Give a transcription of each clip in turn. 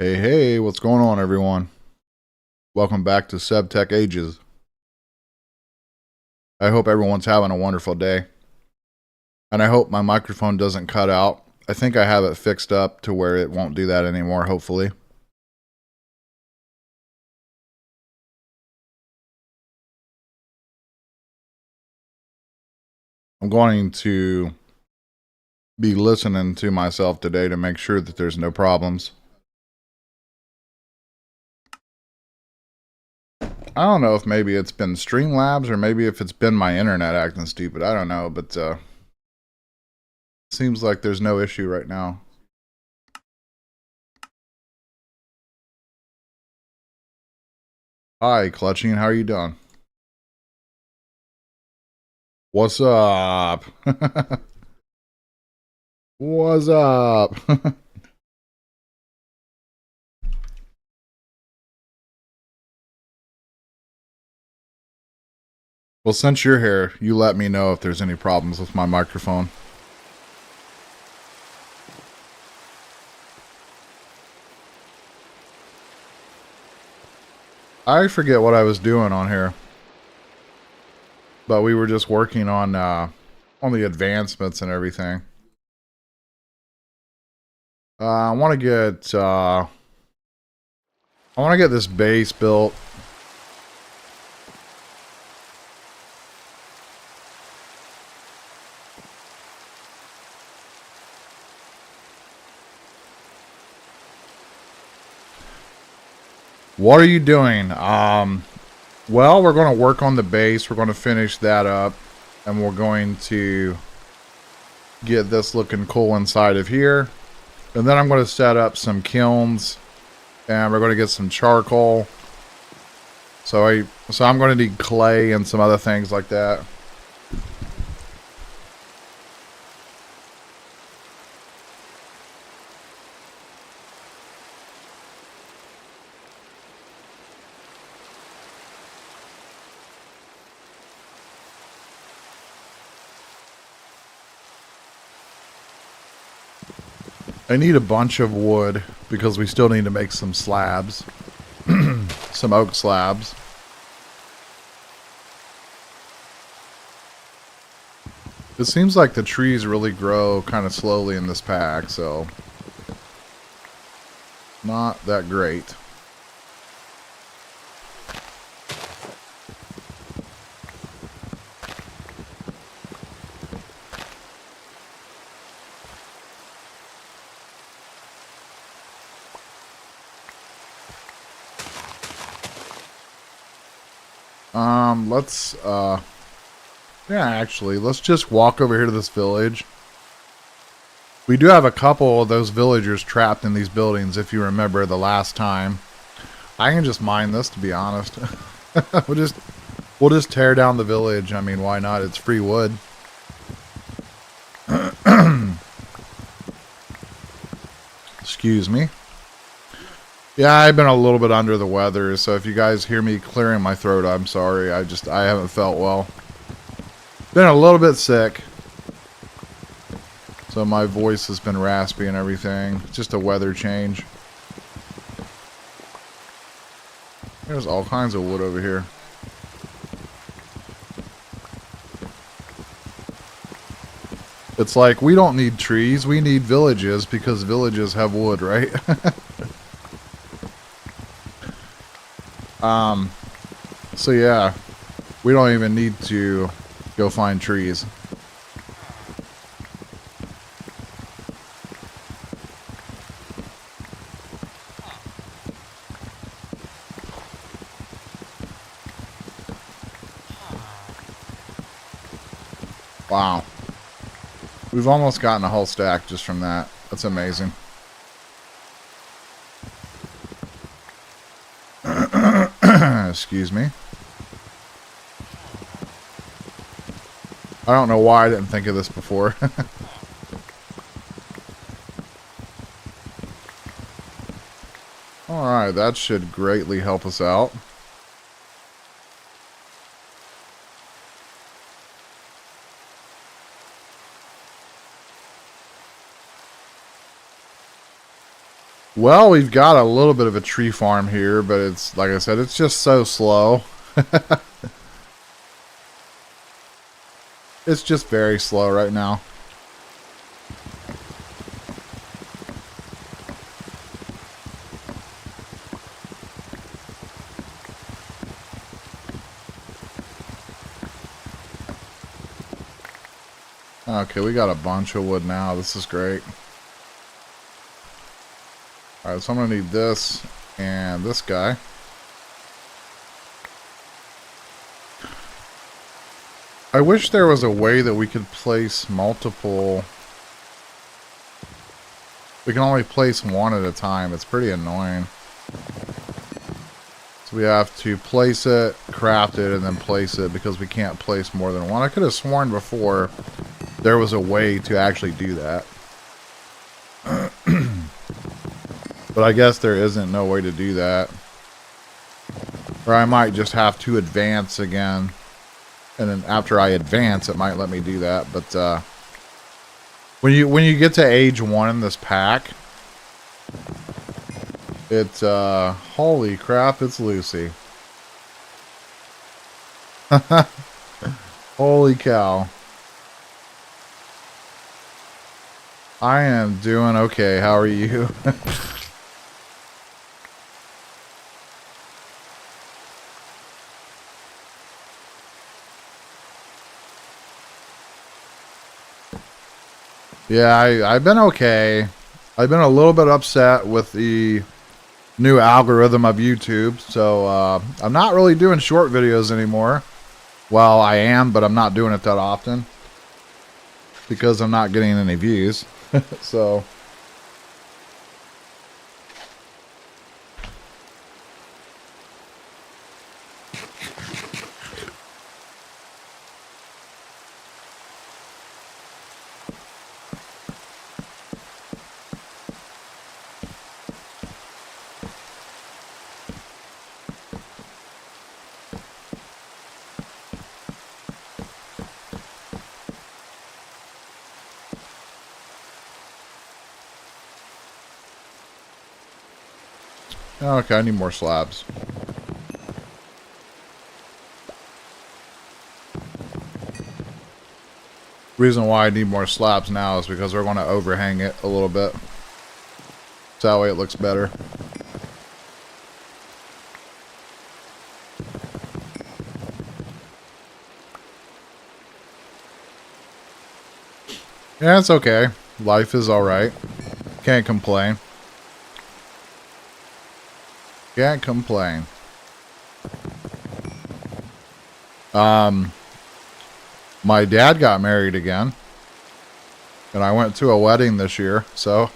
Hey, hey, what's going on, everyone? Welcome back to Sevtech Ages. I hope everyone's having a wonderful day. And I hope my microphone doesn't cut out. I think I have it fixed up to where it won't do that anymore, hopefully. I'm going to be listening to myself today to make sure that there's no problems. I don't know if maybe it's been Streamlabs or maybe if it's been my internet acting stupid. I don't know, but seems like there's no issue right now. Hi, Clutching. How are you doing? What's up? What's up? Well, since you're here, you let me know if there's any problems with my microphone. I forget what I was doing on here, but we were just working on the advancements and everything. I want to get this base built. What are you doing? Well, we're going to work on the base. We're going to finish that up, and we're going to get this looking cool inside of here. And then I'm going to set up some kilns, and we're going to get some charcoal. So I'm going to need clay and some other things like that. I need a bunch of wood because we still need to make some slabs. Some oak slabs. It seems like the trees really grow kind of slowly in this pack, so not that great. Let's just walk over here to this village. We do have a couple of those villagers trapped in these buildings, if you remember the last time. I can just mine this, to be honest. we'll just tear down the village. I mean, why not? It's free wood. Excuse me. Yeah, I've been a little bit under the weather, so if you guys hear me clearing my throat, I'm sorry. I haven't felt well. Been a little bit sick. So my voice has been raspy and everything. Just a weather change. There's all kinds of wood over here. It's like, we don't need trees, we need villages because villages have wood, right? So yeah, we don't even need to go find trees. Wow. We've almost gotten a whole stack just from that. That's amazing. Excuse me. I don't know why I didn't think of this before. Alright, that should greatly help us out. Well, we've got a little bit of a tree farm here, but it's, like I said, it's just so slow. It's just very slow right now. Okay, we got a bunch of wood now. This is great. Alright, so I'm going to need this and this guy. I wish there was a way that we could place multiple... We can only place one at a time. It's pretty annoying. So we have to place it, craft it, and then place it because we can't place more than one. I could have sworn before there was a way to actually do that. But I guess there isn't no way to do that. Or I might just have to advance again. And then after I advance, it might let me do that. But when you get to age 1 in this pack, it's holy crap, it's Lucy. Holy cow. I am doing okay. How are you? Yeah, I've been okay. I've been a little bit upset with the new algorithm of YouTube, so I'm not really doing short videos anymore. Well, I am, but I'm not doing it that often because I'm not getting any views. So okay, I need more slabs. Reason why I need more slabs now is because we're going to overhang it a little bit. So that way it looks better. Yeah, it's okay. Life is alright. Can't complain. Can't complain. My dad got married again. And I went to a wedding this year, so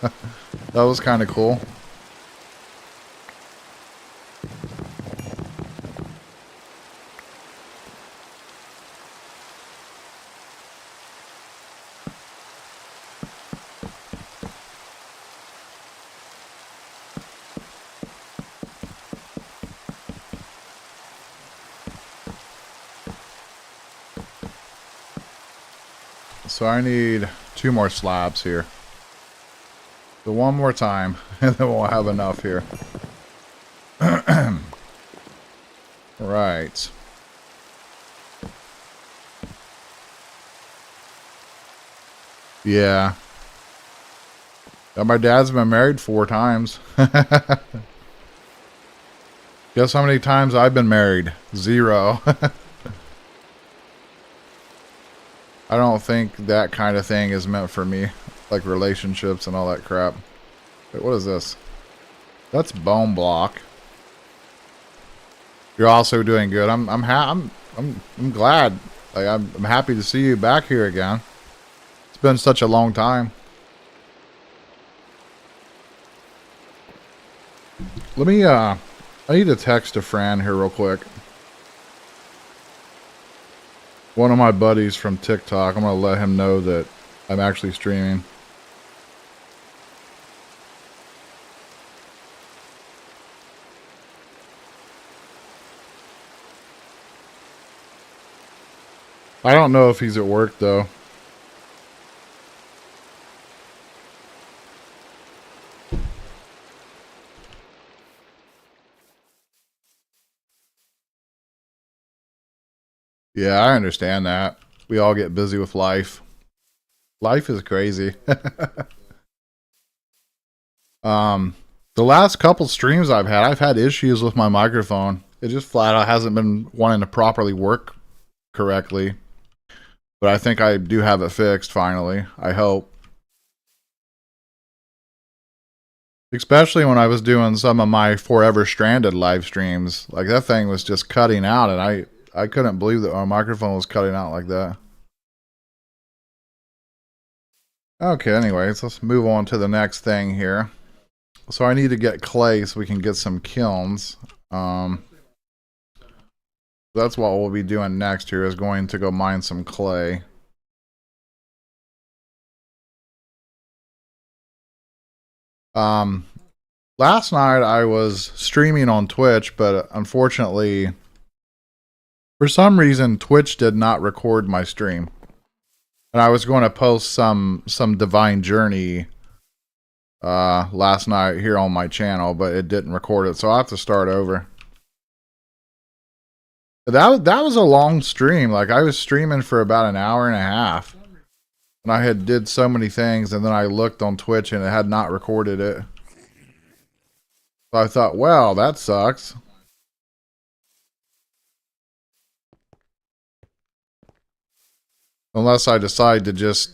that was kind of cool. So I need 2 more slabs here. So one more time, and then we'll have enough here. Right. Yeah. My dad's been married 4 times. Guess how many times I've been married? 0. I don't think that kind of thing is meant for me. Like relationships and all that crap. Wait, what is this? That's bone block. You're also doing good. I'm glad. Like I'm happy to see you back here again. It's been such a long time. Let me I need to text a friend here real quick. One of my buddies from TikTok. I'm going to let him know that I'm actually streaming. I don't know if he's at work, though. Yeah, I understand that. We all get busy with life. Life is crazy. um, the last couple streams I've had issues with my microphone. It just flat out hasn't been wanting to properly work correctly. But I think I do have it fixed finally. I hope. Especially when I was doing some of my Forever Stranded live streams. Like that thing was just cutting out and I couldn't believe that my microphone was cutting out like that. Okay, anyways, let's move on to the next thing here. So I need to get clay so we can get some kilns. That's what we'll be doing next here is going to go mine some clay. Last night I was streaming on Twitch, but unfortunately, for some reason, Twitch did not record my stream. And I was going to post some Divine Journey last night here on my channel, but it didn't record it, so I'll have to start over. That was a long stream. Like I was streaming for about an hour and a half. And I had did so many things, and then I looked on Twitch and it had not recorded it. So I thought, well, that sucks. Unless I decide to just...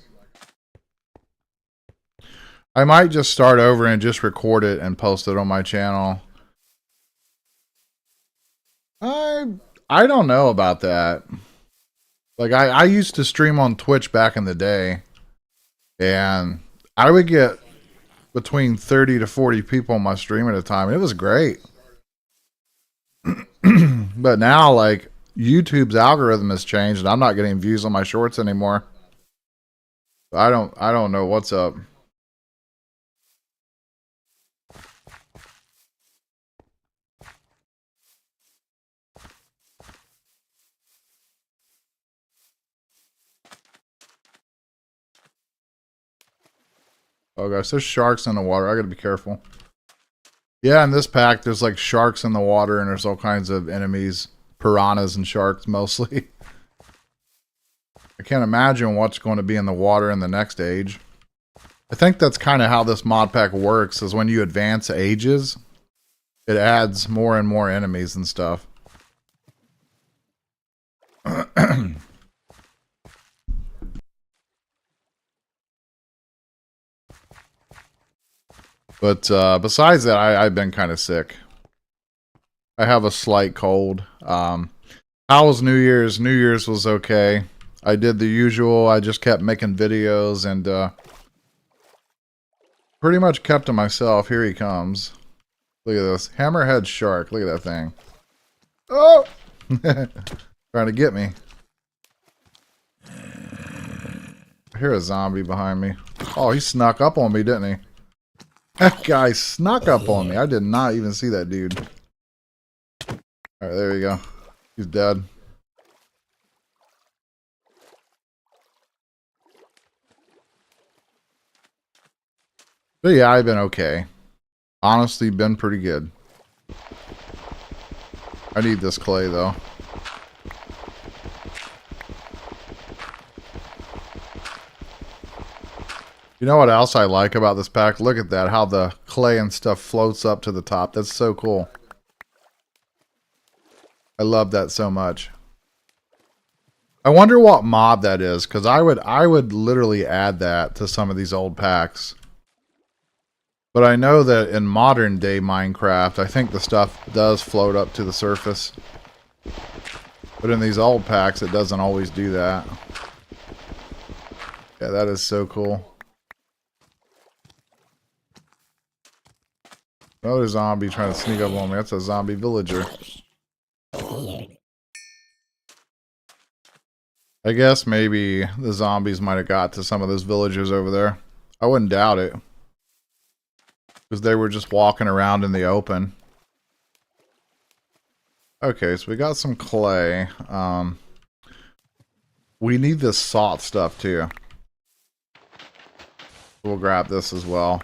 I might just start over and just record it and post it on my channel. I don't know about that. Like, I used to stream on Twitch back in the day. And I would get between 30 to 40 people on my stream at a time. It was great. But now, like, YouTube's algorithm has changed and I'm not getting views on my shorts anymore. I don't know what's up. Oh gosh, there's sharks in the water. I gotta be careful. Yeah, in this pack, there's like sharks in the water and there's all kinds of enemies. Piranhas and sharks, mostly. I can't imagine what's going to be in the water in the next age. I think that's kind of how this mod pack works, is when you advance ages, it adds more and more enemies and stuff. But besides that, I've been kind of sick. I have a slight cold. How was New Year's? New Year's was okay. I did the usual. I just kept making videos and pretty much kept to myself. Here he comes. Look at this. Hammerhead shark. Look at that thing. Oh! Trying to get me. I hear a zombie behind me. Oh, he snuck up on me, didn't he? That guy snuck up on me. I did not even see that dude. Alright, there you go. He's dead. But yeah, I've been okay. Honestly, been pretty good. I need this clay, though. You know what else I like about this pack? Look at that, how the clay and stuff floats up to the top. That's so cool. I love that so much. I wonder what mod that is, because I would literally add that to some of these old packs. But I know that in modern day Minecraft, I think the stuff does float up to the surface. But in these old packs, it doesn't always do that. Yeah, that is so cool. Another zombie trying to sneak up on me. That's a zombie villager. I guess maybe the zombies might have got to some of those villagers over there. I wouldn't doubt it. Because they were just walking around in the open. Okay, so we got some clay. We need this salt stuff too. We'll grab this as well.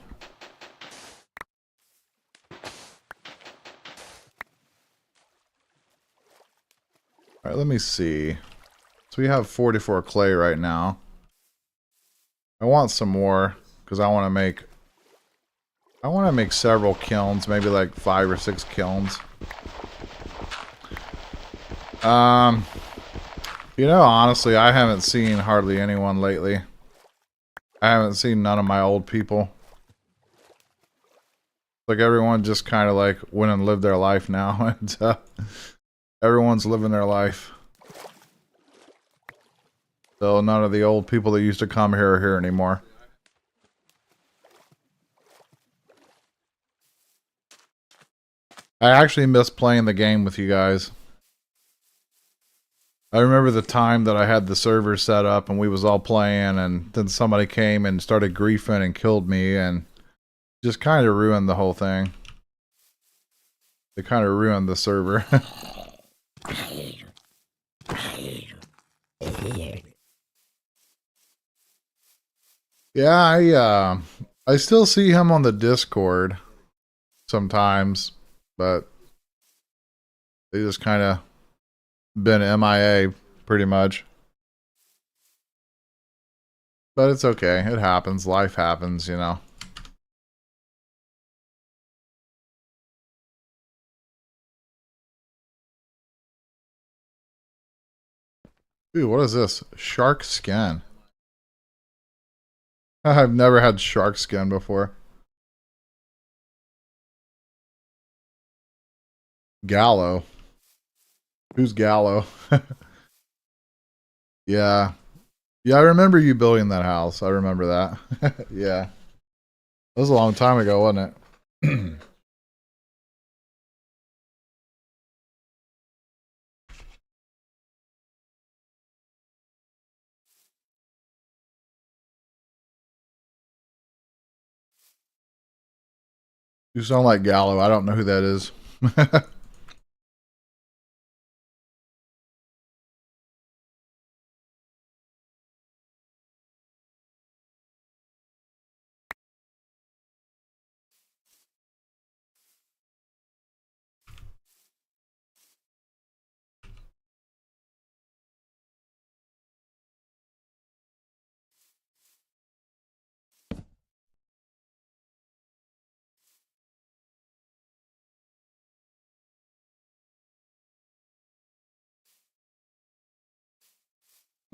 Alright, let me see. So we have 44 clay right now. I want some more because I want to make several kilns, maybe like 5 or 6 kilns. Honestly, I haven't seen hardly anyone lately. I haven't seen none of my old people. Like everyone just kind of like went and lived their life now, and everyone's living their life. So none of the old people that used to come here are here anymore. I actually miss playing the game with you guys. I remember the time that I had the server set up and we was all playing, and then somebody came and started griefing and killed me and just kind of ruined the whole thing. They kind of ruined the server. Yeah, I still see him on the Discord sometimes, but they just kind of been MIA pretty much. But it's okay. It happens. Life happens, you know. Dude, what is this? Shark skin. I've never had shark skin before. Gallo. Who's Gallo? Yeah. Yeah, I remember you building that house. I remember that. Yeah. That was a long time ago, wasn't it? You sound like Gallo. I don't know who that is.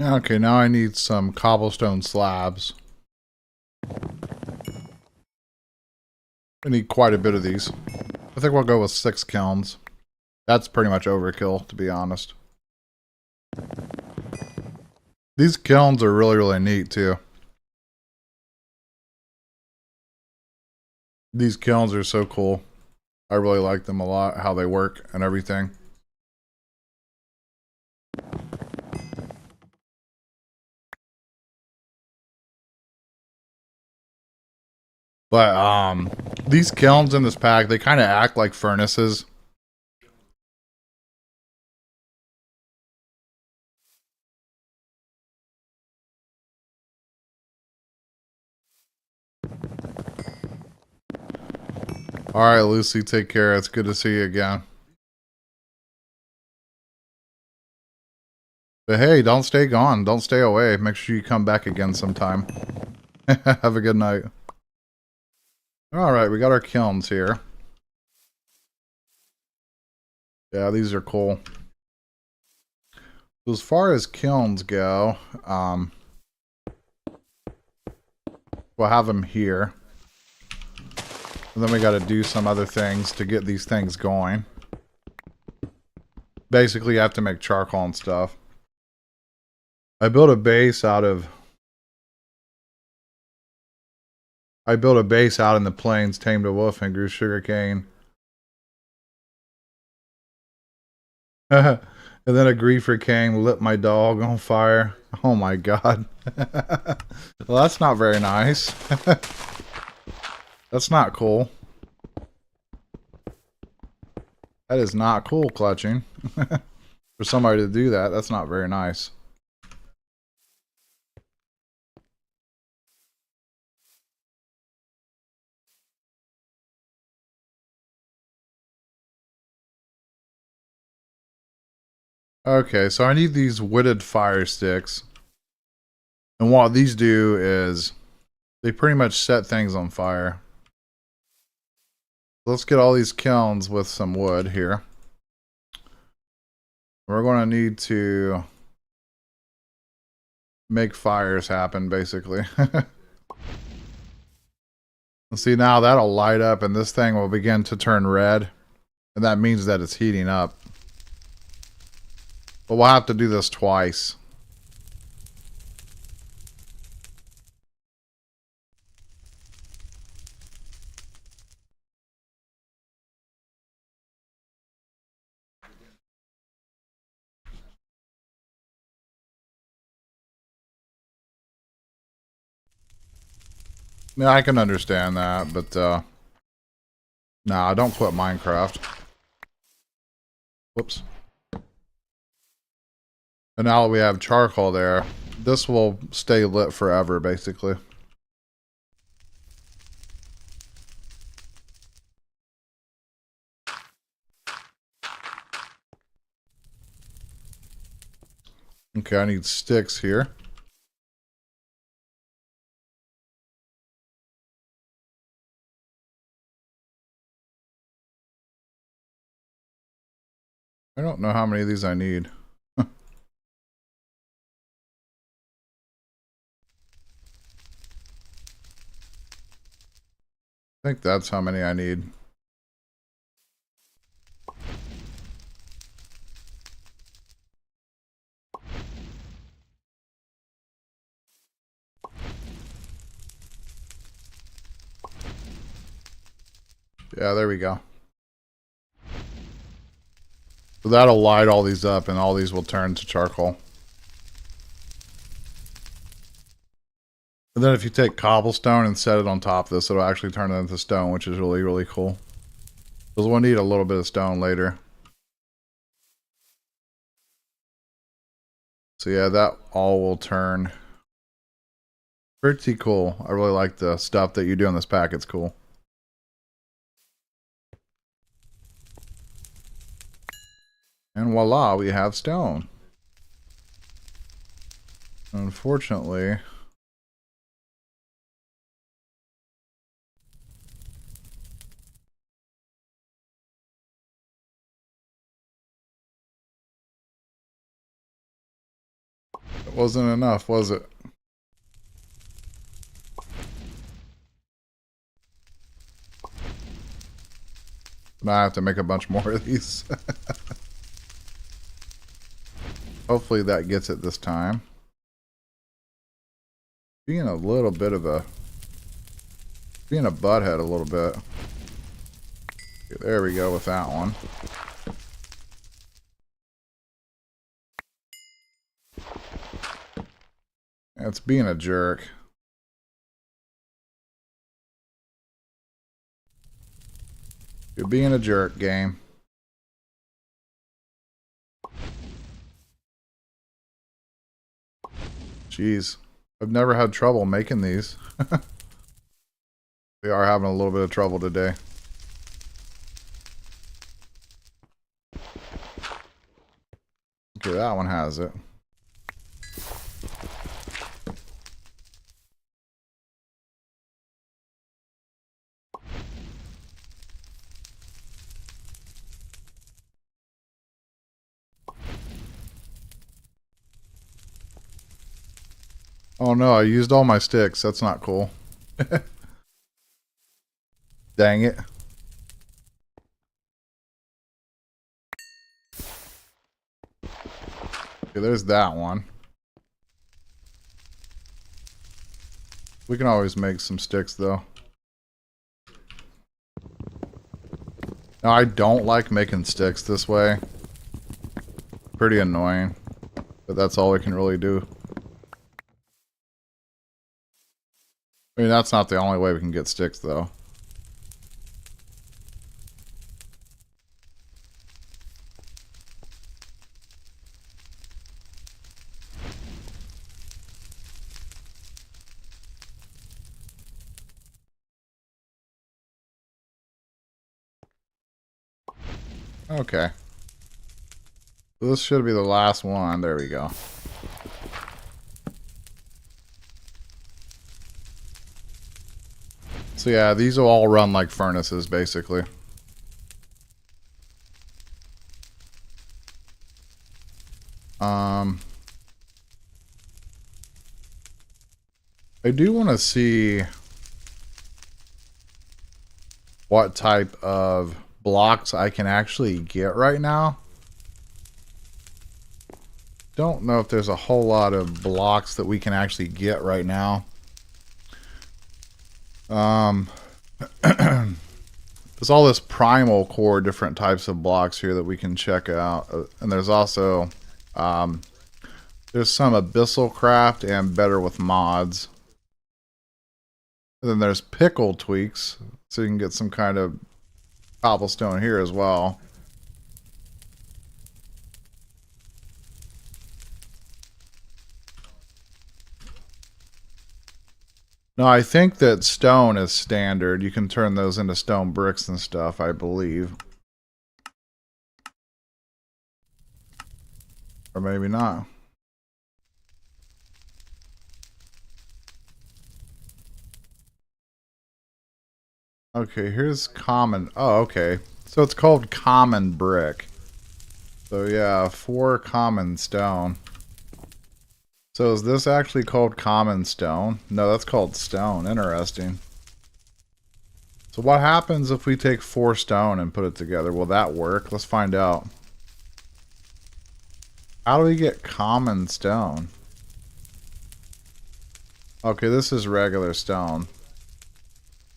Okay, now I need some cobblestone slabs. I need quite a bit of these. I think we'll go with 6 kilns. That's pretty much overkill, to be honest. These kilns are really, really neat, too. These kilns are so cool. I really like them a lot, how they work and everything. But, these kilns in this pack, they kind of act like furnaces. Alright, Lucy, take care. It's good to see you again. But hey, don't stay gone. Don't stay away. Make sure you come back again sometime. Have a good night. Alright, we got our kilns here. Yeah, these are cool. So as far as kilns go, we'll have them here. And then we got to do some other things to get these things going. Basically, you have to make charcoal and stuff. I built a base out of... I built a base out in the plains, tamed a wolf, and grew sugarcane. And then a griefer came, lit my dog on fire. Oh my god. Well, that's not very nice. That's not cool. That is not cool, clutching. For somebody to do that, that's not very nice. Okay, so I need these wooded fire sticks. And what these do is they pretty much set things on fire. Let's get all these kilns with some wood here. We're going to need to make fires happen, basically. See, now that'll light up and this thing will begin to turn red. And that means that it's heating up. But we'll have to do this twice. Yeah, I can understand that, but nah, don't quit Minecraft. Whoops. And now that we have charcoal there, this will stay lit forever, basically. Okay, I need sticks here. I don't know how many of these I need. I think that's how many I need. Yeah, there we go. So that'll light all these up and all these will turn to charcoal. And then if you take cobblestone and set it on top of this, it'll actually turn it into stone, which is really, really cool. Because we'll need a little bit of stone later. So yeah, that all will turn. Pretty cool. I really like the stuff that you do in this pack. It's cool. And voila, we have stone. Unfortunately, it wasn't enough, was it? Now I have to make a bunch more of these. Hopefully that gets it this time. Being a little bit of a... Being a butthead a little bit. Okay, there we go with that one. It's being a jerk. You're being a jerk, game. Jeez. I've never had trouble making these. We are having a little bit of trouble today. Okay, that one has it. Oh no, I used all my sticks. That's not cool. Dang it. Okay, there's that one. We can always make some sticks though. Now I don't like making sticks this way. Pretty annoying. But that's all we can really do. I mean, that's not the only way we can get sticks though. Okay. This should be the last one. There we go. So yeah, these will all run like furnaces, basically. I do want to see what type of blocks I can actually get right now. Don't know if there's a whole lot of blocks that we can actually get right now. There's all this primal core different types of blocks here that we can check out. And there's also there's some abyssal craft and better with mods. And then there's pickle tweaks, so you can get some kind of cobblestone here as well. No, I think that stone is standard. You can turn those into stone bricks and stuff, I believe. Or maybe not. Okay, here's common. Oh, okay. So it's called common brick. So yeah, 4 common stone. So is this actually called common stone? No, that's called stone. Interesting. So what happens if we take 4 stone and put it together? Will that work? Let's find out. How do we get common stone? Okay, this is regular stone.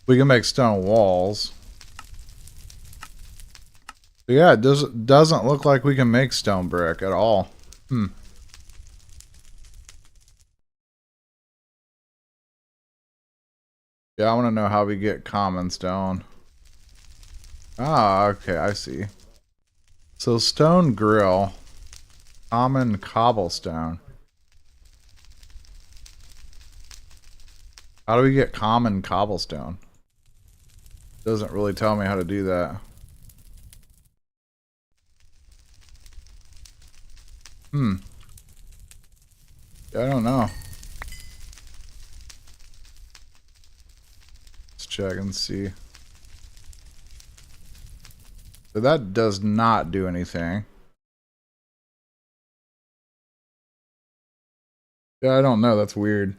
We can make stone walls. But yeah, it doesn't look like we can make stone brick at all. Yeah, I want to know how we get common stone. Ah, okay, I see. So stone grill. Common cobblestone. How do we get common cobblestone? Doesn't really tell me how to do that. I don't know. Let's check and see. So that does not do anything. Yeah, I don't know. That's weird.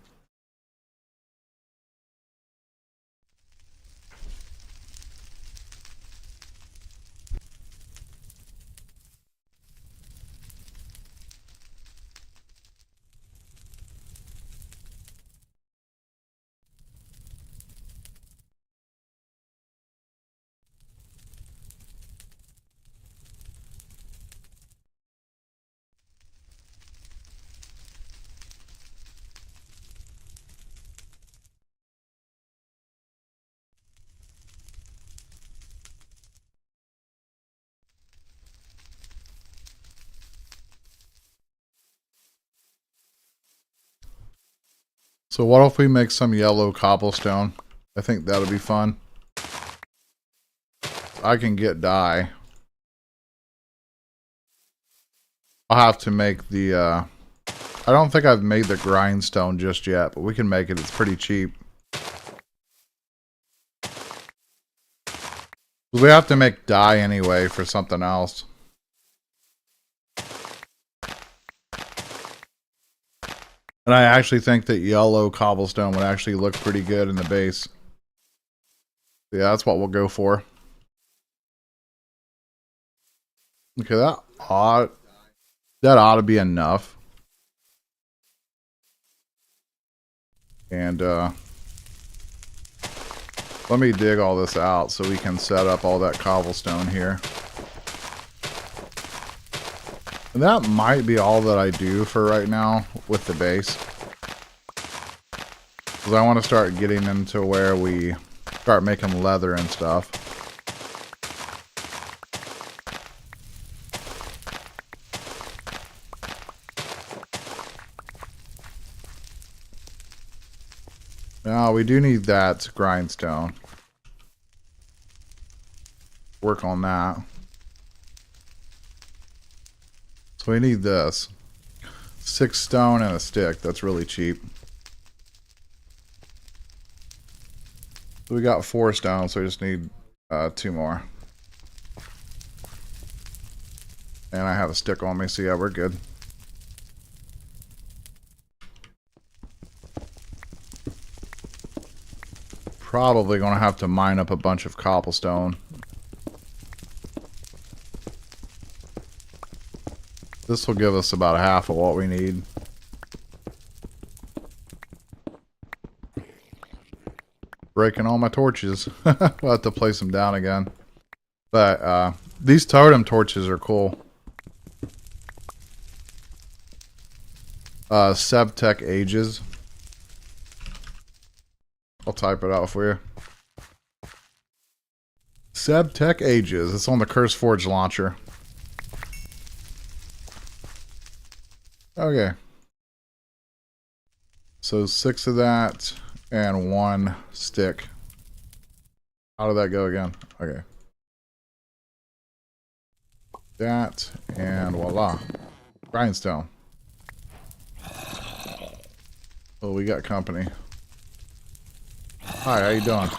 So what if we make some yellow cobblestone? I think that'll be fun. I can get dye. I'll have to make the, I don't think I've made the grindstone just yet, but we can make it. It's pretty cheap. We have to make dye anyway for something else. And I actually think that yellow cobblestone would actually look pretty good in the base. Yeah, that's what we'll go for. Okay, that ought to be enough. And let me dig all this out so we can set up all that cobblestone here. And that might be all that I do for right now with the base. Because I want to start getting into where we start making leather and stuff. Now we do need that grindstone. Work on that. So we need this. 6 stone and a stick. That's really cheap. So we got 4 stone, so we just need 2 more. And I have a stick on me, so yeah, we're good. Probably gonna have to mine up a bunch of cobblestone. This will give us about half of what we need. Breaking all my torches. We'll have to place them down again. But these totem torches are cool. Sevtech Ages. I'll type it out for you. Sevtech Ages. It's on the CurseForge launcher. Okay. So 6 of that and 1 stick. How did that go again? Okay. That and voila. Grindstone. Oh, we got company. Hi, how you doing?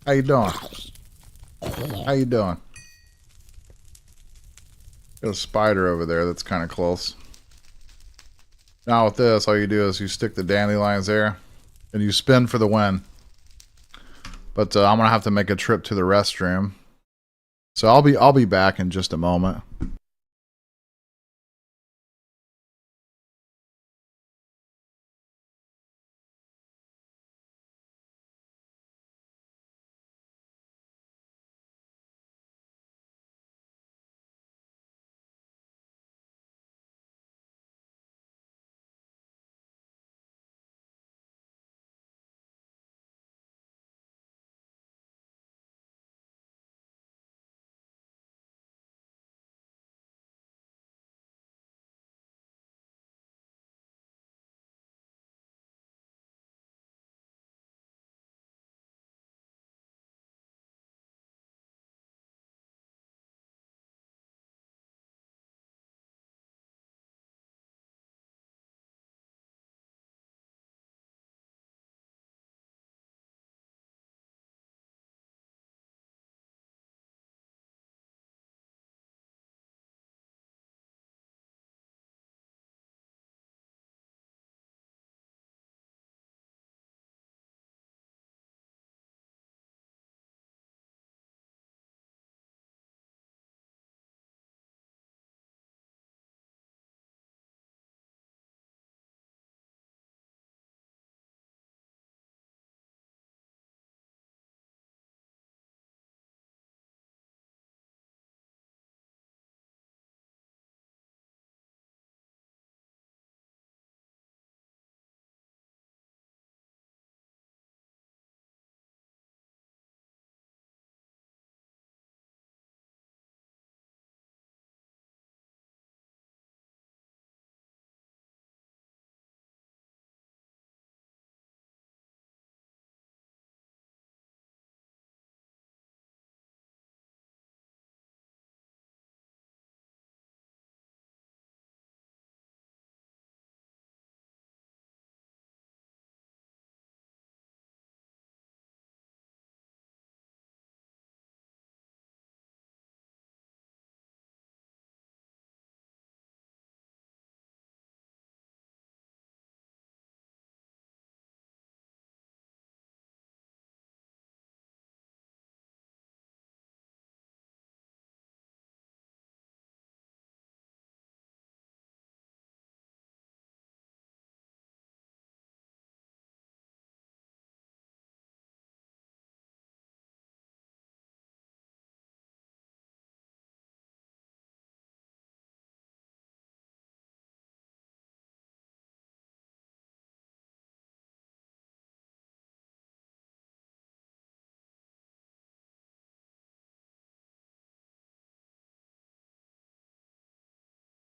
How you doing? How you doing? Got a spider over there that's kind of close. Now with this, all you do is you stick the dandelions there, and you spin for the win. But I'm gonna have to make a trip to the restroom, so I'll be back in just a moment.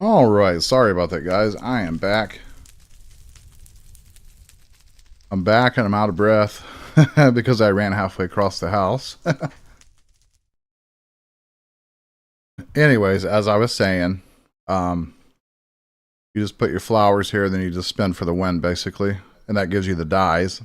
Alright, sorry about that, guys. I am back. I'm back and I'm out of breath because I ran halfway across the house. Anyways, as I was saying, You just put your flowers here, then you just spin for the wind, basically. And that gives you the dyes.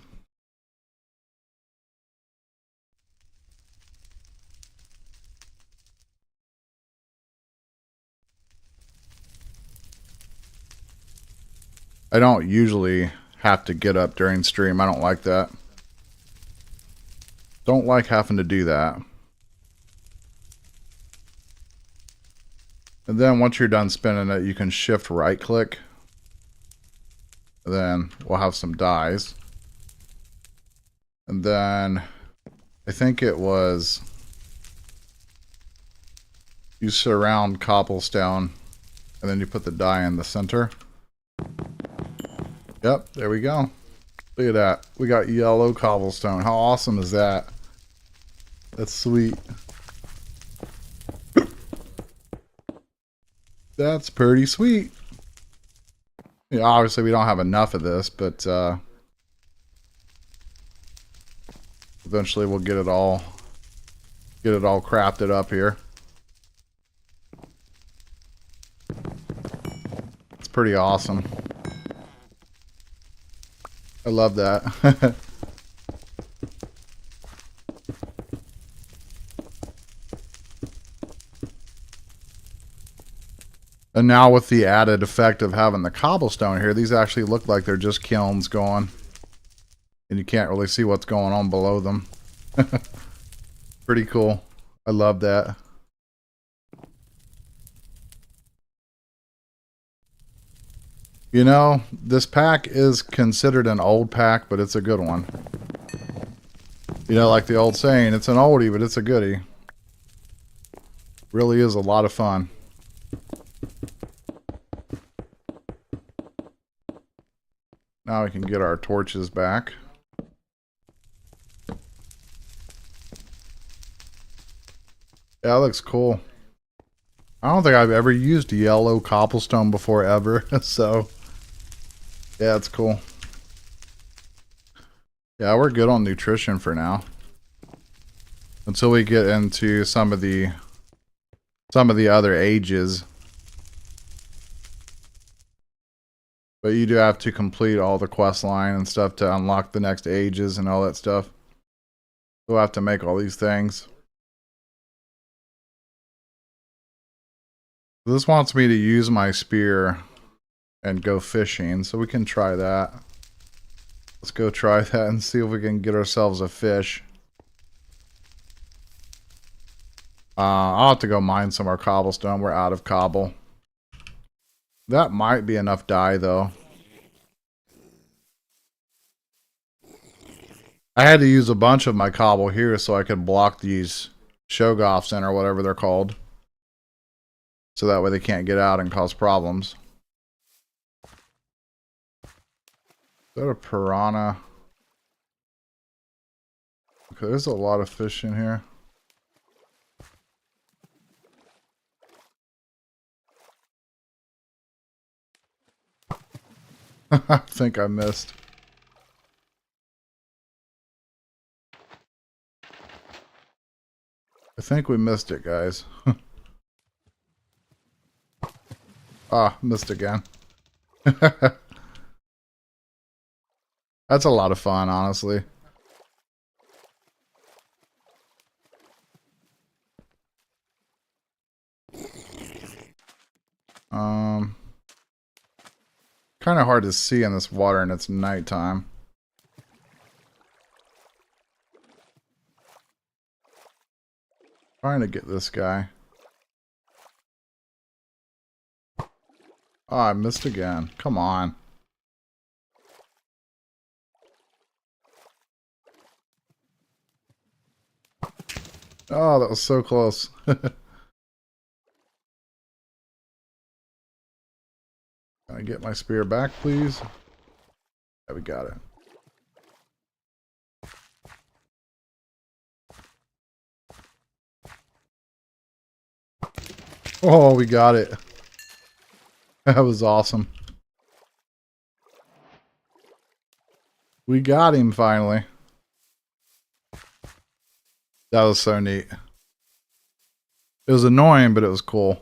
I don't usually have to get up during stream. I don't like that. Don't like having to do that. And then once you're done spinning it, you can shift right click. And then we'll have some dyes. And then I think it was you surround cobblestone and then you put the dye in the center. Yep, there we go. Look at that. We got yellow cobblestone. How awesome is that? That's sweet. That's pretty sweet. Yeah, obviously we don't have enough of this, but eventually we'll get it all crafted up here. It's pretty awesome. I love that. And now with the added effect of having the cobblestone here, these actually look like they're just kilns going. And you can't really see what's going on below them. Pretty cool. I love that. You know, this pack is considered an old pack, but it's a good one. You know, like the old saying, it's an oldie, but it's a goodie. Really is a lot of fun. Now we can get our torches back. Yeah, that looks cool. I don't think I've ever used yellow cobblestone before ever, so yeah, it's cool. Yeah, we're good on nutrition for now. Until we get into some of the other ages. But you do have to complete all the quest line and stuff to unlock the next ages and all that stuff. We'll have to make all these things. This wants me to use my spear and go fishing, so we can try that. Let's go try that and see if we can get ourselves a fish. I'll have to go mine some more cobblestone. We're out of cobble. That might be enough dye, though. I had to use a bunch of my cobble here so I could block these Shoggoths in, or whatever they're called. So that way they can't get out and cause problems. Is that a piranha? Okay, there's a lot of fish in here. I think I missed. I think we missed it, guys. Ah, missed again. That's a lot of fun, honestly. Kind of hard to see in this water and it's nighttime. Trying to get this guy. Oh, I missed again. Come on. Oh, that was so close. Can I get my spear back, please? Yeah, we got it. Oh, we got it. That was awesome. We got him finally. That was so neat. It was annoying, but it was cool.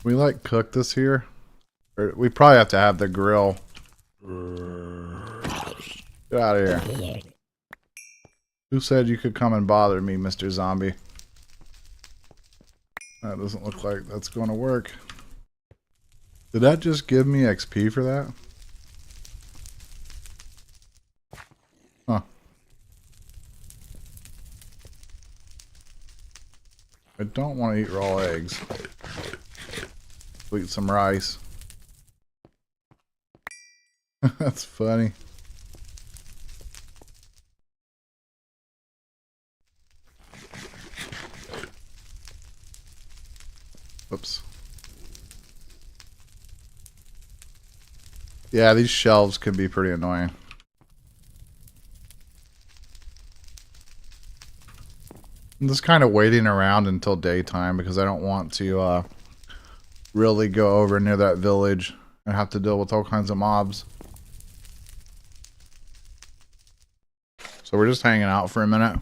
We like cook this here. Or we probably have to have the grill. Get out of here. Who said you could come and bother me, Mr. Zombie? That doesn't look like that's going to work. Did that just give me XP for that? Huh. I don't want to eat raw eggs. We'll eat some rice. That's funny. Oops. Yeah, these shelves can be pretty annoying. I'm just kind of waiting around until daytime because I don't want to really go over near that village and have to deal with all kinds of mobs. So we're just hanging out for a minute.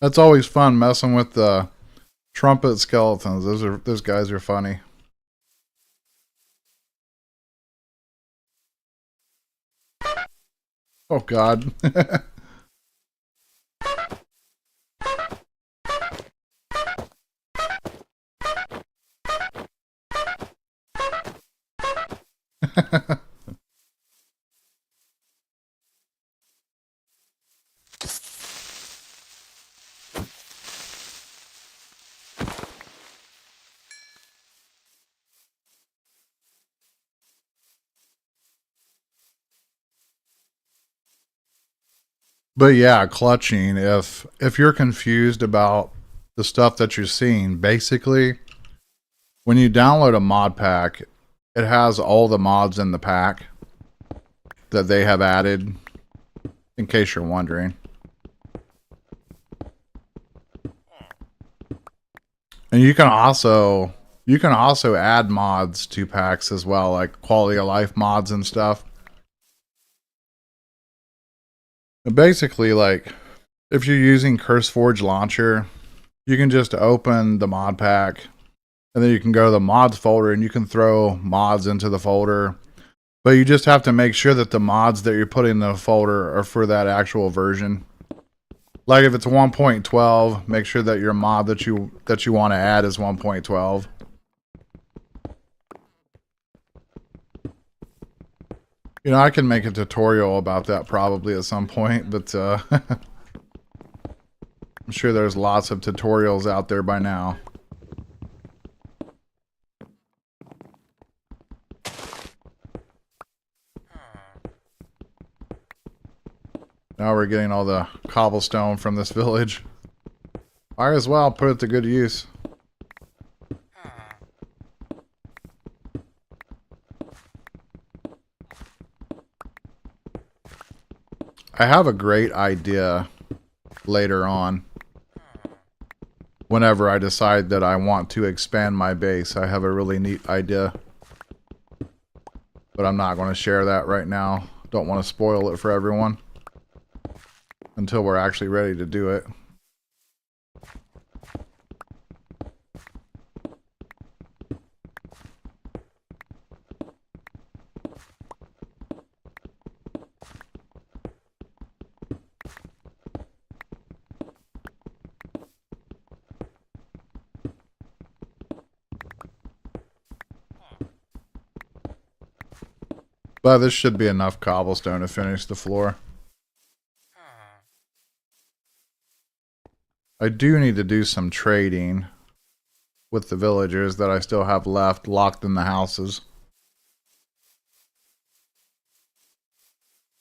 That's always fun messing with the trumpet skeletons. Those guys are funny. Oh God. But yeah, clutching. If you're confused about the stuff that you're seeing, basically, when you download a mod pack, it has all the mods in the pack that they have added, in case you're wondering. And you can also add mods to packs as well, like quality of life mods and stuff. And basically, like, if you're using CurseForge Launcher, you can just open the mod pack, and then you can go to the mods folder, and you can throw mods into the folder. But you just have to make sure that the mods that you're putting in the folder are for that actual version. Like if it's 1.12, make sure that your mod that you want to add is 1.12. You know, I can make a tutorial about that probably at some point, but I'm sure there's lots of tutorials out there by now. Now we're getting all the cobblestone from this village. Might as well put it to good use. I have a great idea later on. Whenever I decide that I want to expand my base, I have a really neat idea. But I'm not going to share that right now. Don't want to spoil it for everyone until we're actually ready to do it. But this should be enough cobblestone to finish the floor. I do need to do some trading with the villagers that I still have left locked in the houses.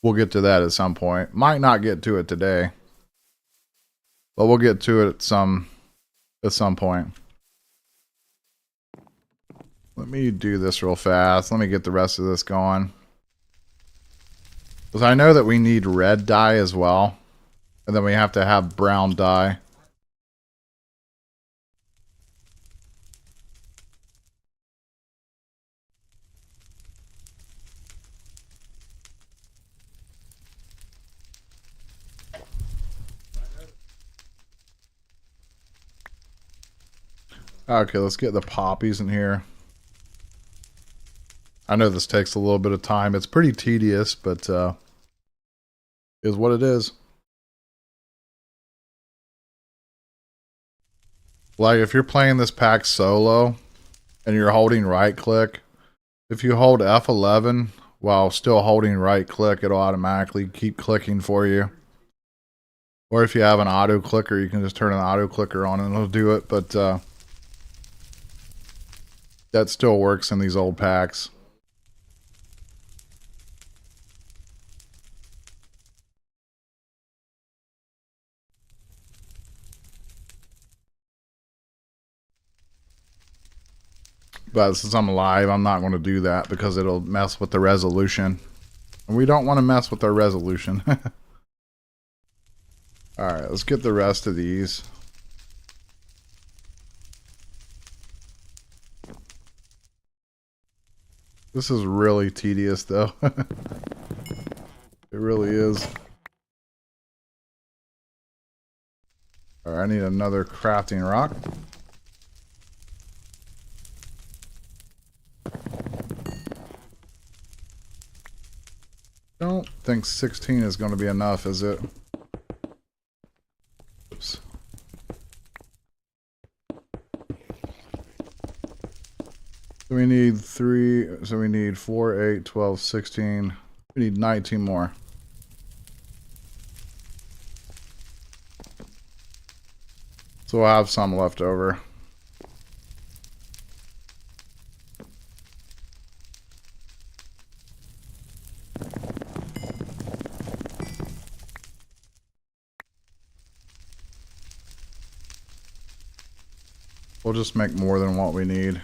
We'll get to that at some point. Might not get to it today, but we'll get to it at some point. Let me do this real fast. Let me get the rest of this going. Because I know that we need red dye as well. And then we have to have brown dye. Okay, let's get the poppies in here. I know this takes a little bit of time. It's pretty tedious, but is what it is. Like if you're playing this pack solo and you're holding right click, if you hold F11 while still holding right click, it'll automatically keep clicking for you. Or if you have an auto clicker, you can just turn an auto clicker on and it'll do it, but that still works in these old packs. But since I'm live, I'm not going to do that because it'll mess with the resolution. And we don't want to mess with our resolution. Alright, let's get the rest of these. This is really tedious though. It really is. Alright, I need another crafting rock. Don't think 16 is going to be enough, is it? Oops. So we need 3, so we need 4, 8, 12, 16. We need 19 more. So we'll have some left over. We'll just make more than what we need.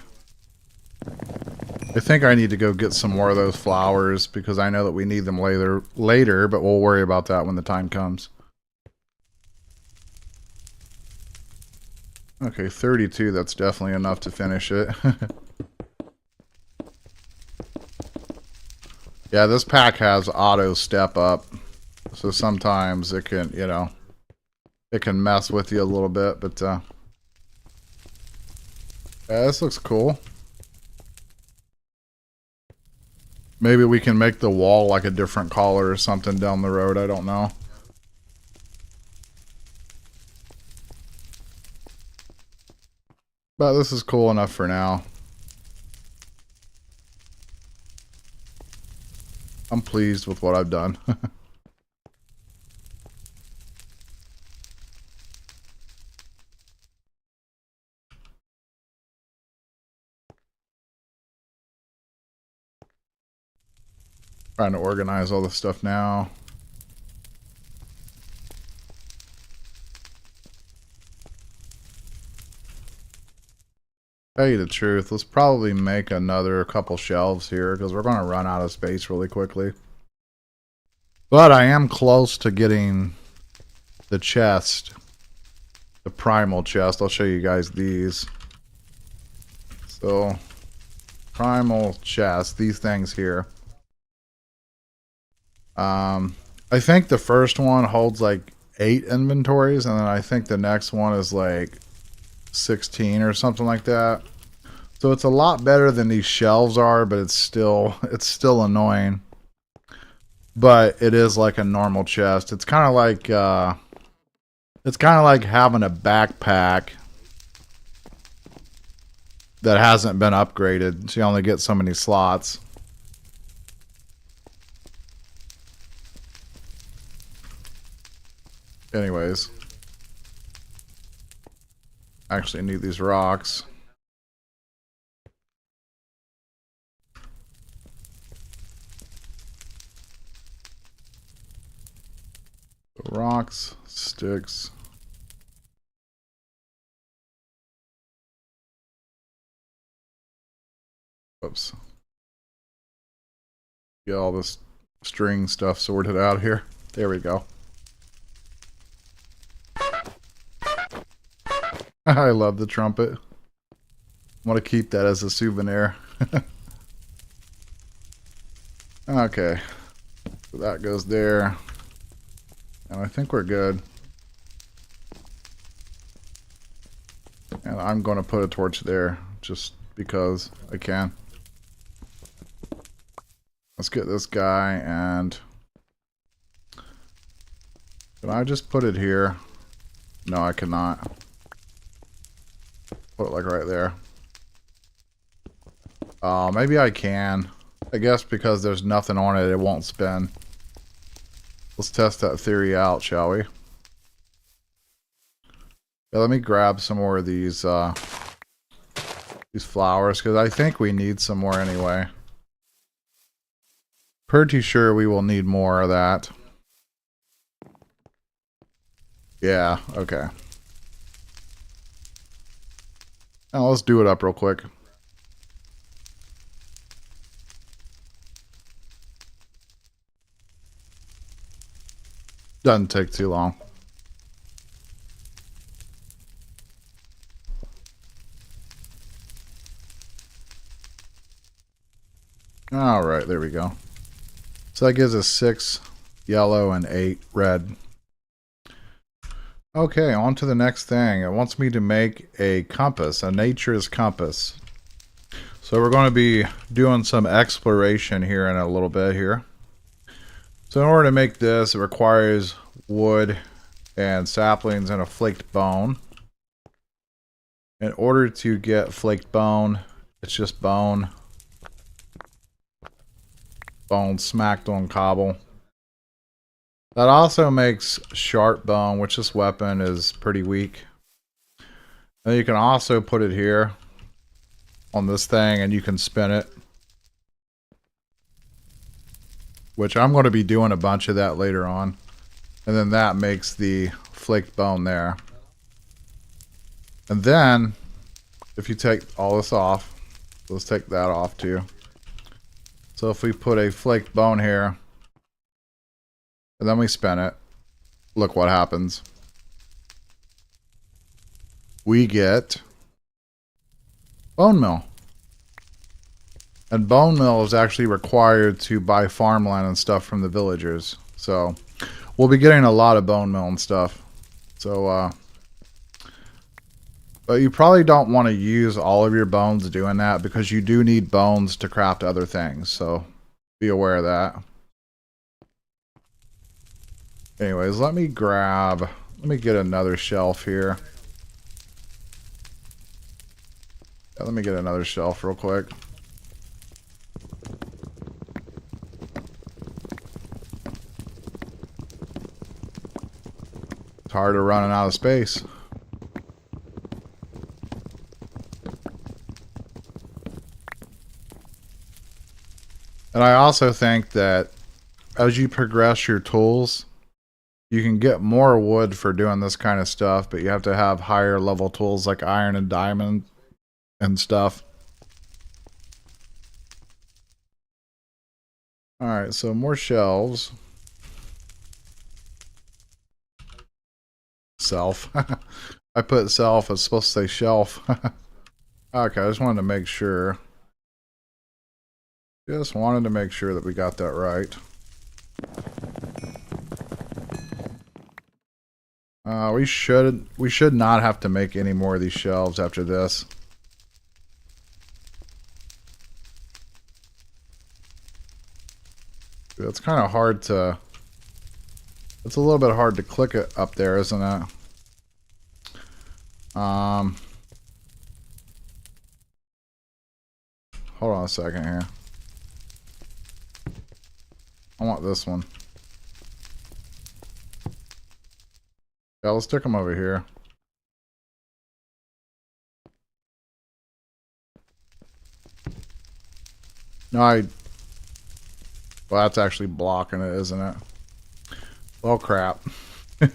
I think I need to go get some more of those flowers because I know that we need them later, but we'll worry about that when the time comes. Okay, 32, that's definitely enough to finish it. Yeah, this pack has auto step up. So sometimes it can, you know, it can mess with you a little bit, but yeah, this looks cool. Maybe we can make the wall like a different color or something down the road. I don't know. But this is cool enough for now. I'm pleased with what I've done. Trying to organize all this stuff now. Tell you the truth, let's probably make another couple shelves here because we're going to run out of space really quickly. But I am close to getting the chest, the primal chest. I'll show you guys these. So, primal chest, these things here. I think the first one holds like 8 inventories, and then I think the next one is like 16 or something like that. So it's a lot better than these shelves are, but it's still annoying. But it is like a normal chest. It's kind of like having a backpack that hasn't been upgraded. So you only get so many slots. Anyways. Actually need these rocks. Rocks, sticks. Oops. Get all this string stuff sorted out here. There we go. I love the trumpet. I want to keep that as a souvenir. Okay. So that goes there. And I think we're good. And I'm going to put a torch there just because I can. Let's get this guy and... Can I just put it here? No, I cannot. Put it like right there. Maybe I can. I guess because there's nothing on it, it won't spin. Let's test that theory out, shall we? Yeah, let me grab some more of these flowers, because I think we need some more anyway. Pretty sure we will need more of that. Yeah, okay. Now let's do it up real quick. Doesn't take too long. Alright, there we go. So that gives us 6 yellow and 8 red. Okay, on to the next thing. It wants me to make a compass, a nature's compass. So we're going to be doing some exploration here in a little bit here. So in order to make this, it requires wood and saplings and a flaked bone. In order to get flaked bone, it's just bone smacked on cobble. That also makes sharp bone, which this weapon is pretty weak. And you can also put it here on this thing and you can spin it. Which I'm going to be doing a bunch of that later on. And then that makes the flaked bone there. And then, if you take all this off, let's take that off too. So if we put a flaked bone here, and then we spin it, look what happens. We get bone meal. And bone meal is actually required to buy farmland and stuff from the villagers. So we'll be getting a lot of bone meal and stuff. So, but you probably don't want to use all of your bones doing that because you do need bones to craft other things. So be aware of that. Anyways, let me get another shelf here. Yeah, let me get another shelf real quick. It's hard to running out of space. And I also think that as you progress your tools, you can get more wood for doing this kind of stuff, but you have to have higher level tools like iron and diamond and stuff. Alright, so more shelves. Self. I put self, it's supposed to say shelf. Okay, I just wanted to make sure. Just wanted to make sure that we got that right. We should not have to make any more of these shelves after this. It's kind of hard to... It's a little bit hard to click it up there, isn't it? Hold on a second here. I want this one. Yeah, let's stick them over here. No, well, that's actually blocking it, isn't it? Well, crap. Yeah,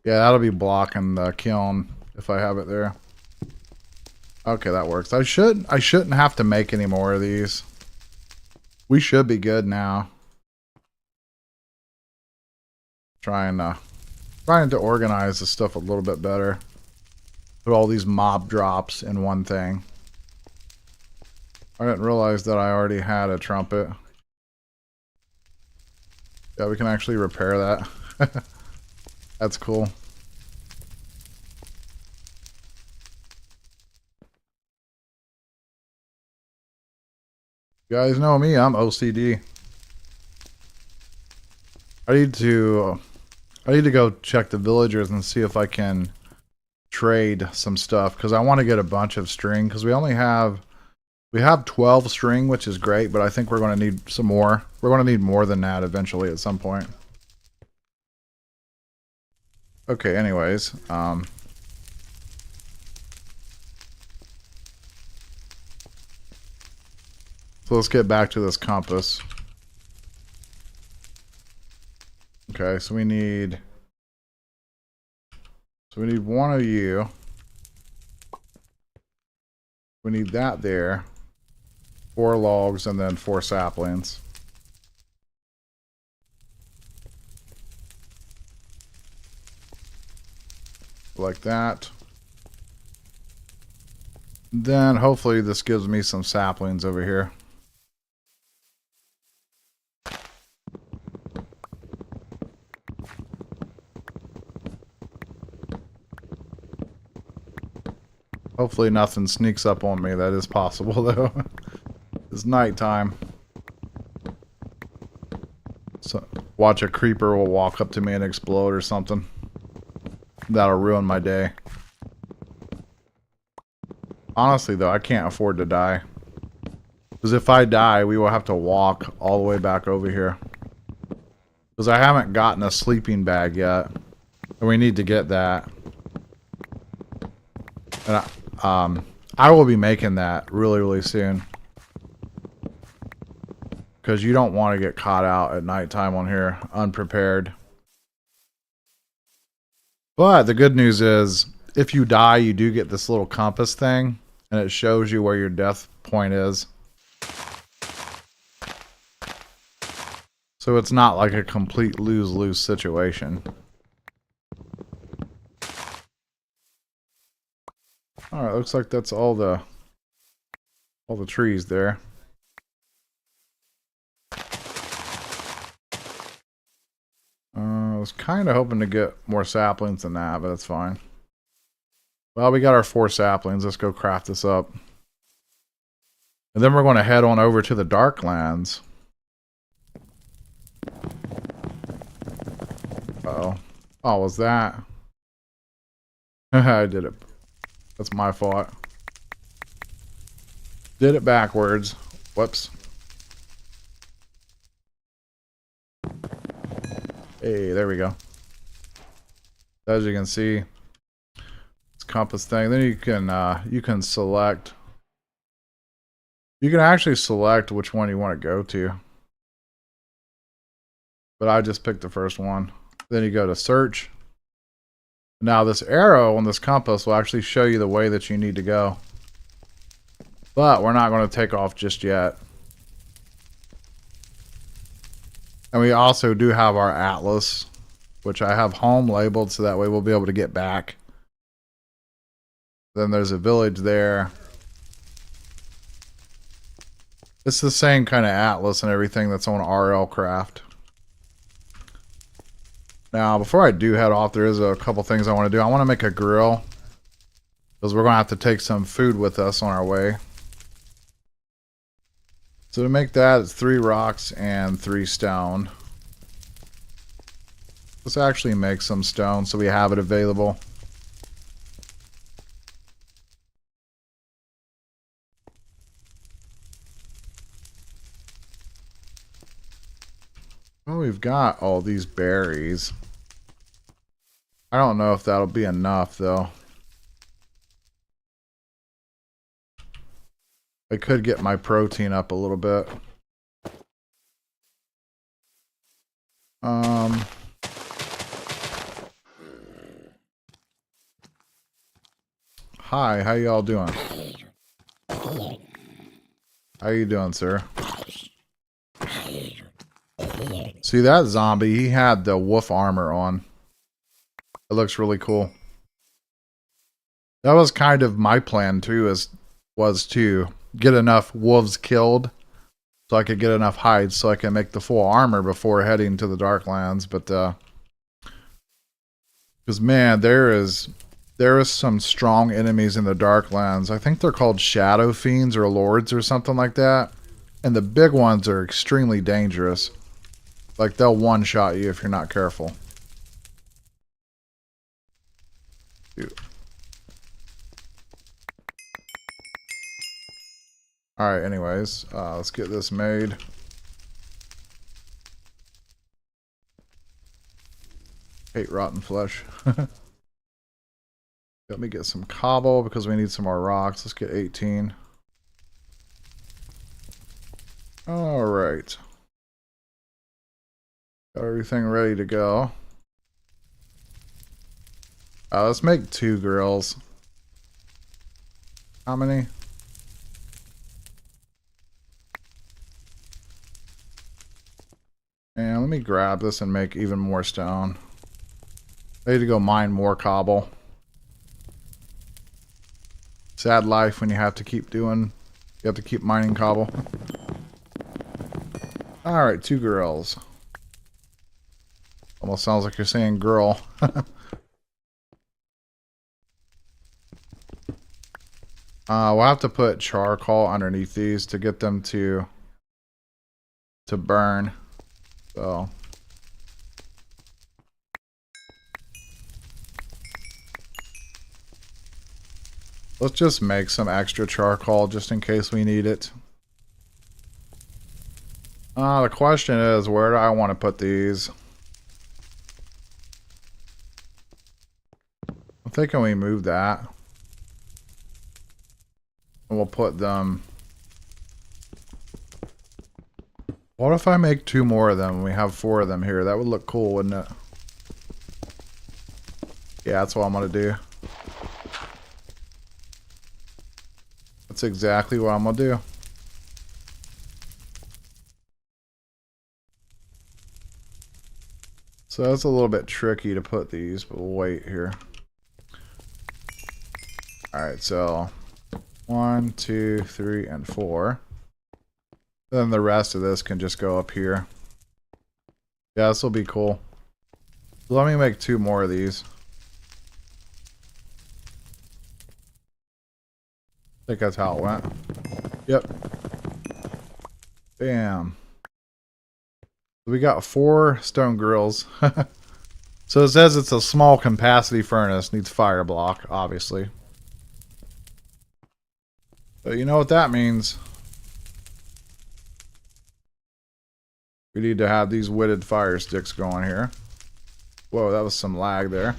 that'll be blocking the kiln if I have it there. Okay, that works. I shouldn't have to make any more of these. We should be good now. Trying to organize the stuff a little bit better. Put all these mob drops in one thing. I didn't realize that I already had a trumpet. Yeah, we can actually repair that. That's cool. You guys know me, I'm OCD. I need to go check the villagers and see if I can trade some stuff, because I want to get a bunch of string, because we have 12 string, which is great, but I think we're going to need some more. We're going to need more than that eventually at some point. Okay, anyways, so let's get back to this compass. Okay, so we need one of you. We need that there. 4 logs and then 4 saplings. Like that. Then hopefully this gives me some saplings over here. Hopefully nothing sneaks up on me. That is possible though. It's nighttime. So watch a creeper will walk up to me and explode or something. That'll ruin my day. Honestly though, I can't afford to die. Because if I die, we will have to walk all the way back over here. Because I haven't gotten a sleeping bag yet. And we need to get that. And I will be making that really, really soon. Because you don't want to get caught out at nighttime on here, unprepared. But the good news is, if you die, you do get this little compass thing. And it shows you where your death point is. So it's not like a complete lose-lose situation. Alright, looks like that's all the trees there. I was kind of hoping to get more saplings than that, but that's fine. Well, we got our 4 saplings. Let's go craft this up. And then we're going to head on over to the Darklands. Uh-oh. Oh, was that? I did it. That's my fault. Did it backwards. Whoops. Hey, there we go. As you can see, it's compass thing. Then you can select. You can actually select which one you want to go to. But I just picked the first one. Then you go to search. Now this arrow on this compass will actually show you the way that you need to go. But we're not going to take off just yet. And we also do have our atlas, which I have home labeled so that way we'll be able to get back. Then there's a village there. It's the same kind of atlas and everything that's on RL Craft. Now, before I do head off, there is a couple things I want to do. I want to make a grill, because we're going to have to take some food with us on our way. So to make that, it's 3 rocks and 3 stone. Let's actually make some stone so we have it available. Well, we've got all these berries. I don't know if that'll be enough, though. I could get my protein up a little bit. Hi, how y'all doing? How you doing, sir? See that zombie? He had the wolf armor on. It looks really cool. That was kind of my plan too, was to get enough wolves killed so I could get enough hides so I can make the full armor before heading to the Darklands. But because man, there is some strong enemies in the Darklands. I think they're called Shadow Fiends or Lords or something like that. And the big ones are extremely dangerous. Like they'll one-shot you if you're not careful. Alright, anyways, let's get this made. Hate rotten flesh. Let me get some cobble because we need some more rocks. Let's get 18. Alright. Got everything ready to go. Let's make 2 grills. How many? And let me grab this and make even more stone. I need to go mine more cobble. Sad life when you have to keep mining cobble. Alright, 2 girls. Almost sounds like you're saying girl. We'll have to put charcoal underneath these to get them to burn. So let's just make some extra charcoal just in case we need it. The question is, where do I want to put these? I'm thinking we move that. And we'll put them... What if I make 2 more of them and we have 4 of them here? That would look cool, wouldn't it? Yeah, that's what I'm going to do. That's exactly what I'm going to do. So it's a little bit tricky to put these, but we'll wait here. Alright, so 1, 2, 3, and 4. Then the rest of this can just go up here. Yeah, this will be cool. Let me make 2 more of these. I think that's how it went. Yep. Bam. We got 4 stone grills. So it says it's a small capacity furnace. Needs fire block, obviously. But you know what that means. We need to have these witted fire sticks going here. Whoa, that was some lag there.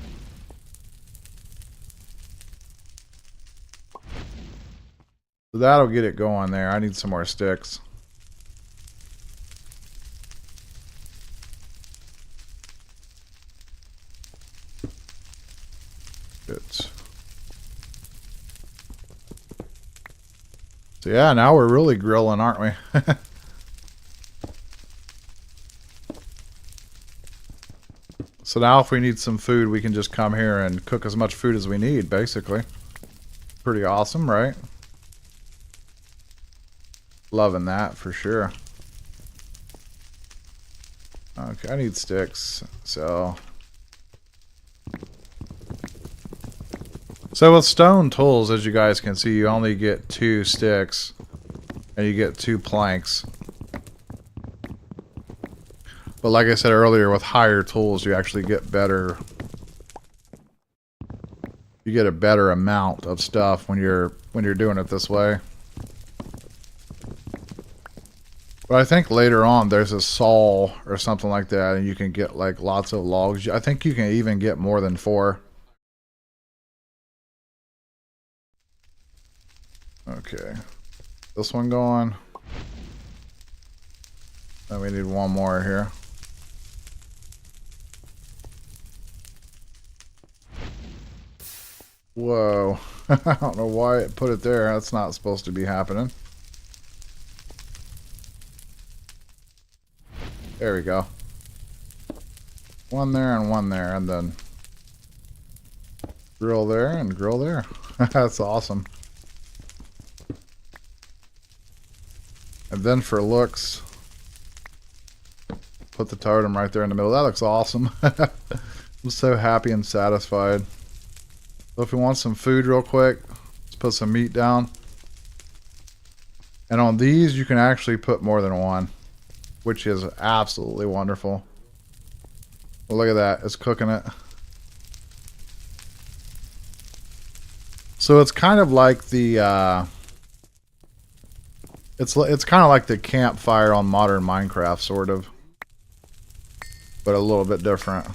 So that'll get it going there. I need some more sticks. Good. So yeah, now we're really grilling, aren't we? So now if we need some food, we can just come here and cook as much food as we need, basically. Pretty awesome, right? Loving that for sure. Okay, I need sticks, so with stone tools, as you guys can see, you only get 2 sticks and you get 2 planks. But like I said earlier, with higher tools, you actually get better. You get a better amount of stuff when you're doing it this way. But I think later on there's a saw or something like that, and you can get like lots of logs. I think you can even get more than 4. Okay. This one going. Then we need one more here. Whoa. I don't know why it put it there. That's not supposed to be happening. There we go. One there and one there, and then grill there and grill there. That's awesome. And then for looks, put the totem right there in the middle. That looks awesome. I'm so happy and satisfied. So if we want some food real quick, let's put some meat down. And on these, you can actually put more than one, which is absolutely wonderful. Well, look at that. It's cooking it. So it's kind of like the it's kind of like the campfire on modern Minecraft, sort of, but a little bit different.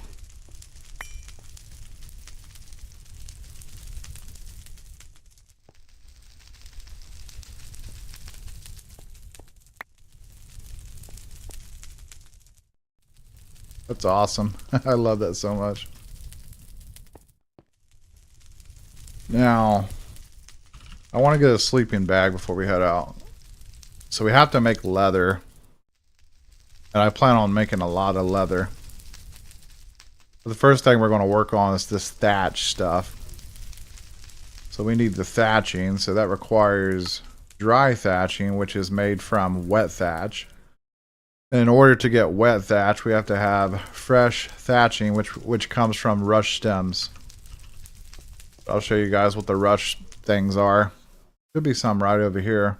That's awesome. I love that so much. Now, I want to get a sleeping bag before we head out. So we have to make leather. And I plan on making a lot of leather. But the first thing we're going to work on is this thatch stuff. So we need the thatching. So that requires dry thatching, which is made from wet thatch. And in order to get wet thatch, we have to have fresh thatching, which comes from rush stems. I'll show you guys what the rush things are. Could be some right over here.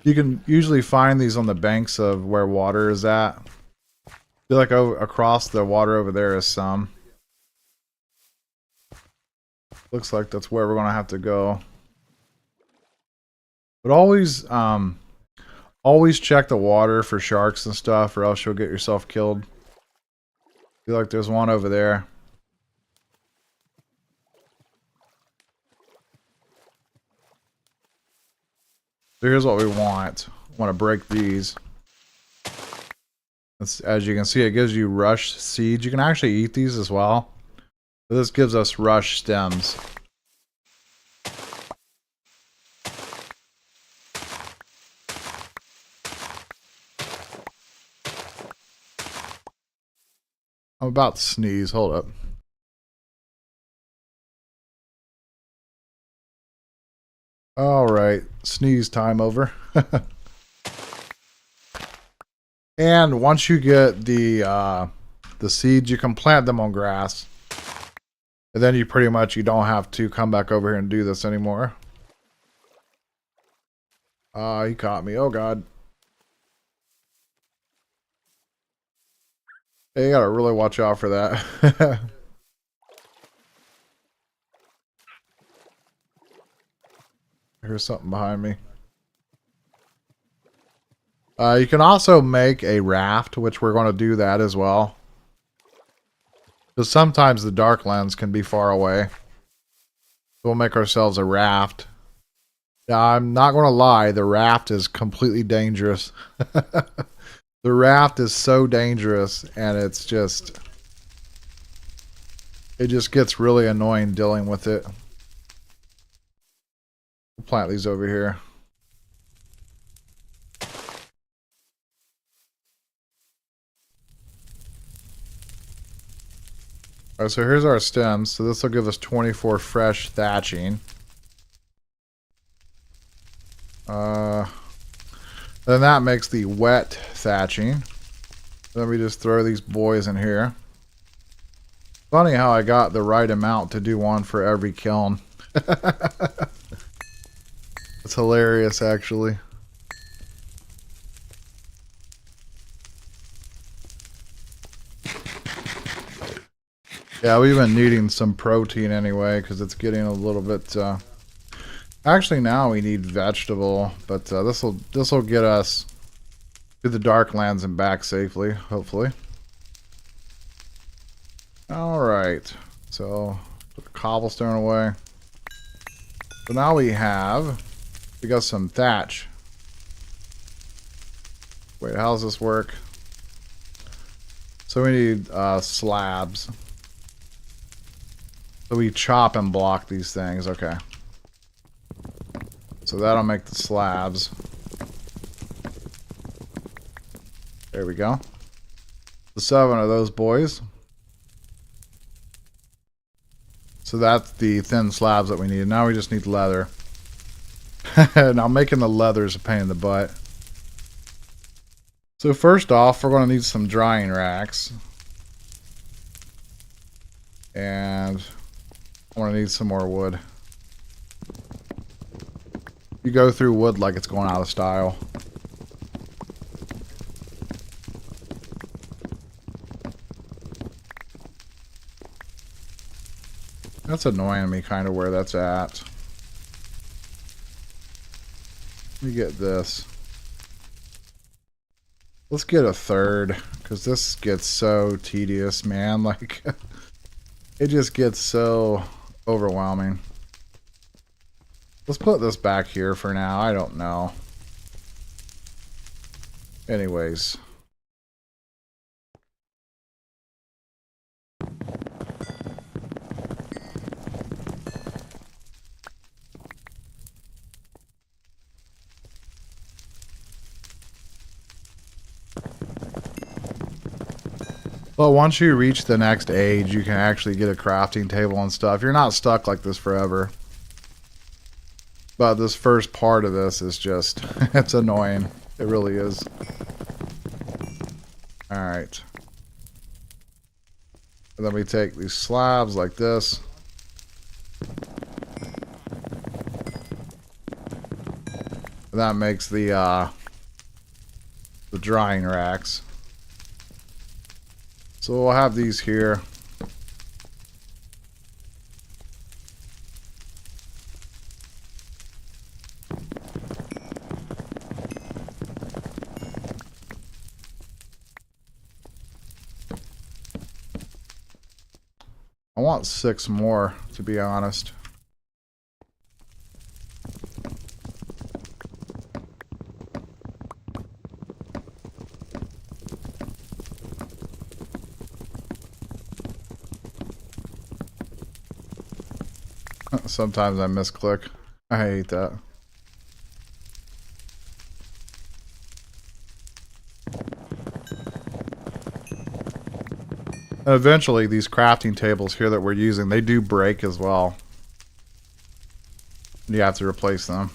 You can usually find these on the banks of where water is at. I feel like across the water over there is some. Looks like that's where we're going to have to go. But always check the water for sharks and stuff, or else you'll get yourself killed. I feel like there's one over there. So here's what we want. I want to break these. As you can see, it gives you rush seeds. You can actually eat these as well. But this gives us rush stems. I'm about to sneeze. Hold up. All right, sneeze time over. And once you get the seeds, you can plant them on grass, and then you don't have to come back over here and do this anymore. He caught me. Oh God. Hey, you gotta really watch out for that. Here's something behind me. You can also make a raft, which we're going to do that as well. Because sometimes the Darklands can be far away. We'll make ourselves a raft. Now, I'm not going to lie, the raft is completely dangerous. The raft is so dangerous, and it just gets really annoying dealing with it. We'll plant these over here. Alright, so here's our stems. So this will give us 24 fresh thatching. Then that makes the wet thatching. Then we just throw these boys in here. Funny how I got the right amount to do one for every kiln. It's hilarious, actually. Yeah, we've been needing some protein anyway, because it's getting a little bit... Actually, now we need vegetable, but this'll get us to the Darklands and back safely, hopefully. Alright, so put the cobblestone away. So now we got some thatch. Wait, how does this work? So we need slabs. So we chop and block these things, okay. So that'll make the slabs. There we go. The 7 of those boys. So that's the thin slabs that we need. Now we just need leather. Now making the leather is a pain in the butt. So first off, we're going to need some drying racks. And I'm going to need some more wood. You go through wood like it's going out of style. That's annoying me kind of where that's at. Let me get this. Let's get a third, because this gets so tedious, man. Like, it just gets so overwhelming. Let's put this back here for now. I don't know. Anyways. Well, once you reach the next age, you can actually get a crafting table and stuff. You're not stuck like this forever. But this first part of this is just, it's annoying. It really is. Alright. And then we take these slabs like this. And that makes the drying racks. So we'll have these here. I want 6 more, to be honest. Sometimes I misclick. I hate that. And eventually, these crafting tables here that we're using, they do break as well. You have to replace them.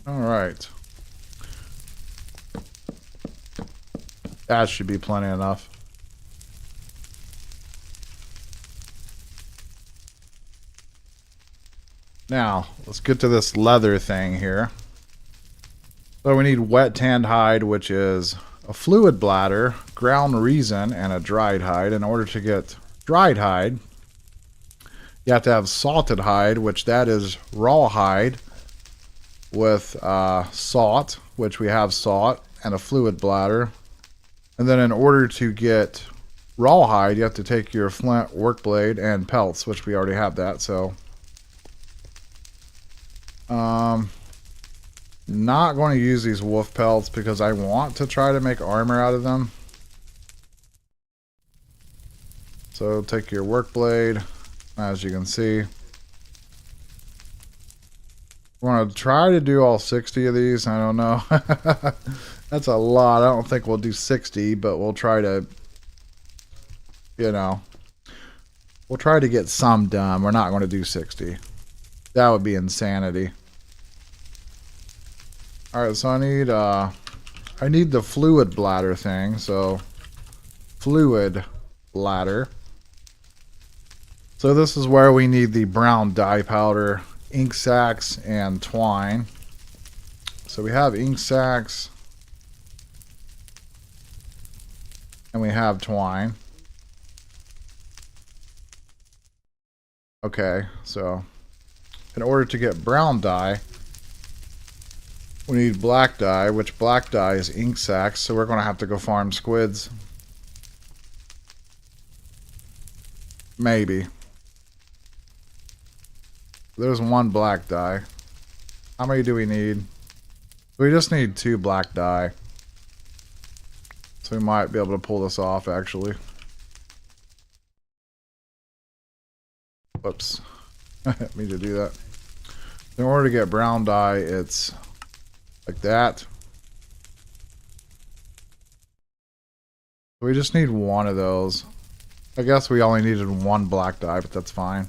Alright. That should be plenty enough. Now, let's get to this leather thing here. So we need wet tanned hide, which is a fluid bladder, ground resin, and a dried hide. In order to get dried hide, you have to have salted hide, which that is raw hide with salt, which we have salt, and a fluid bladder. And then in order to get rawhide, you have to take your flint, work blade, and pelts, which we already have that. So not going to use these wolf pelts because I want to try to make armor out of them. So take your work blade, as you can see. We're going to try to do all 60 of these. I don't know. That's a lot. I don't think we'll do 60, but we'll try to, you know, we'll try to get some done. We're not going to do 60. That would be insanity. Alright, so I need the fluid bladder thing. So, fluid bladder. So this is where we need the brown dye powder, ink sacs, and twine. So we have ink sacs and we have twine. Okay, so in order to get brown dye, we need black dye, which black dye is ink sacs, so we're going to have to go farm squids. Maybe. There's one black dye. How many do we need? We just need 2 black dye. So we might be able to pull this off, actually. Whoops. I didn't mean to do that. In order to get brown dye, it's like that. We just need 1 of those. I guess we only needed 1 black dye, but that's fine.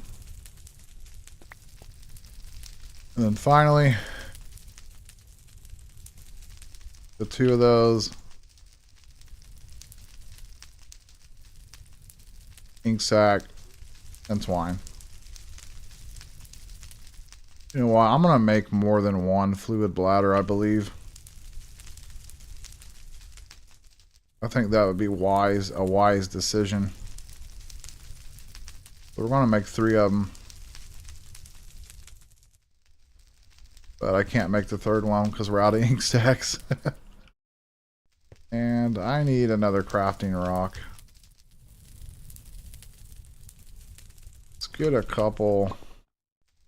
And then finally, the 2 of those. Ink sac and twine. You know what? I'm going to make more than 1 fluid bladder, I believe. I think that would be a wise decision. We're going to make 3 of them. But I can't make the 3rd one because we're out of ink stacks. And I need another crafting rock. Let's get a couple.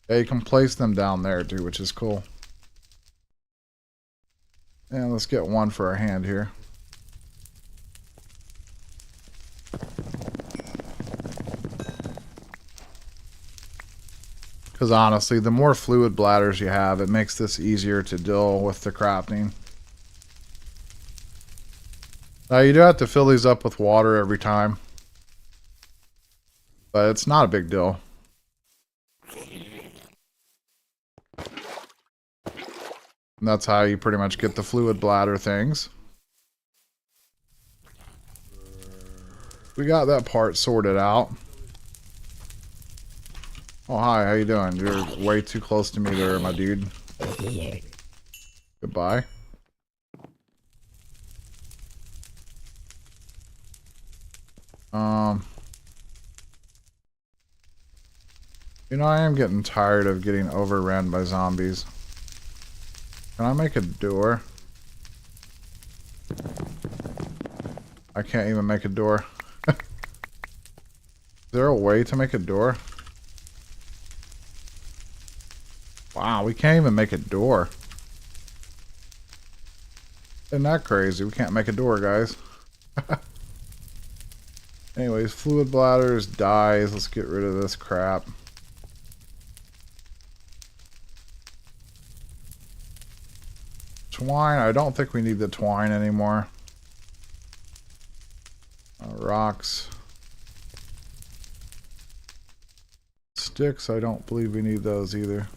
Yeah, you can place them down there too, which is cool. And let's get 1 for our hand here. Because honestly, the more fluid bladders you have, it makes this easier to deal with the crafting. Now you do have to fill these up with water every time. But it's not a big deal. And that's how you pretty much get the fluid bladder things. We got that part sorted out. Oh, hi, how you doing? You're way too close to me there, my dude. Goodbye. You know, I am getting tired of getting overrun by zombies. Can I make a door? I can't even make a door. Is there a way to make a door? Wow, we can't even make a door. Isn't that crazy? We can't make a door, guys. Anyways, fluid bladders, dyes. Let's get rid of this crap. Twine. I don't think we need the twine anymore. Rocks. Sticks. I don't believe we need those either.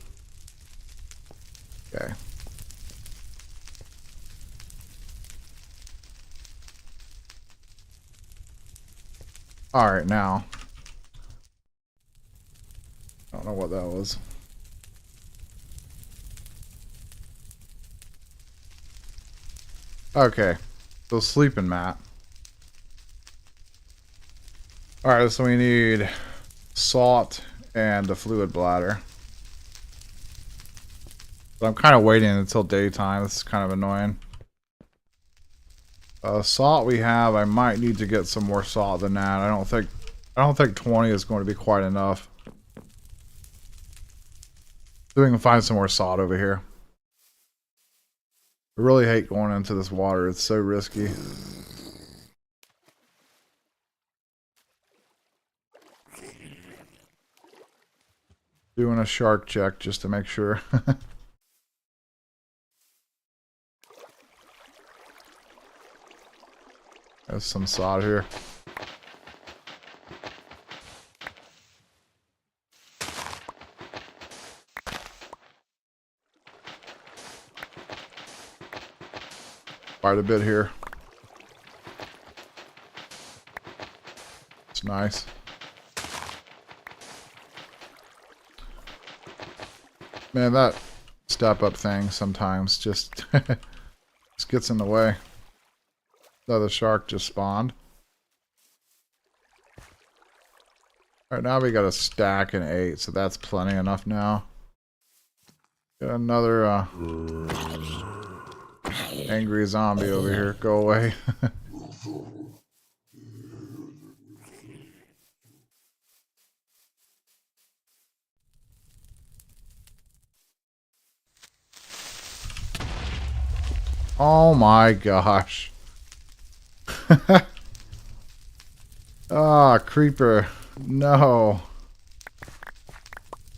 Okay. Alright, now. I don't know what that was. Okay. So sleeping mat. Alright, so we need salt and a fluid bladder. But I'm kind of waiting until daytime. This is kind of annoying. Salt we have. I might need to get some more salt than that. I don't think 20 is going to be quite enough. So we can find some more salt over here. I really hate going into this water. It's so risky. Doing a shark check just to make sure. There's some sod here. Quite a bit here. It's nice. Man, that step up thing sometimes just, just gets in the way. So the shark just spawned. Alright, now we got a stack and 8, so that's plenty enough now. Got another angry zombie over here. Go away. Oh my gosh. Ah, creeper. No.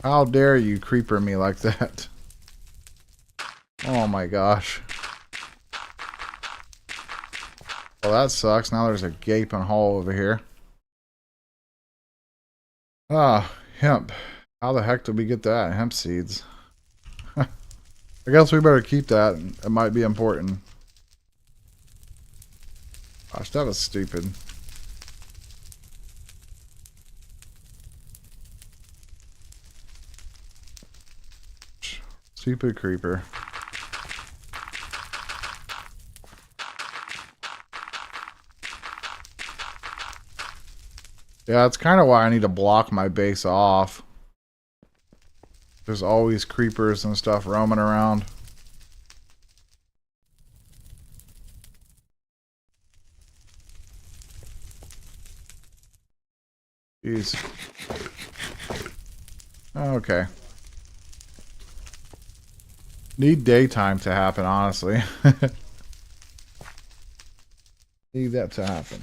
How dare you creeper me like that? Oh my gosh. Well, that sucks. Now there's a gaping hole over here. Ah, hemp. How the heck did we get that? Hemp seeds. I guess we better keep that. It might be important. Gosh, that was stupid. Stupid creeper. Yeah, that's kind of why I need to block my base off. There's always creepers and stuff roaming around. Jeez. Okay. Need daytime to happen, honestly. Need that to happen.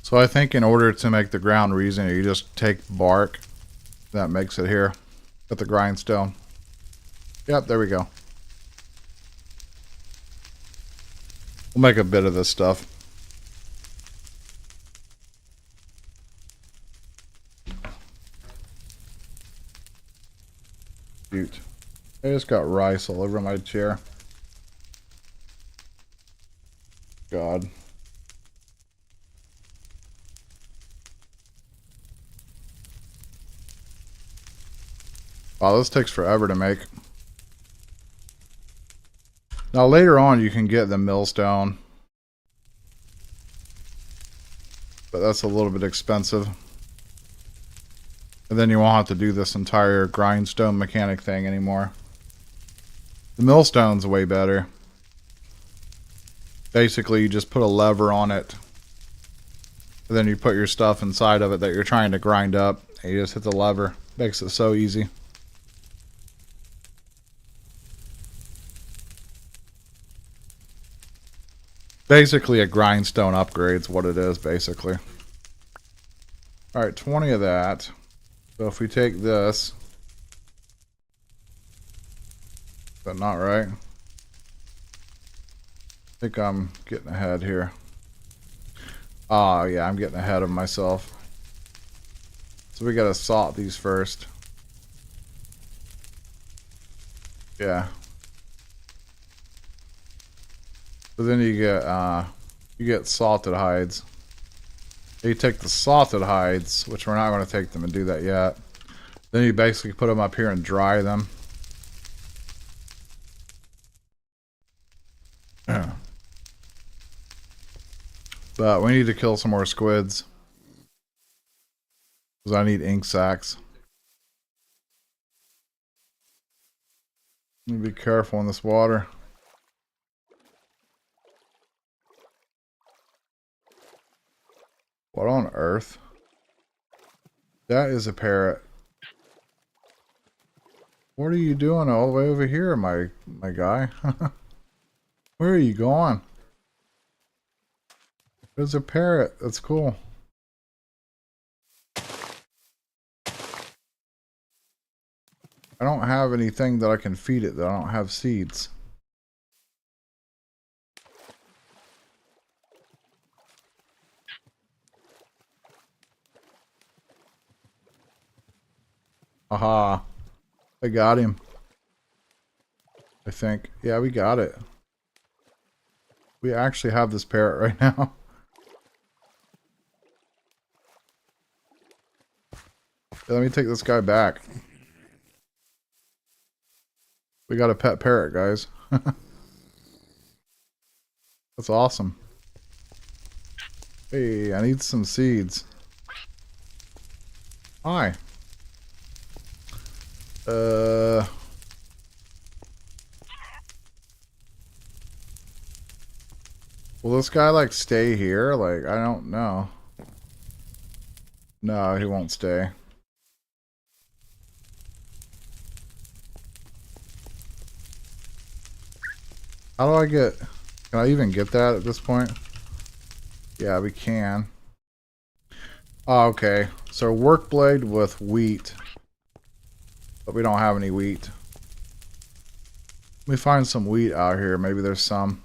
So I think in order to make the ground resin, you just take bark. That makes it here. At the grindstone. Yep, there we go. We'll make a bit of this stuff. Shoot. I just got rice all over my chair. God. Wow, this takes forever to make. Now later on you can get the millstone. But that's a little bit expensive. And then you won't have to do this entire grindstone mechanic thing anymore. The millstone's way better. Basically, you just put a lever on it. And then you put your stuff inside of it that you're trying to grind up. And you just hit the lever. Makes it so easy. Basically, a grindstone upgrade's what it is, basically. Alright, 20 of that. So if we take this... Is that not right? I think I'm getting ahead here. Ah, yeah, I'm getting ahead of myself. So we gotta salt these first. Yeah. But then you get salted hides. You take the salted hides, which we're not going to take them and do that yet. Then you basically put them up here and dry them. But we need to kill some more squids. Because I need ink sacs. Be careful in this water. What on earth? That is a parrot. What are you doing all the way over here, my guy? Where are you going? There's a parrot. That's cool. I don't have anything that I can feed it, though. I don't have seeds. Aha. I got him. I think. Yeah, we got it. We actually have this parrot right now. Let me take this guy back. We got a pet parrot, guys. That's awesome. Hey, I need some seeds. Hi. Will this guy, like, stay here? Like, I don't know. No, he won't stay. How do I get... Can I even get that at this point? Yeah, we can. Oh, okay. So, work blade with wheat. But we don't have any wheat. Let me find some wheat out here. Maybe there's some.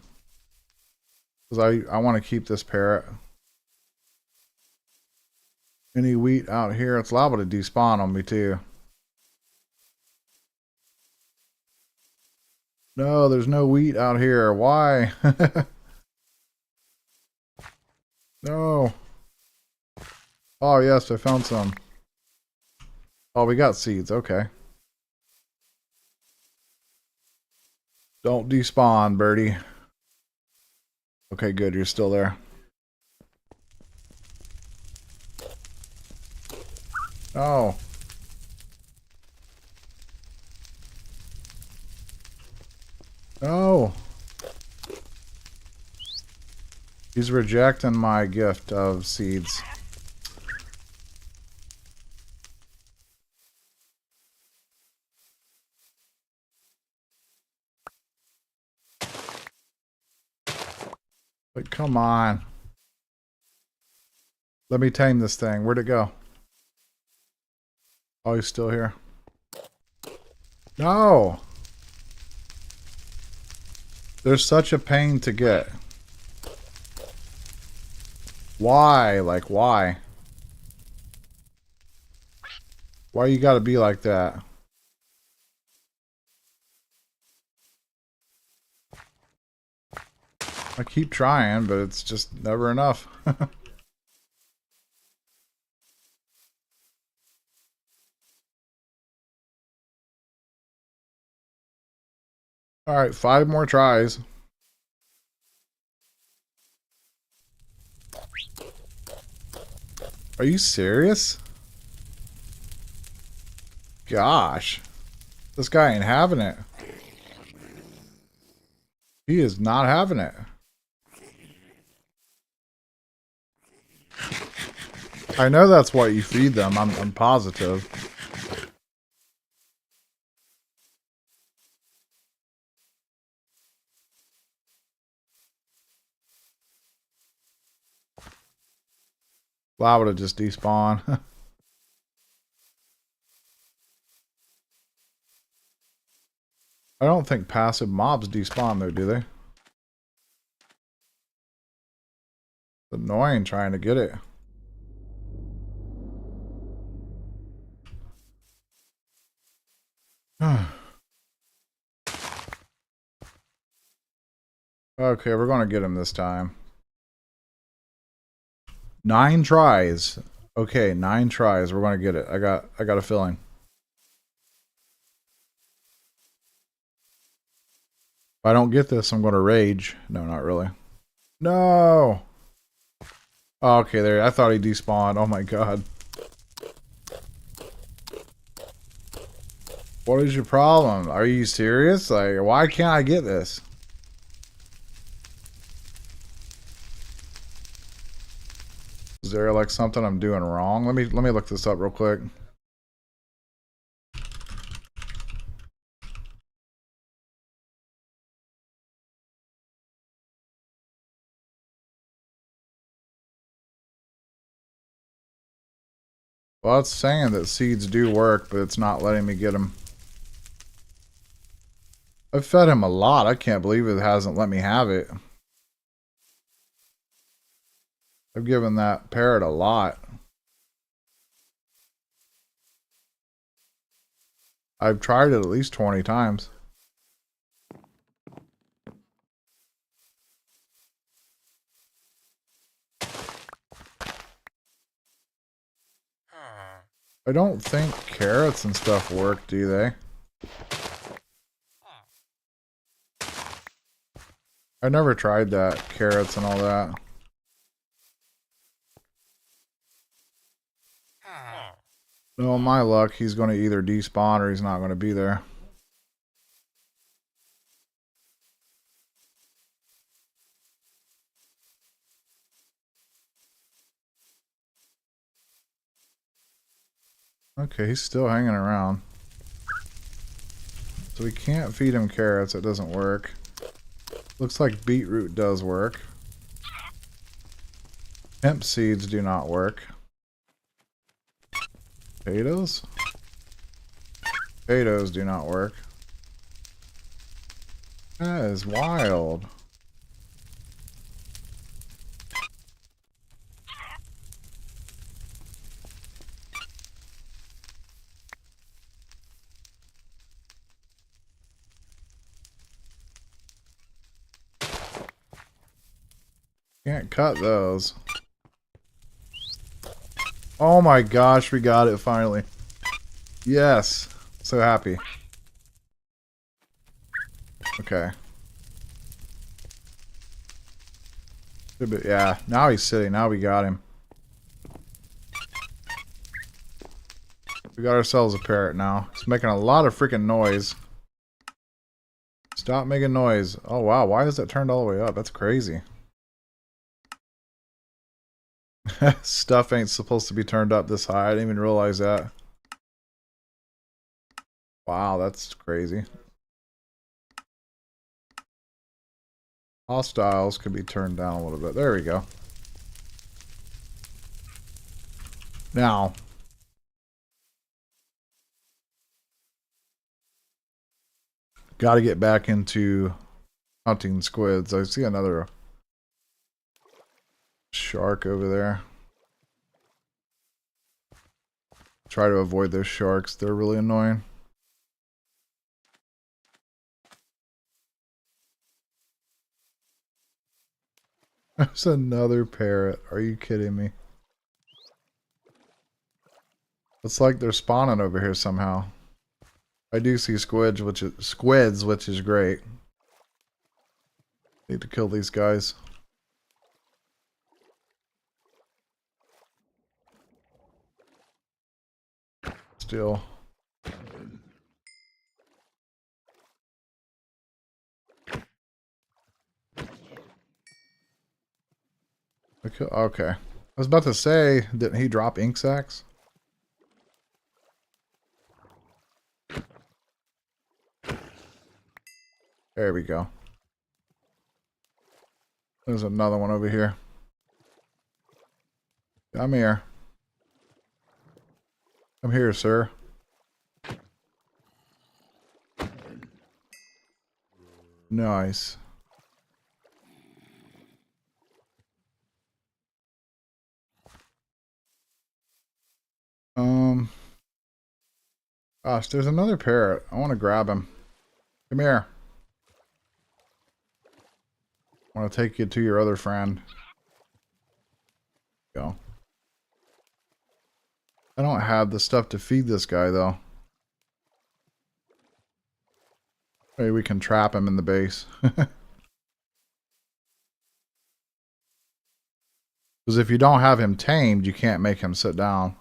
Because I want to keep this parrot. Any wheat out here? It's liable to despawn on me too. No, there's no wheat out here. Why? No. Oh, yes, I found some. Oh, we got seeds. Okay. Don't despawn, birdie. Okay, good. You're still there. Oh. No. He's rejecting my gift of seeds. But come on. Let me tame this thing. Where'd it go? Oh, he's still here. No! They're such a pain to get. Why? Like, why? Why you gotta be like that? I keep trying, but it's just never enough. Alright, 5 more tries. Are you serious? Gosh. This guy ain't having it. He is not having it. I know that's what you feed them. I'm positive. Well, I would have just despawned. I don't think passive mobs despawn though, do they? It's annoying trying to get it. Okay, we're gonna get him this time. 9 tries. Okay, 9 tries. We're gonna get it. I got a feeling. If I don't get this, I'm gonna rage. No, not really. No. Oh, okay, there. I thought he despawned. Oh my god. What is your problem? Are you serious? Like, why can't I get this? Is there like something I'm doing wrong? Let me look this up real quick. Well, it's saying that seeds do work, but it's not letting me get them. I've fed him a lot. I can't believe it hasn't let me have it. I've given that parrot a lot. I've tried it at least 20 times. I don't think carrots and stuff work, do they? I never tried that, carrots and all that. No, my luck, he's going to either despawn or he's not going to be there. Okay, he's still hanging around. So we can't feed him carrots, it doesn't work. Looks like beetroot does work. Hemp seeds do not work. Potatoes? Potatoes do not work. That is wild. Can't cut those. Oh my gosh, we got it finally. Yes. So happy. Okay. Yeah, now he's sitting. Now we got him. We got ourselves a parrot now. It's making a lot of freaking noise. Stop making noise. Oh wow, why is that turned all the way up? That's crazy. Stuff ain't supposed to be turned up this high. I didn't even realize that. Wow, that's crazy. Hostiles could be turned down a little bit. There we go. Now, got to get back into hunting squids. I see another shark over there. Try to avoid those sharks. They're really annoying. There's another parrot. Are you kidding me? It's like they're spawning over here somehow. I do see squids, which is great. Need to kill these guys. Still. Okay. I was about to say, didn't he drop ink sacs? There we go. There's another one over here. Come here. Come here, sir. Nice. Gosh, there's another parrot. I want to grab him. Come here. I want to take you to your other friend. Go. I don't have the stuff to feed this guy, though. Maybe we can trap him in the base. Because if you don't have him tamed, you can't make him sit down.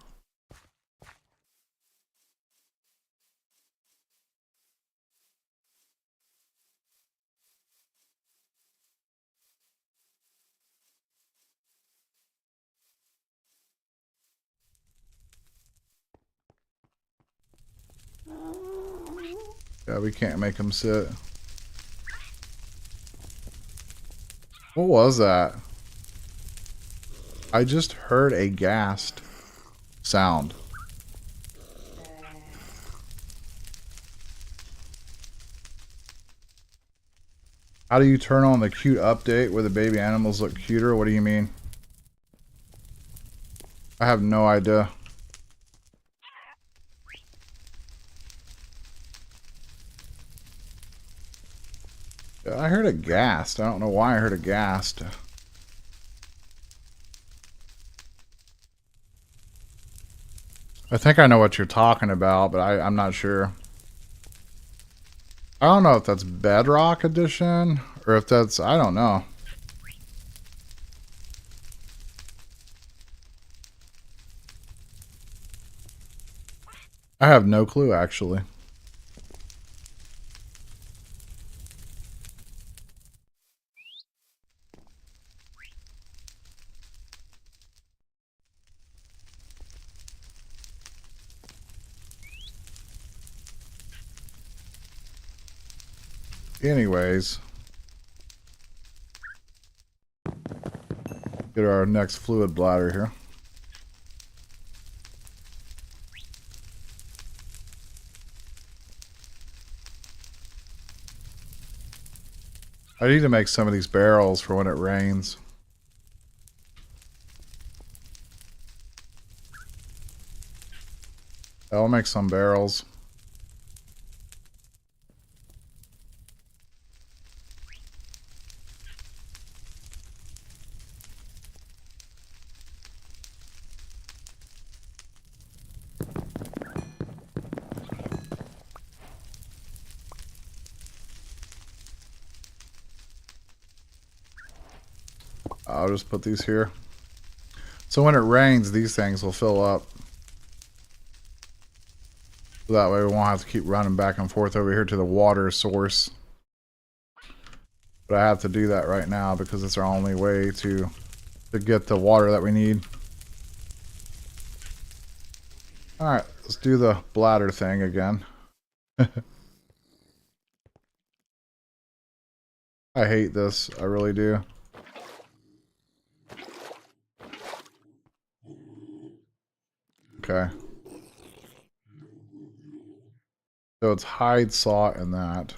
Yeah, we can't make him sit. What was that? I just heard a ghast sound. How do you turn on the cute update where the baby animals look cuter? What do you mean? I have no idea. I heard a ghast. I don't know why I heard a ghast. I think I know what you're talking about, but I'm not sure. I don't know if that's Bedrock Edition or if that's... I don't know. I have no clue, actually. Anyways. Get our next fluid bladder here. I need to make some of these barrels for when it rains. I'll make some barrels. I'll just put these here. So when it rains, these things will fill up. So that way we won't have to keep running back and forth over here to the water source. But I have to do that right now because it's our only way to get the water that we need. Alright, let's do the bladder thing again. I hate this. I really do. Okay. So it's hide, saw, and that.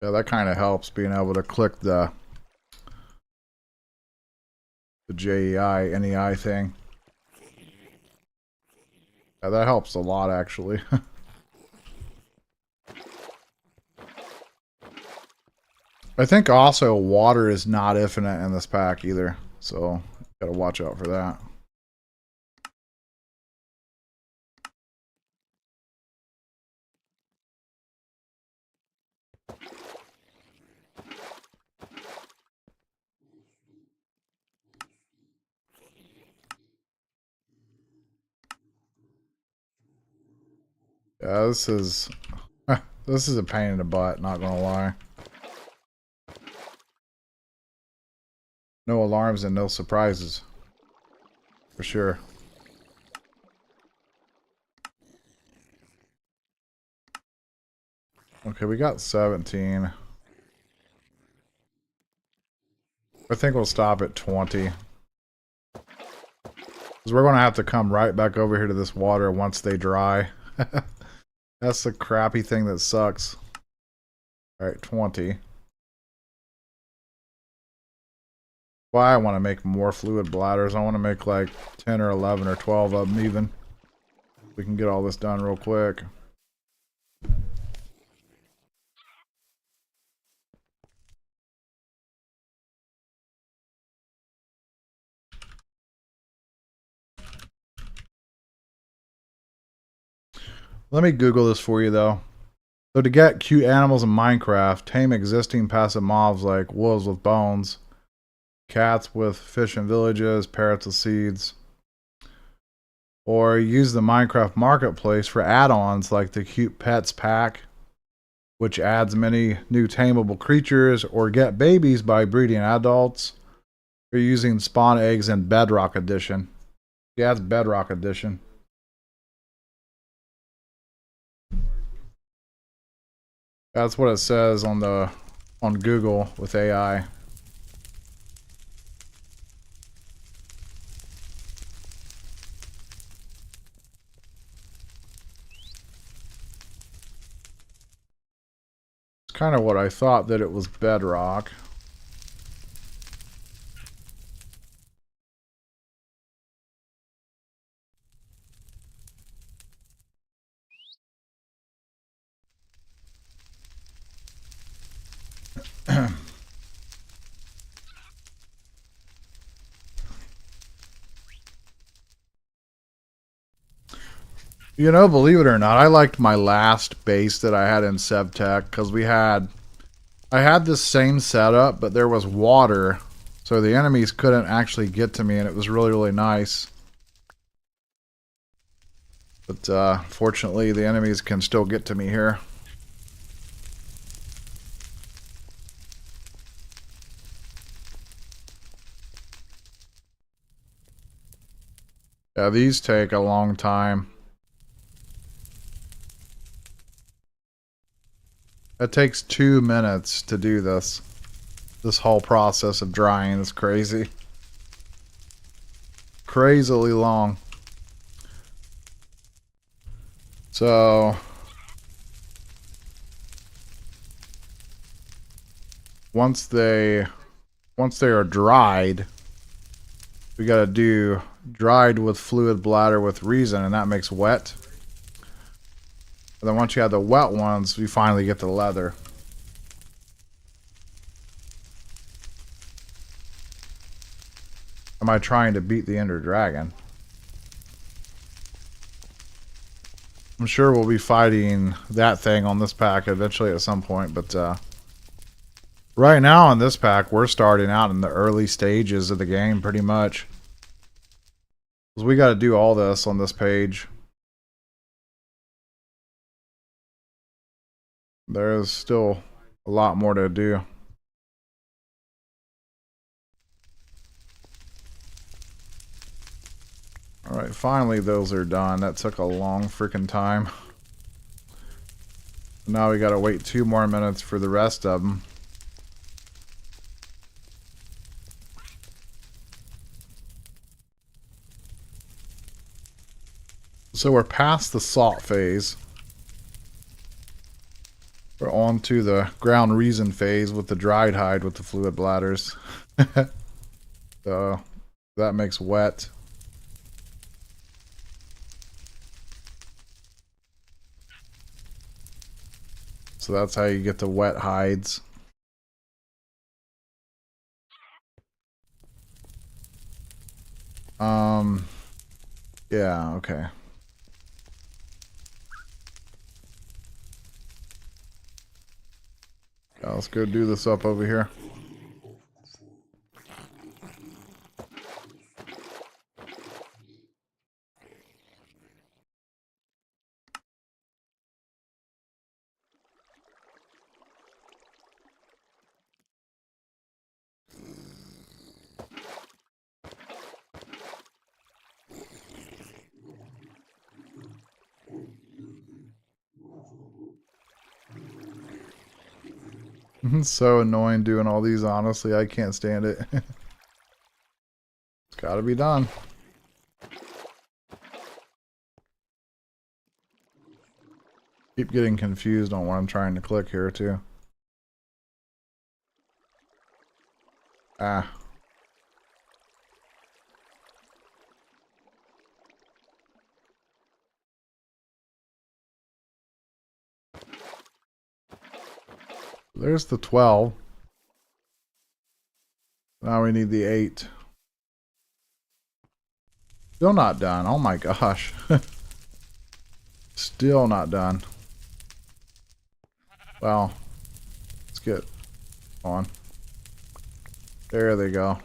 Yeah, that kind of helps being able to click the JEI, NEI thing. Yeah, that helps a lot, actually. I think also water is not infinite in this pack either, so gotta watch out for that. Yeah, this is a pain in the butt, not gonna lie. No alarms and no surprises. For sure. Okay, we got 17. I think we'll stop at 20. Because we're going to have to come right back over here to this water once they dry. That's the crappy thing that sucks. Alright, 20. Why I want to make more fluid bladders. I want to make like 10 or 11 or 12 of them even. We can get all this done real quick. Let me Google this for you though. So to get cute animals in Minecraft, tame existing passive mobs like wolves with bones, cats with fish and villages, parrots with seeds, or use the Minecraft marketplace for add-ons like the Cute Pets pack, which adds many new tameable creatures, or get babies by breeding adults, or using spawn eggs in Bedrock Edition. Yeah, it's Bedrock Edition. That's what it says on Google with AI. It's kind of what I thought, that it was bedrock. You know, believe it or not, I liked my last base that I had in Sevtech because I had this same setup, but there was water, so the enemies couldn't actually get to me, and it was really, really nice. But fortunately, the enemies can still get to me here. Yeah, these take a long time. It takes 2 minutes to do this. This whole process of drying is crazy. Crazily long. So once they are dried, we gotta do dried with fluid bladder with reason, and that makes wet. And then once you have the wet ones, we finally get the leather. Am I trying to beat the Ender Dragon? I'm sure we'll be fighting that thing on this pack eventually at some point, but right now on this pack, we're starting out in the early stages of the game pretty much. Because we got to do all this on this page. There is still a lot more to do. Alright, finally those are done. That took a long freaking time. Now we gotta wait 2 more minutes for the rest of them. So we're past the salt phase. We're on to the ground reason phase with the dried hide with the fluid bladders. So that makes wet. So that's how you get the wet hides. Yeah, okay. Yeah, let's go do this up over here. It's so annoying doing all these, honestly. I can't stand it. It's gotta be done. Keep getting confused on what I'm trying to click here, too. Ah. There's the 12. Now we need the 8. Still not done. Oh my gosh. Still not done. Well, let's get on. There they go.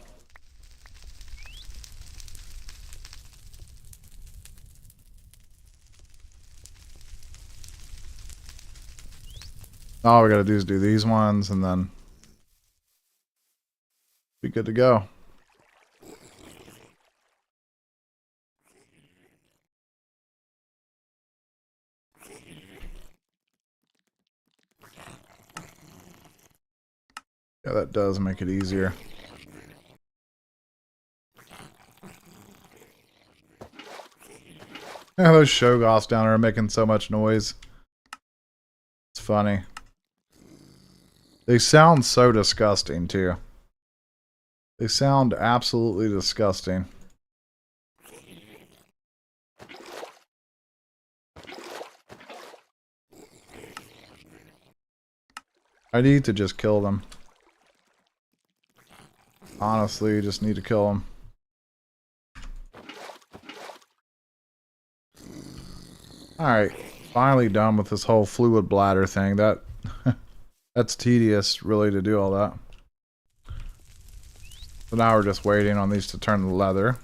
All we gotta do is do these ones and then be good to go. Yeah, that does make it easier. Yeah, those Shoggoths down there are making so much noise. It's funny. They sound so disgusting, too. They sound absolutely disgusting. I need to just kill them. Honestly, you just need to kill them. Alright, finally done with this whole fluid bladder thing. That's tedious, really, to do all that. So now we're just waiting on these to turn to leather.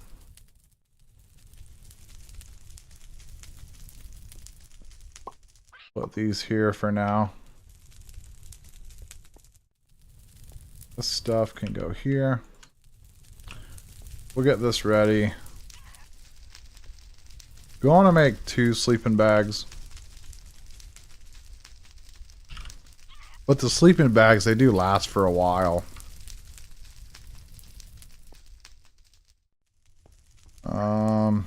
Put these here for now. This stuff can go here. We'll get this ready. We want to make 2 sleeping bags. But the sleeping bags, they do last for a while. I'm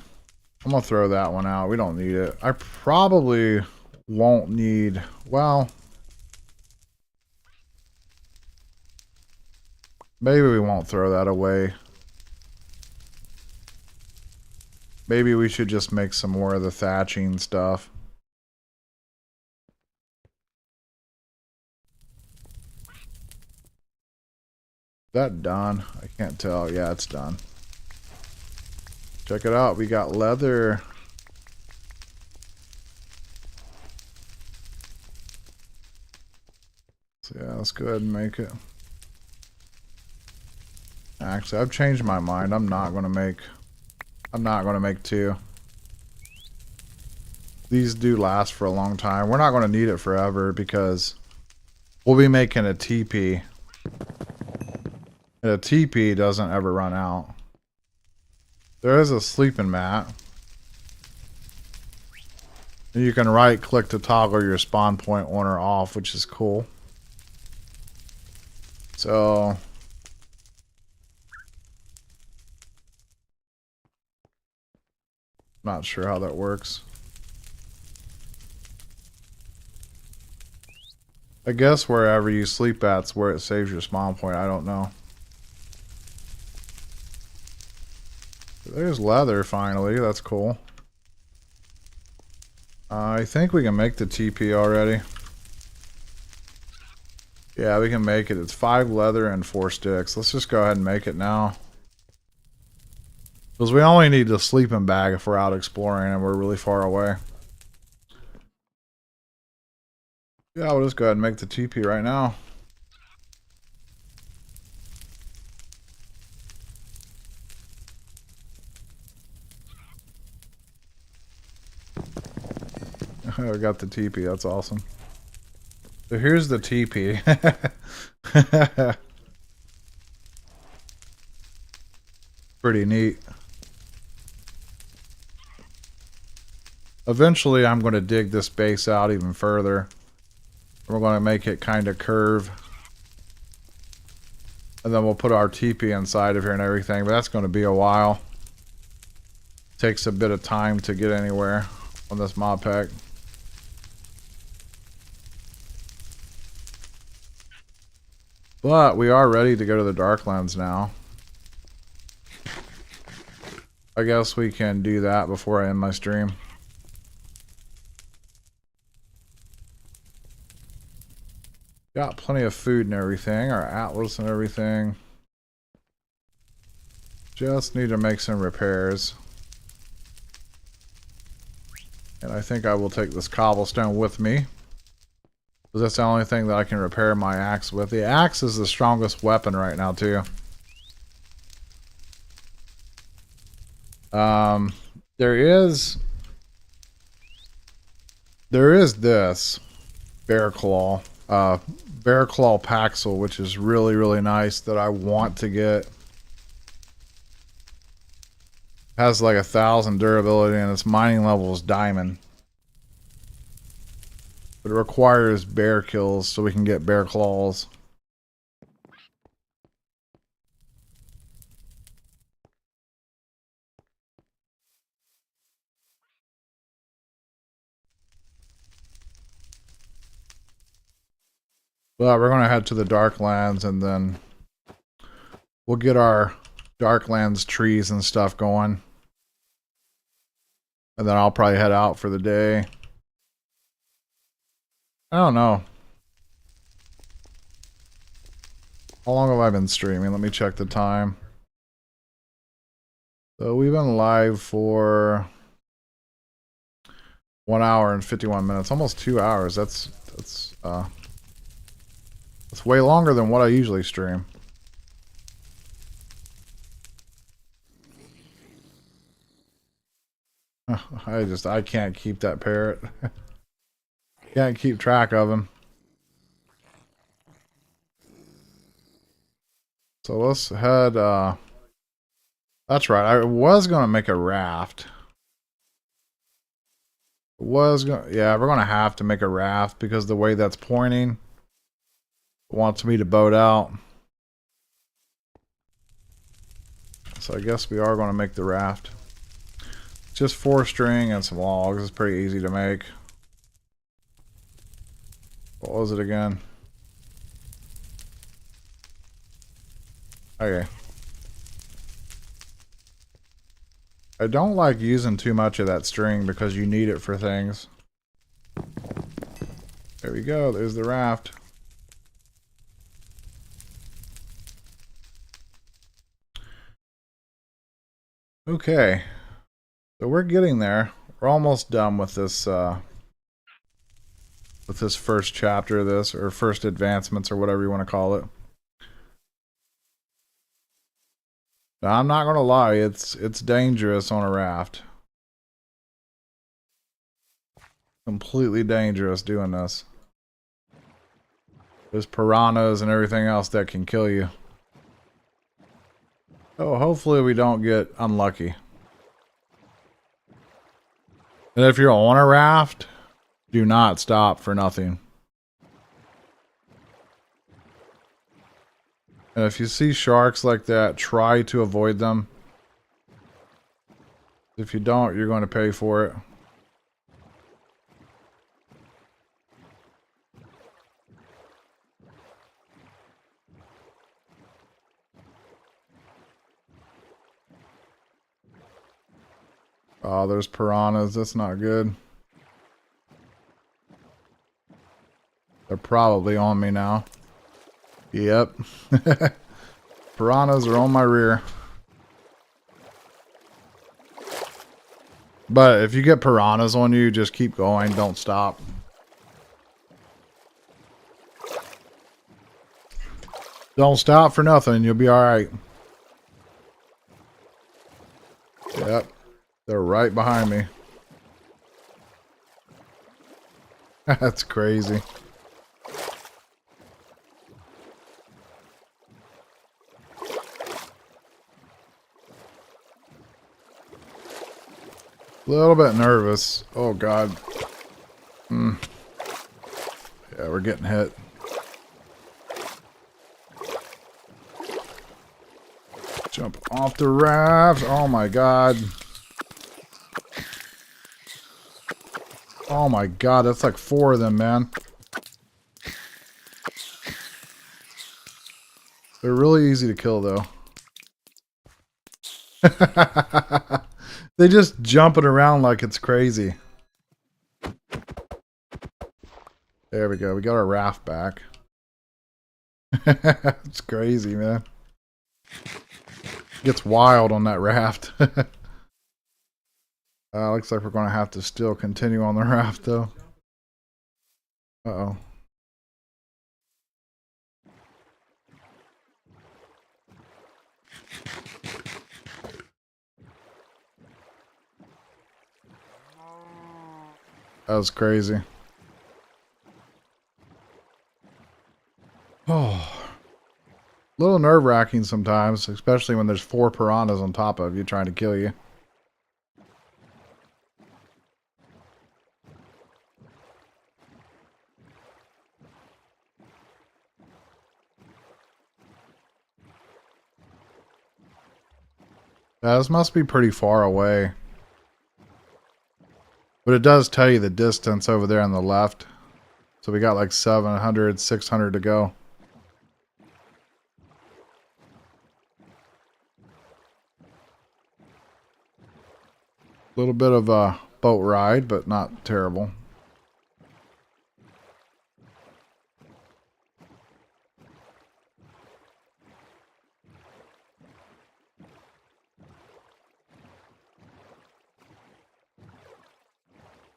going to throw that one out. We don't need it. I probably won't need... Well... Maybe we won't throw that away. Maybe we should just make some more of the thatching stuff. Is that done? I can't tell. Yeah, it's done. Check it out. We got leather. So yeah, let's go ahead and make it. Actually, I've changed my mind. I'm not going to make 2. These do last for a long time. We're not going to need it forever because we'll be making a TP. And a TP doesn't ever run out. There is a sleeping mat. And you can right click to toggle your spawn point on or off, which is cool. So... Not sure how that works. I guess wherever you sleep at's where it saves your spawn point. I don't know. There's leather finally. That's cool. I think we can make the TP already. Yeah, we can make it. It's 5 leather and 4 sticks. Let's just go ahead and make it now. Because we only need the sleeping bag if we're out exploring and we're really far away. Yeah, we'll just go ahead and make the TP right now. I got the TP, that's awesome. So here's the TP. Pretty neat. Eventually I'm going to dig this base out even further. We're going to make it kind of curve. And then we'll put our TP inside of here and everything, but that's going to be a while. Takes a bit of time to get anywhere on this mod pack. But we are ready to go to the Darklands now. I guess we can do that before I end my stream. Got plenty of food and everything, our atlas and everything. Just need to make some repairs. And I think I will take this cobblestone with me. Because that's the only thing that I can repair my axe with. The axe is the strongest weapon right now, too. There is this bear claw Paxel, which is really, really nice that I want to get. Has like 1,000 durability and its mining level is diamond. But it requires bear kills so we can get bear claws. But we're going to head to the Darklands and then we'll get our Darklands trees and stuff going. And then I'll probably head out for the day. I don't know. How long have I been streaming? Let me check the time. So we've been live for 1 hour and 51 minutes, almost 2 hours. That's way longer than what I usually stream. I can't keep that parrot. Can't keep track of him. So let's head, that's right, I was gonna make a raft. Yeah, we're gonna have to make a raft because the way that's pointing wants me to boat out. So I guess we are gonna make the raft. Just 4 string and some logs. It's pretty easy to make. What was it again? Okay. I don't like using too much of that string because you need it for things. There we go. There's the raft. Okay. So we're getting there. We're almost done with this first chapter of this, or first advancements, or whatever you want to call it. Now, I'm not gonna lie, it's dangerous on a raft. Completely dangerous doing this. There's piranhas and everything else that can kill you. Oh, hopefully we don't get unlucky. And if you're on a raft, do not stop for nothing. And if you see sharks like that, try to avoid them. If you don't, you're going to pay for it. Oh, there's piranhas. That's not good. They're probably on me now. Yep. Piranhas are on my rear. But if you get piranhas on you, just keep going. Don't stop. Don't stop for nothing. You'll be alright. Yep. They're right behind me. That's crazy. A little bit nervous. Oh god. Yeah, we're getting hit. Jump off the raft. Oh my god. Oh my god, that's like 4 of them, man. They're really easy to kill, though. They just jumping around like it's crazy. There we go. We got our raft back. It's crazy, man. Gets wild on that raft. Looks like we're going to have to still continue on the raft, though. Uh-oh. That was crazy. Oh. A little nerve-wracking sometimes, especially when there's 4 piranhas on top of you trying to kill you. This must be pretty far away. But it does tell you the distance over there on the left. So we got like 700, 600 to go. A little bit of a boat ride, but not terrible.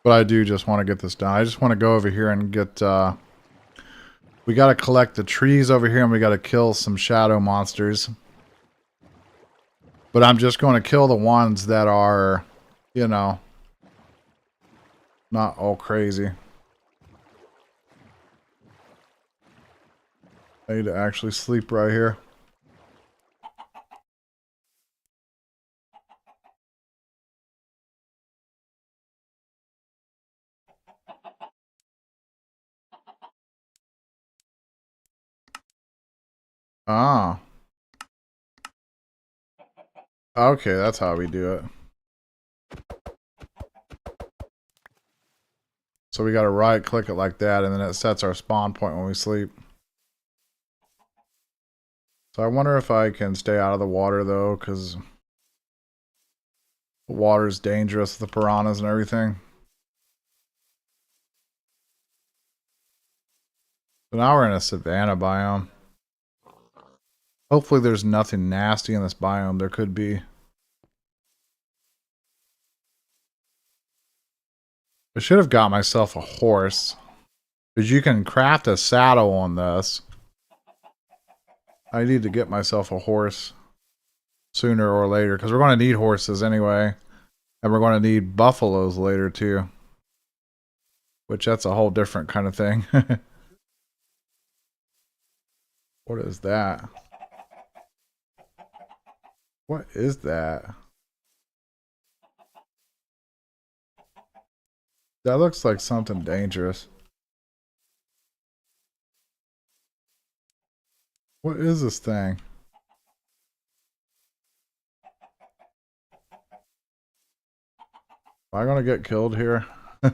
But I do just want to get this done. I just want to go over here and get... we got to collect the trees over here, and we got to kill some shadow monsters. But I'm just going to kill the ones that are, you know, not all crazy. I need to actually sleep right here. Ah. Okay, that's how we do it. So we got to right click it like that, and then it sets our spawn point when we sleep. So I wonder if I can stay out of the water though, because the water's dangerous with the piranhas and everything. So now we're in a savanna biome. Hopefully there's nothing nasty in this biome. There could be. I should have got myself a horse. Because you can craft a saddle on this. I need to get myself a horse sooner or later. Because we're going to need horses anyway. And we're going to need buffaloes later too. Which that's a whole different kind of thing. What is that? What is that? That looks like something dangerous. What is this thing? Am I gonna get killed here? Well,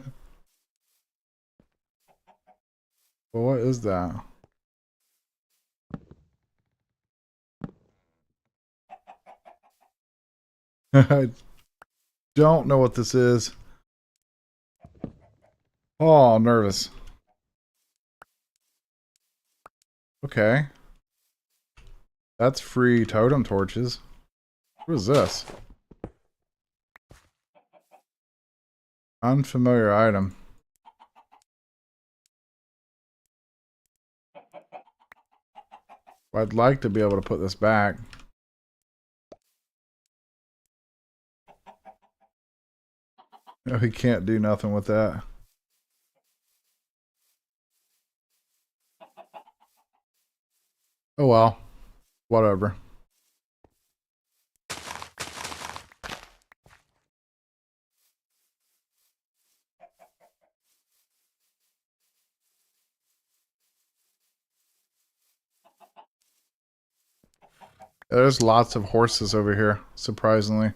what is that? I don't know what this is. Oh, I'm nervous. Okay. That's free totem torches. What is this? Unfamiliar item. I'd like to be able to put this back. We can't do nothing with that. Oh well. Whatever. There's lots of horses over here, surprisingly.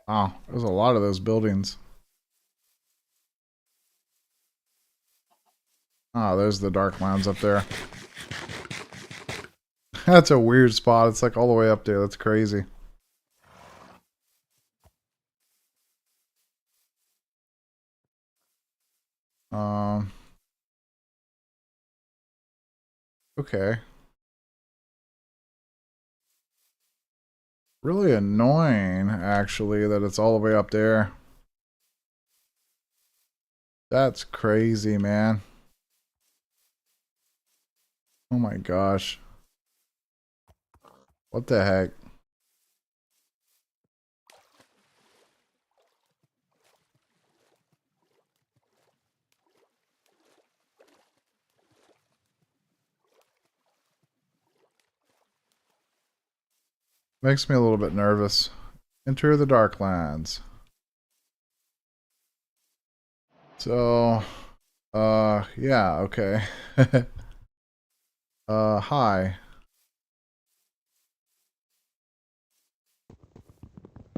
Wow, there's a lot of those buildings. Ah, there's the Darklands up there. That's a weird spot. It's like all the way up there. That's crazy. Okay. Really annoying, actually, that it's all the way up there. That's crazy, man. Oh my gosh. What the heck? Makes me a little bit nervous. Enter the Darklands. So, yeah, okay. Hi.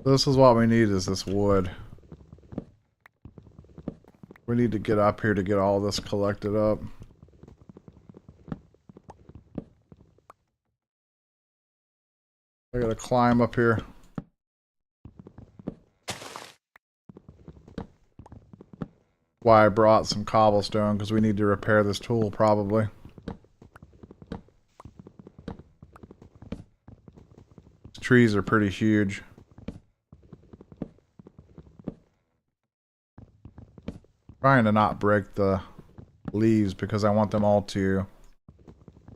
This is what we need, is this wood. We need to get up here to get all this collected up. I gotta climb up here. Why I brought some cobblestone, because we need to repair this tool probably. These trees are pretty huge. Trying to not break the leaves because I want them all to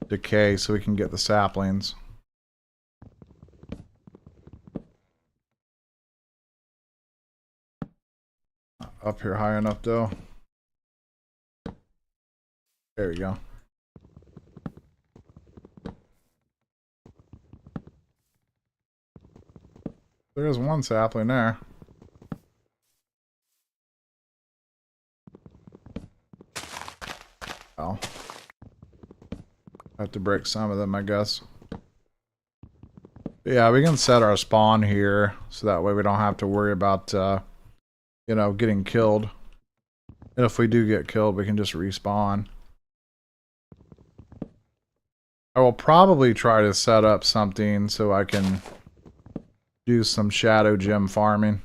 decay so we can get the saplings. Up here high enough though. There we go. There's one sapling there. Oh. I have to break some of them, I guess. But yeah, we can set our spawn here so that way we don't have to worry about you know, getting killed. And if we do get killed, we can just respawn. I will probably try to set up something so I can do some shadow gem farming.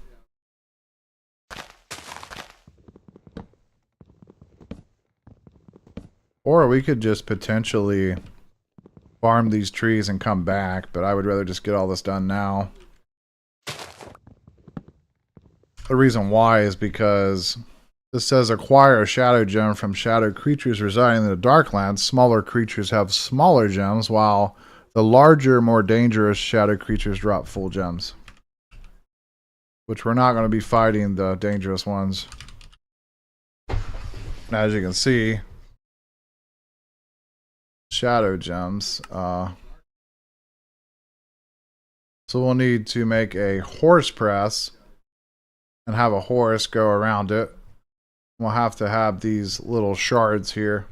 Or we could just potentially farm these trees and come back, but I would rather just get all this done now. The reason why is because this says acquire a shadow gem from shadow creatures residing in the Darklands. Smaller creatures have smaller gems, while the larger, more dangerous shadow creatures drop full gems. Which we're not going to be fighting the dangerous ones. As you can see, shadow gems. So we'll need to make a horse press and have a horse go around it. We'll have to have these little shards here.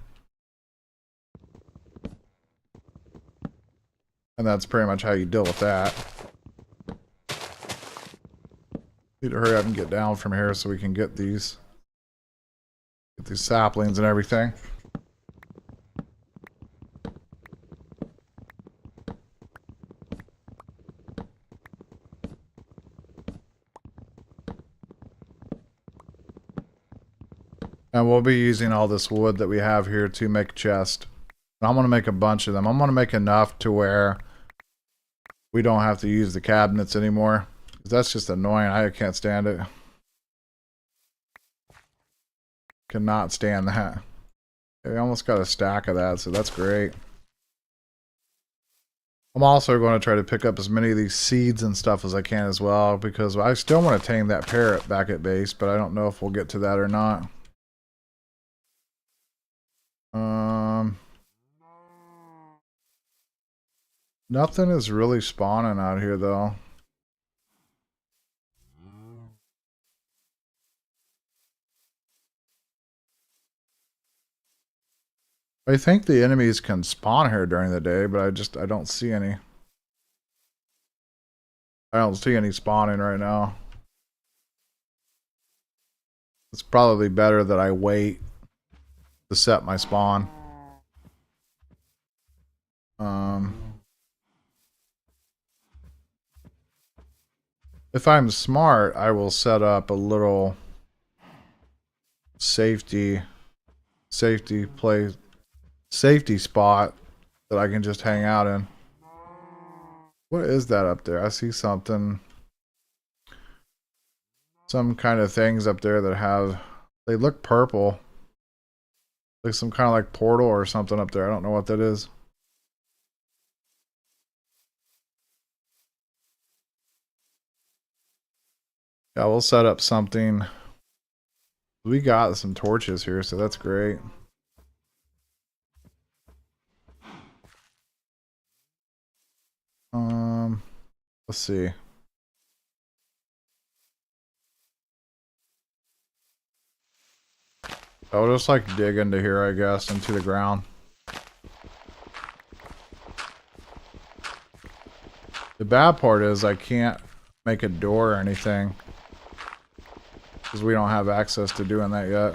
And that's pretty much how you deal with that. Need to hurry up and get down from here so we can get these saplings and everything. And we'll be using all this wood that we have here to make a chest. And I'm going to make a bunch of them. I'm going to make enough to where we don't have to use the cabinets anymore. That's just annoying. I can't stand it. Cannot stand that. We almost got a stack of that, so that's great. I'm also going to try to pick up as many of these seeds and stuff as I can as well, because I still want to tame that parrot back at base, but I don't know if we'll get to that or not. Nothing is really spawning out here though. I think the enemies can spawn here during the day, but I don't see any. I don't see any spawning right now. It's probably better that I wait to set my spawn. If I'm smart, I will set up a little safety spot that I can just hang out in. What is that up there? I see something. Some kind of things up there that have, they look purple. Like some kind of like portal or something up there. I don't know what that is. Yeah, we'll set up something. We got some torches here, so that's great. Let's see. I'll just like dig into here, I guess, into the ground. The bad part is I can't make a door or anything. because we don't have access to doing that yet.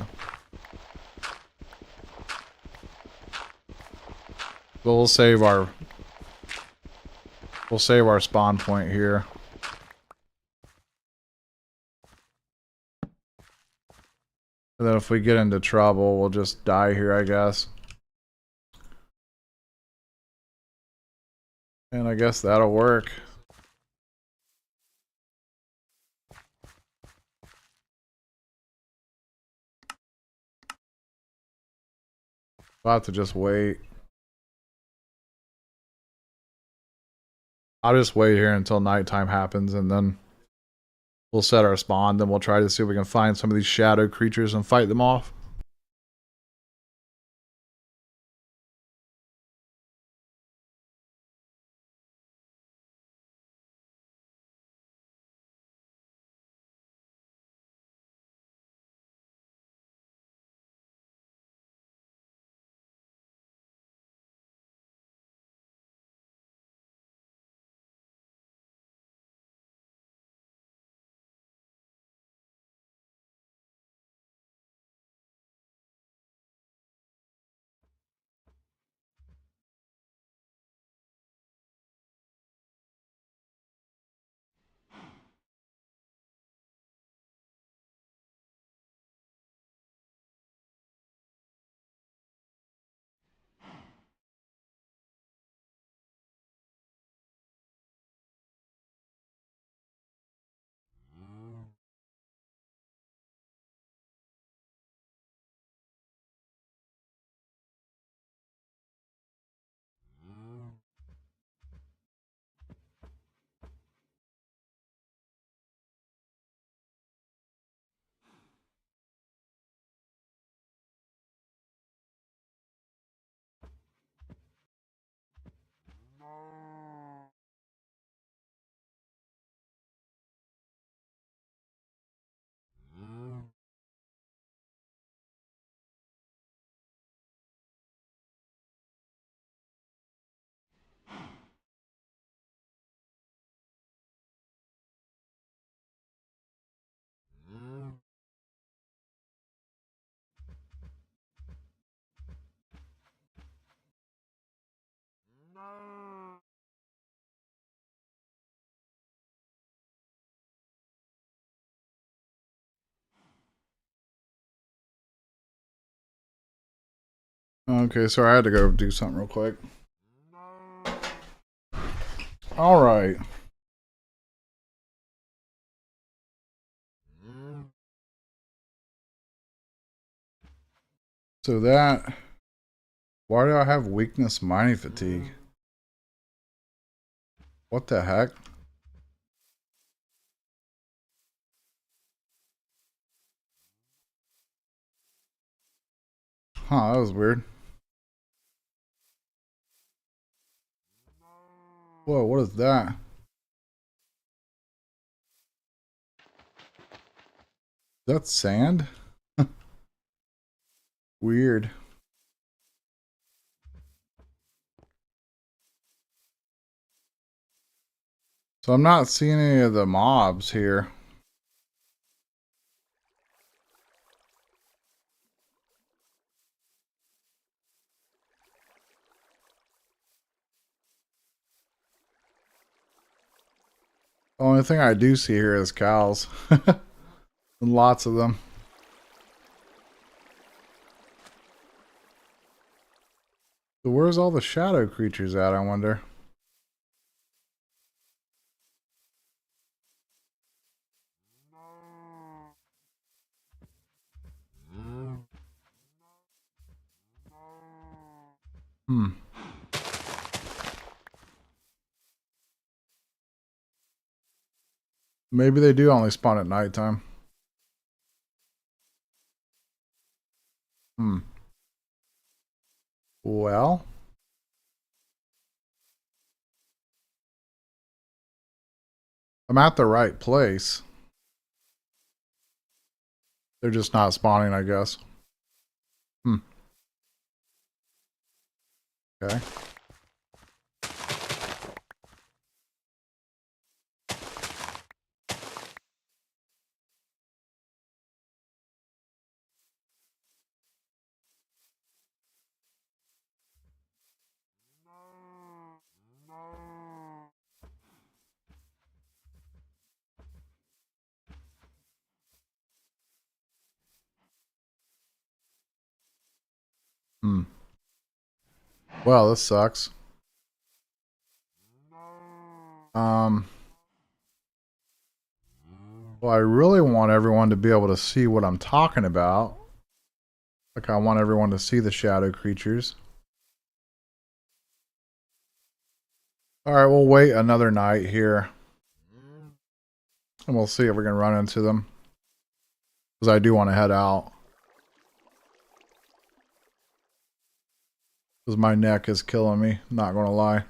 But we'll save our spawn point here. And then if we get into trouble, we'll just die here, I guess. And I guess that'll work. We'll have to just wait. I'll just wait here until nighttime happens, and then we'll set our spawn. Then we'll try to see if we can find some of these shadow creatures and fight them off. Okay, so I had to go do something real quick. All right. So that... Why do I have weakness mining fatigue? What the heck? Huh, that was weird. Whoa, what is that? Is that sand? Weird. So I'm not seeing any of the mobs here. The only thing I do see here is cows. And lots of them. So where's all the shadow creatures at, I wonder? Hmm. Maybe they do only spawn at nighttime. Hmm. Well. I'm at the right place. They're just not spawning, I guess. Hmm. Okay. Well, this sucks. Well, I really want everyone to be able to see what I'm talking about. Like, I want everyone to see the shadow creatures. Alright, we'll wait another night here. And we'll see if we can run into them. Because I do want to head out. Because my neck is killing me, not going to lie.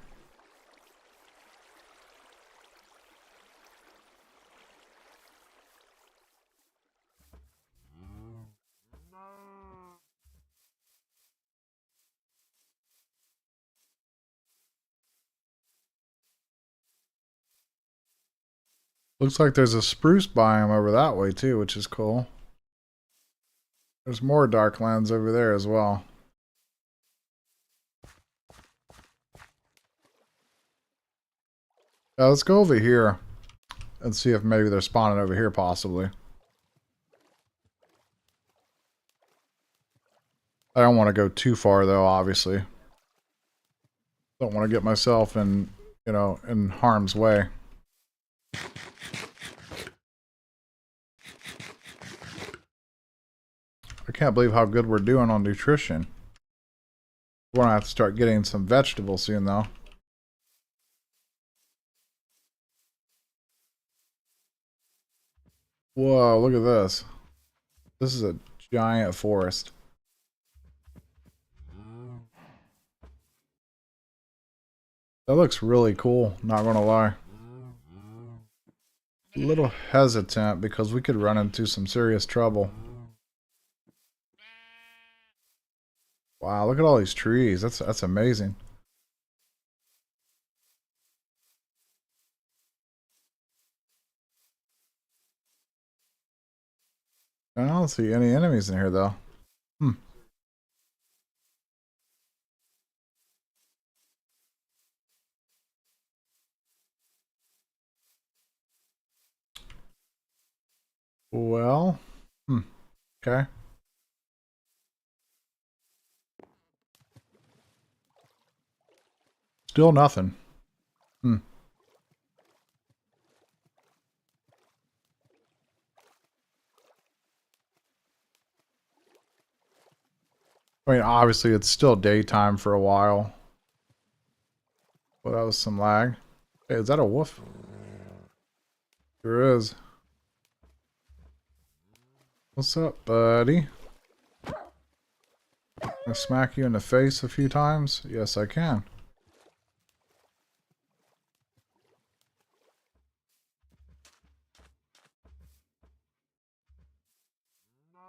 Looks like there's a spruce biome over that way too, which is cool. There's more Darklands over there as well. Let's go over here and see if maybe they're spawning over here possibly. I don't want to go too far though, obviously. Don't want to get myself in, you know, in harm's way. I can't believe how good we're doing on nutrition. We're gonna have to start getting some vegetables soon though. Whoa, look at this. This is a giant forest. That looks really cool, not gonna lie. A little hesitant because we could run into some serious trouble. Wow, look at all these trees. That's amazing. I don't see any enemies in here though. Hmm. Well, okay. Still nothing. Hmm. I mean, obviously it's still daytime for a while. Well, that was some lag. Hey, is that a wolf? There is. What's up, buddy? Can I smack you in the face a few times? Yes, I can.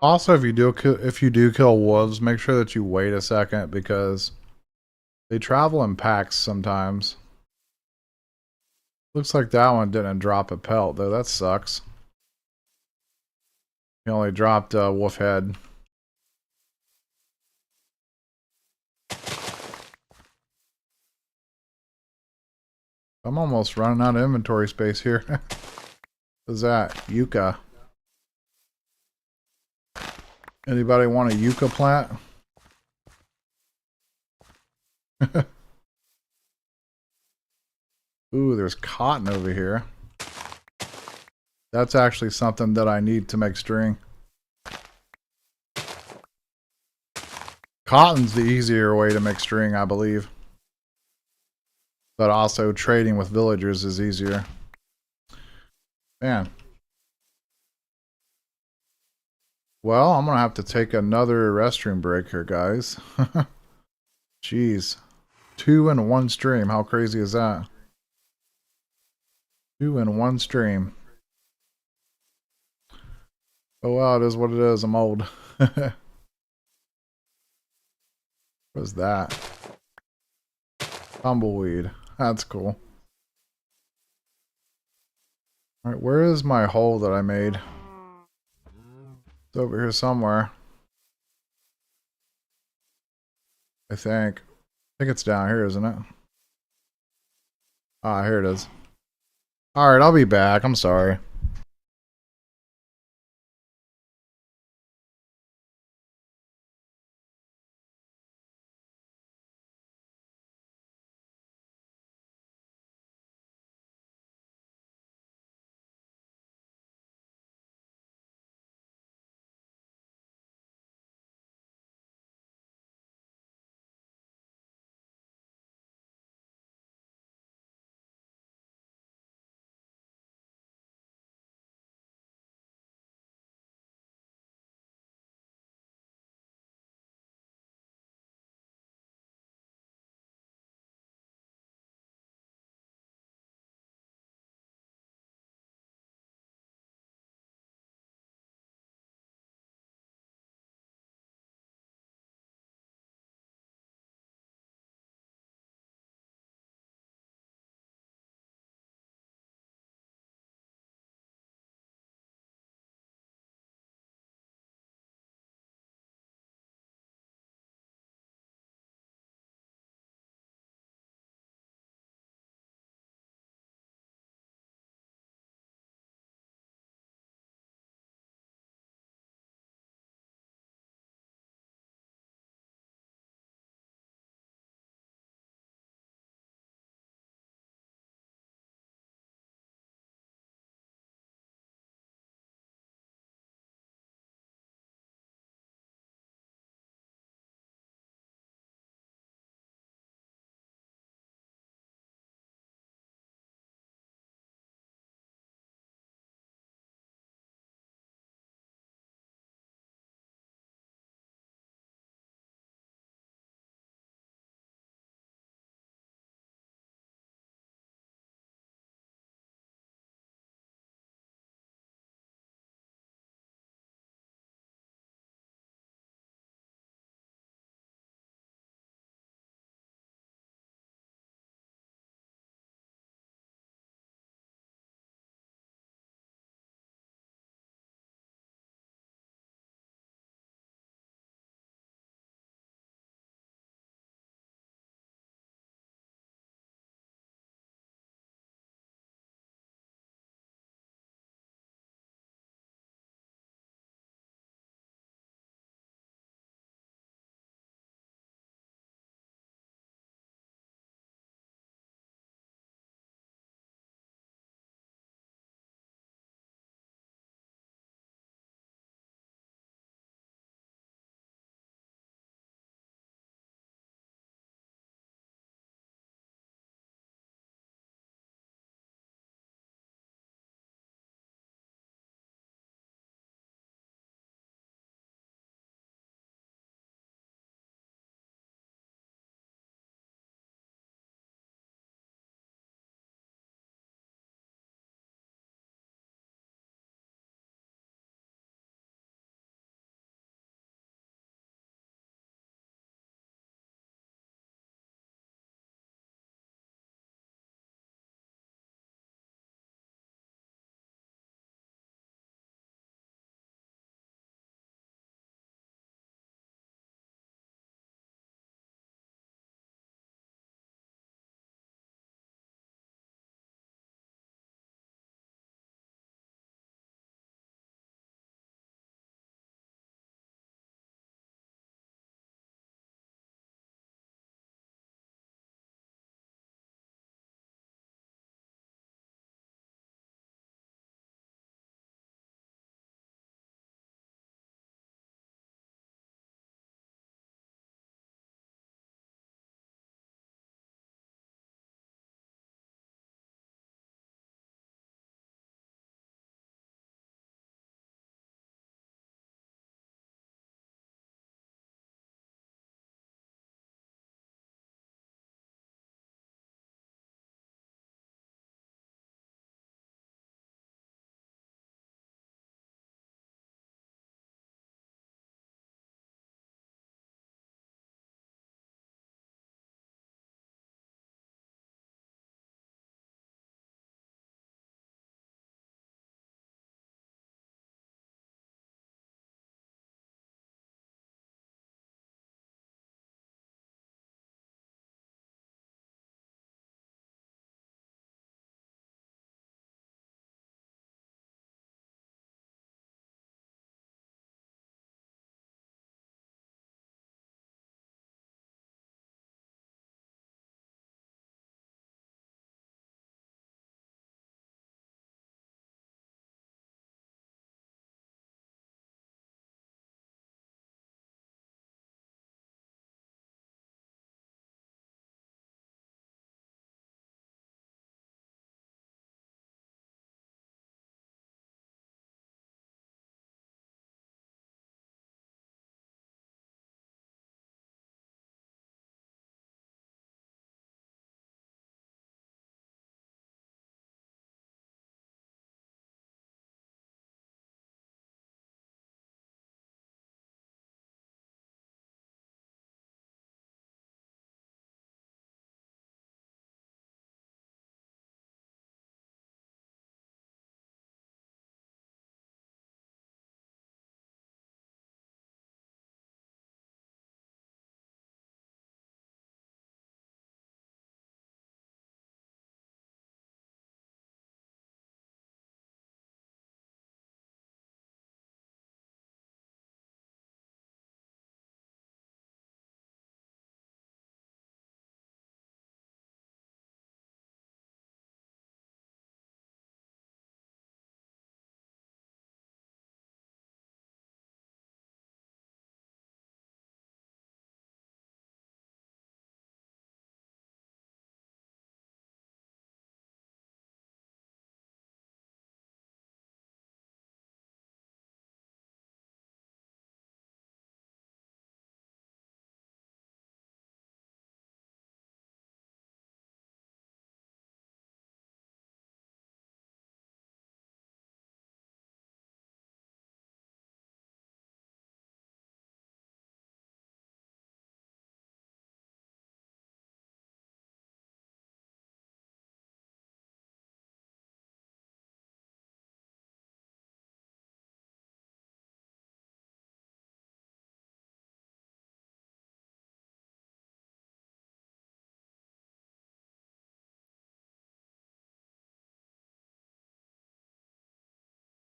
Also, if you do kill wolves, make sure that you wait a second because they travel in packs sometimes. Looks like that one didn't drop a pelt though. That sucks. He only dropped a wolf head. I'm almost running out of inventory space here. What's that? Yucca. Anybody want a yucca plant? Ooh, there's cotton over here. That's actually something that I need to make string. Cotton's the easier way to make string, I believe. But also trading with villagers is easier. Man. Well, I'm going to have to take another restroom break here, guys. Jeez. 2 in 1 stream. How crazy is that? 2 in 1 stream. Oh, wow, it is what it is. I'm old. What's that? Tumbleweed. That's cool. Alright, where is my hole that I made? It's over here somewhere. I think. I think it's down here, isn't it? Ah, here it is. Alright, I'll be back. I'm sorry.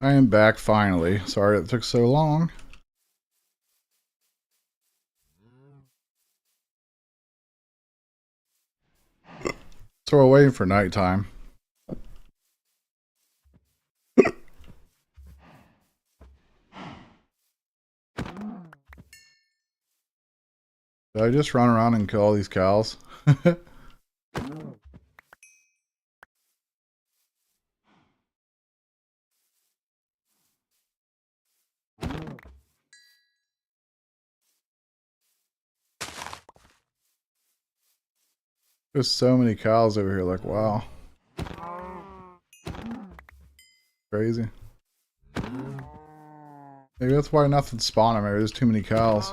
I am back finally. Sorry it took so long. So we're waiting for nighttime. Did I just run around and kill all these cows? There's so many cows over here, like, wow. Crazy. Maybe that's why nothing's spawning. Maybe there's too many cows.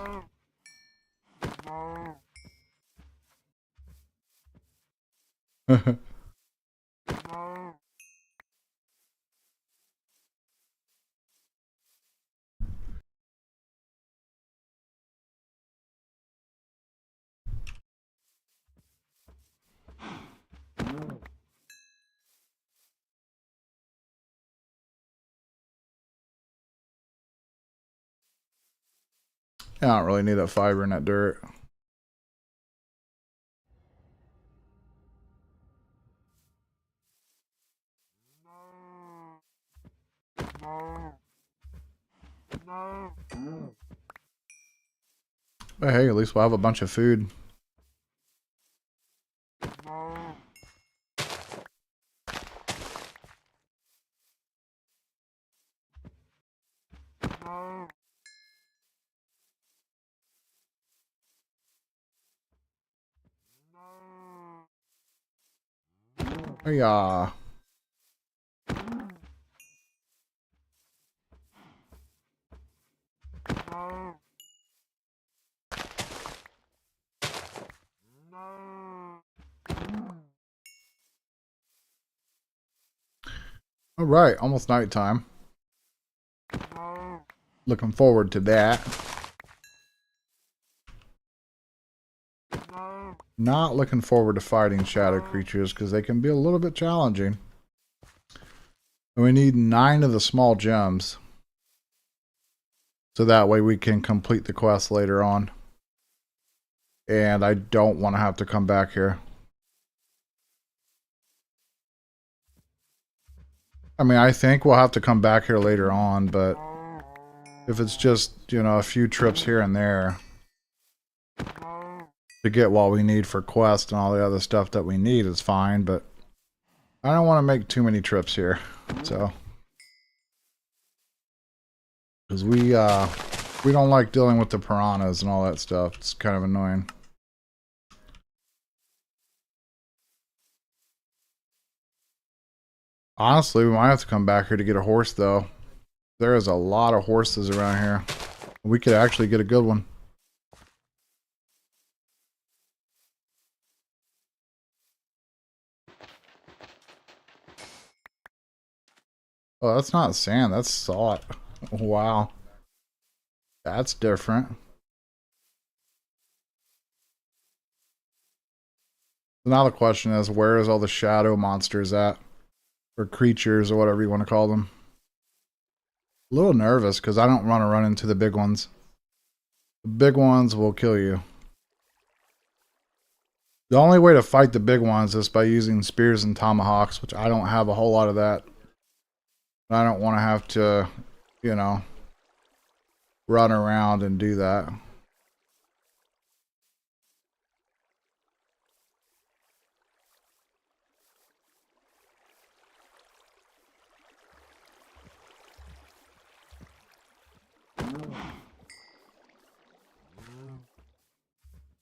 I don't really need that fiber in that dirt. But hey, at least we'll have a bunch of food. Yeah. All right, almost nighttime. Looking forward to that. Not looking forward to fighting shadow creatures because they can be a little bit challenging. And we need 9 of the small gems. So that way we can complete the quest later on. And I don't want to have to come back here. I mean, I think we'll have to come back here later on, but if it's just, you know, a few trips here and there to get what we need for quest and all the other stuff that we need is fine, but I don't want to make too many trips here. So, because we don't like dealing with the piranhas and all that stuff. It's kind of annoying. Honestly, we might have to come back here to get a horse, though. There is a lot of horses around here. We could actually get a good one. Oh, that's not sand. That's salt. Wow. That's different. So now the question is, where is all the shadow monsters at? Or creatures, or whatever you want to call them. A little nervous, because I don't want to run into the big ones. The big ones will kill you. The only way to fight the big ones is by using spears and tomahawks, which I don't have a whole lot of that. I don't want to have to, you know, run around and do that.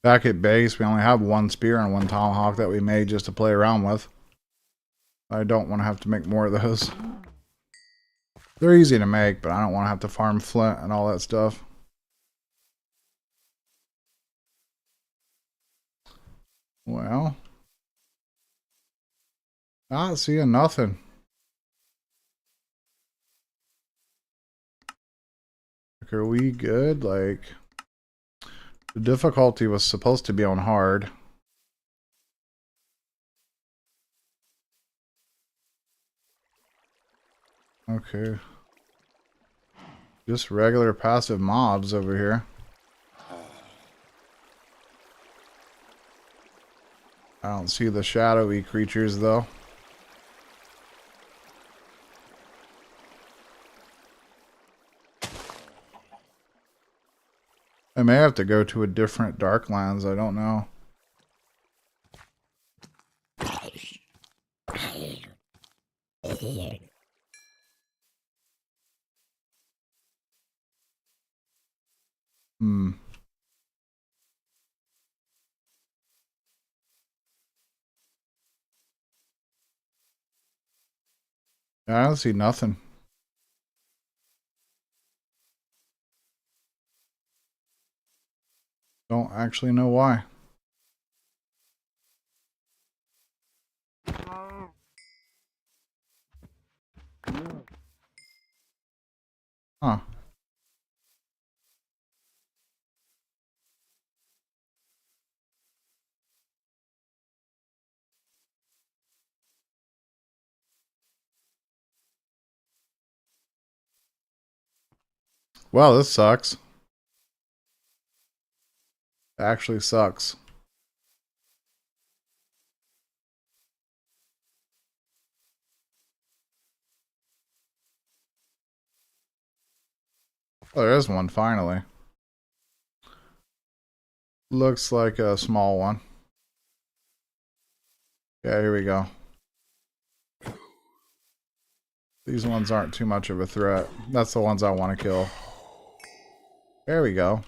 Back at base, we only have 1 spear and 1 tomahawk that we made just to play around with. I don't want to have to make more of those. They're easy to make, but I don't want to have to farm flint and all that stuff. Well, not seeing nothing. Like, are we good? Like, the difficulty was supposed to be on hard. Okay. Just regular passive mobs over here. I don't see the shadowy creatures though. I may have to go to a different Darklands, I don't know. Hmm. I don't see nothing. Don't actually know why. Huh. Well, this sucks. Actually sucks. Oh, there is one finally. Looks like a small one. Yeah, here we go. These ones aren't too much of a threat. That's the ones I want to kill. There we go.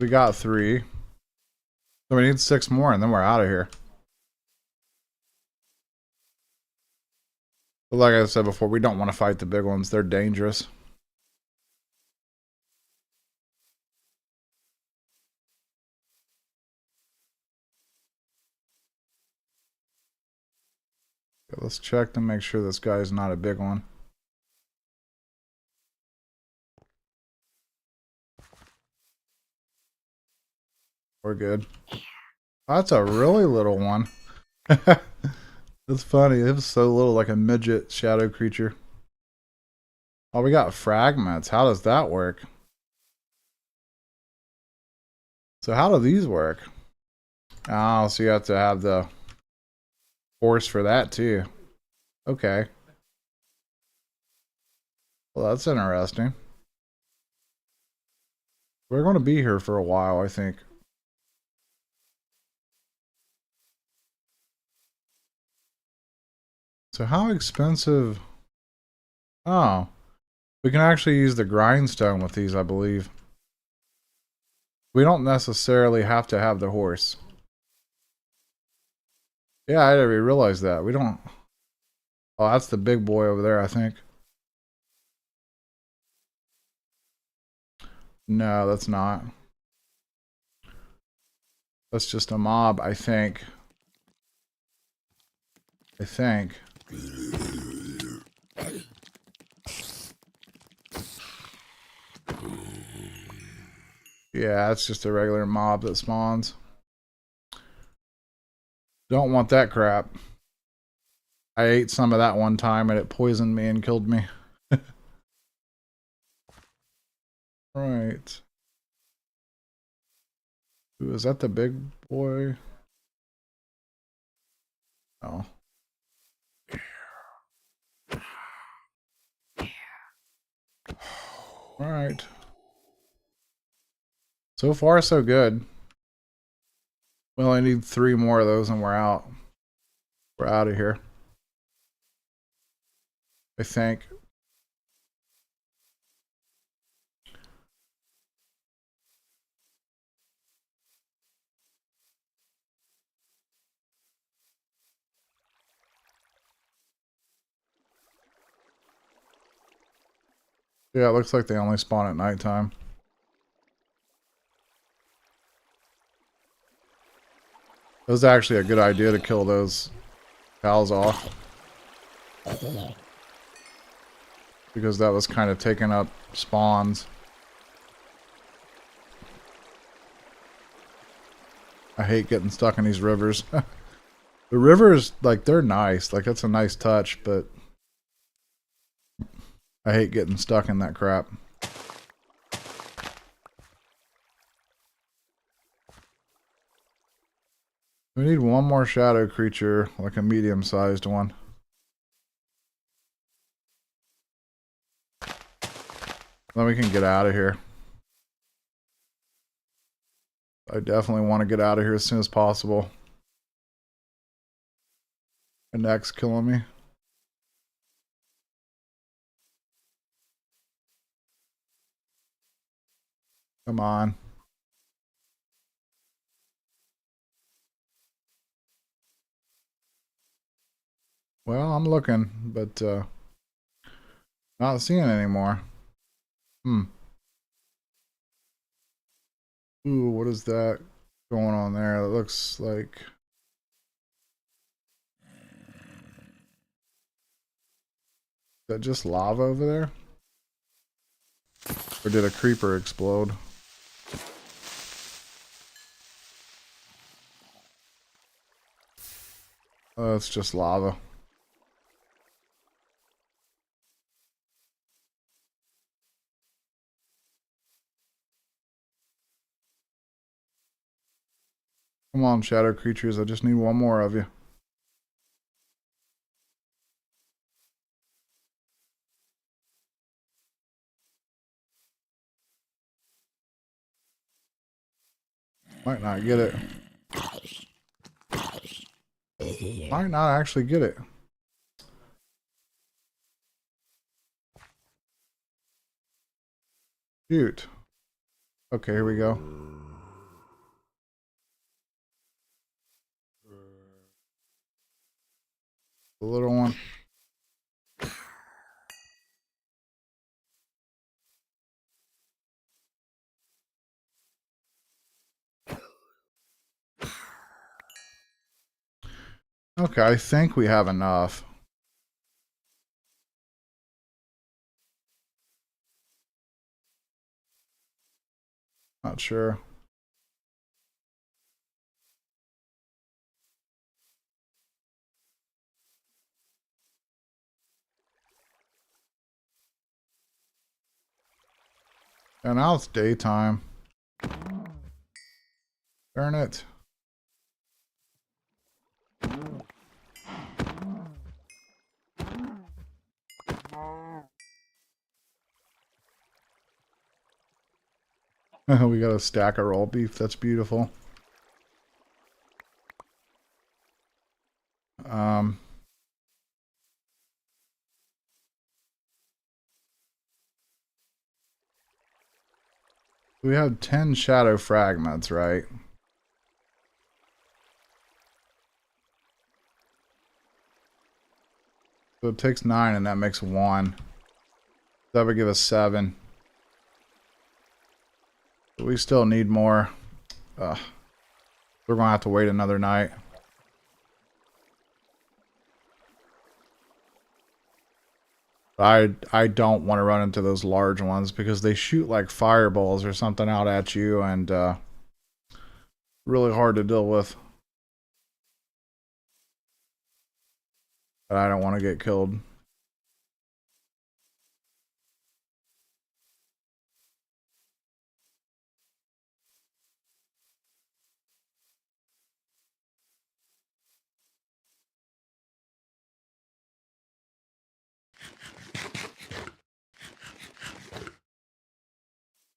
We got 3. So we need 6 more and then we're out of here. But like I said before, we don't want to fight the big ones. They're dangerous. Okay, let's check to make sure this guy's not a big one. We're good. That's a really little one. That's funny. It was so little, like a midget shadow creature. Oh, we got fragments. How does that work? So how do these work? Oh, so you have to have the force for that too. Okay. Well, that's interesting. We're going to be here for a while, I think. So how expensive? Oh, we can actually use the grindstone with these, I believe. We don't necessarily have to have the horse. Yeah, I didn't even realize that. We don't... Oh, that's the big boy over there, I think. No, that's not. That's just a mob, I think. I think. Yeah, it's just a regular mob that spawns. Don't want that crap. I ate some of that one time and it poisoned me and killed me. Right. Ooh, is that the big boy? Oh. Alright. So far, so good. We only need 3 more of those and we're out. We're out of here. I think. Yeah, it looks like they only spawn at nighttime. It was actually a good idea to kill those cows off. Because that was kind of taking up spawns. I hate getting stuck in these rivers. The rivers, like, they're nice. Like, that's a nice touch, but I hate getting stuck in that crap. We need one more shadow creature, like a medium-sized one. Then we can get out of here. I definitely want to get out of here as soon as possible. The neck's killing me. Come on. Well, I'm looking, but not seeing it anymore. Ooh, what is that going on there? It looks like... Is that just lava over there? Or did a creeper explode? Oh, it's just lava. Come on, shadow creatures. I just need one more of you. Might not get it. Might not actually get it. Shoot. Okay, here we go. The little one. Okay, I think we have enough. Not sure. And now it's daytime. Darn it. We got a stack of raw beef. That's beautiful. Um, we had 10 shadow fragments, right? So it takes 9 and that makes 1. That would give us 7. But we still need more. We're going to have to wait another night. I don't want to run into those large ones because they shoot like fireballs or something out at you, and really hard to deal with. But I don't want to get killed.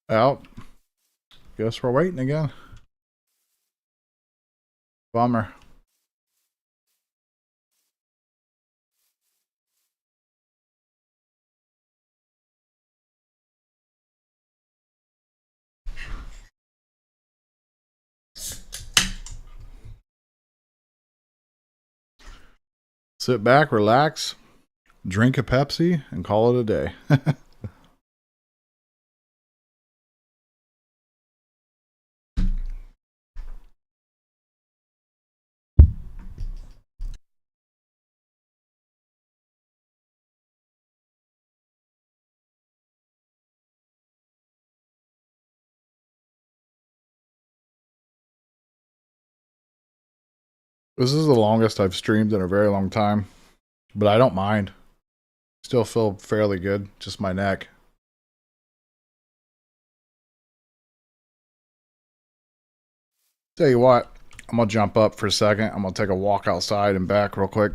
Well, guess we're waiting again. Bummer. Sit back, relax, drink a Pepsi, and call it a day. This is the longest I've streamed in a very long time, but I don't mind. Still feel fairly good, just my neck. Tell you what, I'm gonna jump up for a second. I'm gonna take a walk outside and back real quick.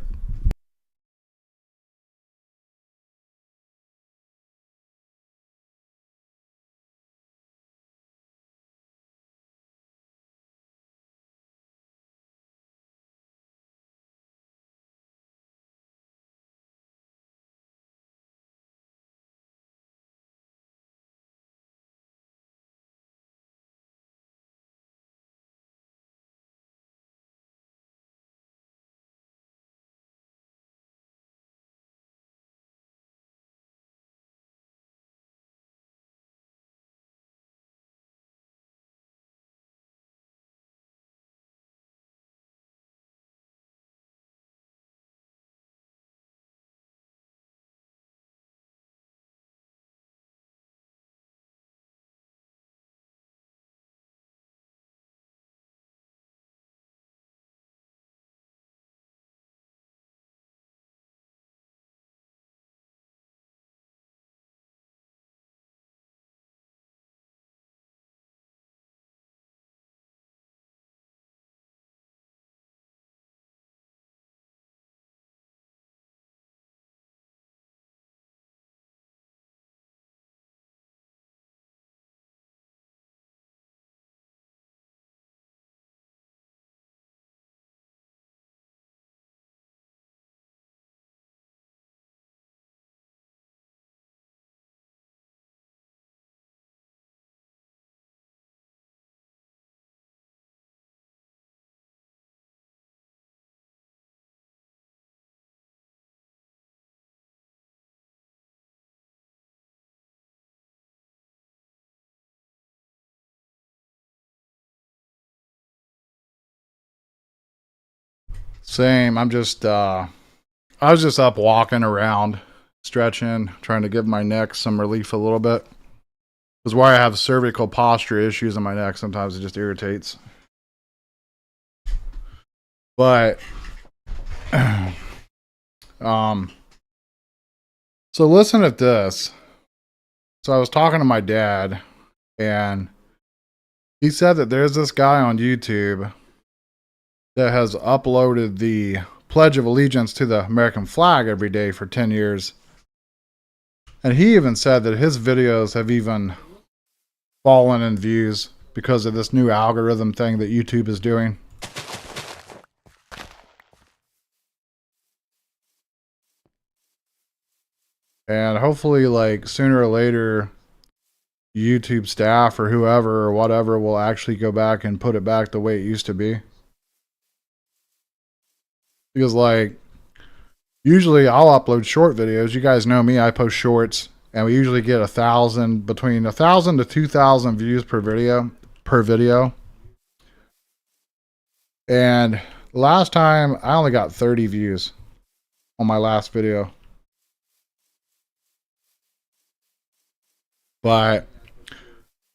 Same. I was just up walking around, stretching, trying to give my neck some relief a little bit. Because where I have cervical posture issues in my neck, sometimes it just irritates. But, so listen at this. So I was talking to my dad, and he said that there's this guy on YouTube that has uploaded the Pledge of Allegiance to the American flag every day for 10 years. And he even said that his videos have even fallen in views because of this new algorithm thing that YouTube is doing. And hopefully, like, sooner or later, YouTube staff or whoever or whatever will actually go back and put it back the way it used to be. Because, like, usually I'll upload short videos. You guys know me, I post shorts, and we usually get between 1,000 to 2,000 views per video. And last time I only got 30 views on my last video. But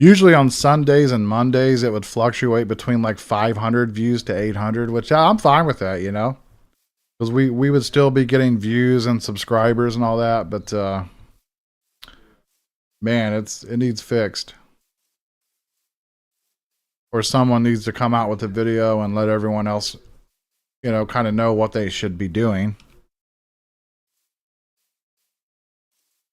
usually on Sundays and Mondays, it would fluctuate between like 500 views to 800, which I'm fine with that, you know? Because we would still be getting views and subscribers and all that, but man, it needs fixed. Or someone needs to come out with a video and let everyone else, you know, kind of know what they should be doing.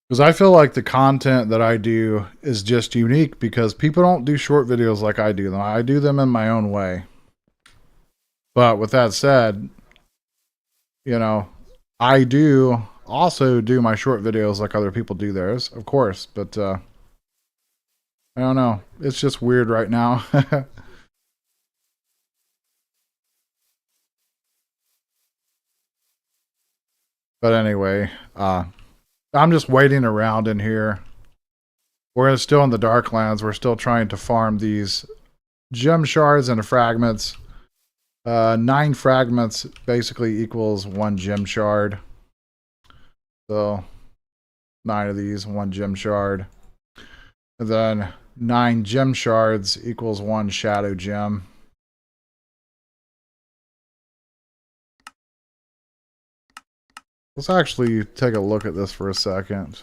Because I feel like the content that I do is just unique because people don't do short videos like I do them. I do them in my own way. But with that said, you know, I do also do my short videos like other people do theirs, of course. But I don't know. It's just weird right now. But anyway, I'm just waiting around in here. We're still in the Darklands. We're still trying to farm these gem shards and fragments. 9 fragments basically equals 1 gem shard. So 9 of these, 1 gem shard. And then 9 gem shards equals 1 shadow gem. Let's actually take a look at this for a second.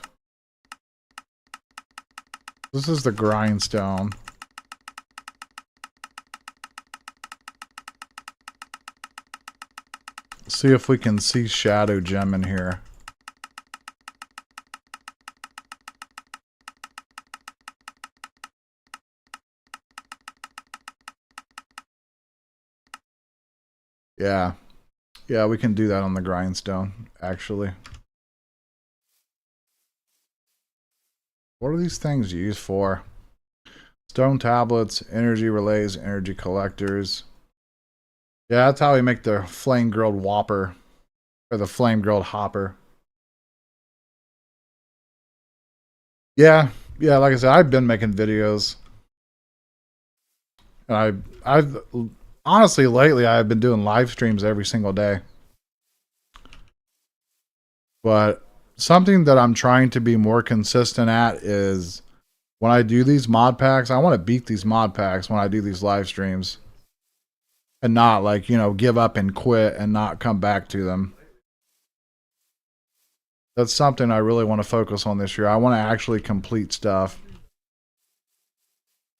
This is the grindstone. See if we can see Shadow Gem in here. Yeah. Yeah, we can do that on the grindstone, actually. What are these things used for? Stone tablets, energy relays, energy collectors. Yeah, that's how we make the flame grilled whopper. Or the flame grilled hopper. Yeah, yeah, like I said, I've been making videos. And I've honestly lately I've been doing live streams every single day. But something that I'm trying to be more consistent at is when I do these mod packs, I want to beat these mod packs when I do these live streams. And not like, you know, give up and quit and not come back to them. That's something I really want to focus on this year. I want to actually complete stuff.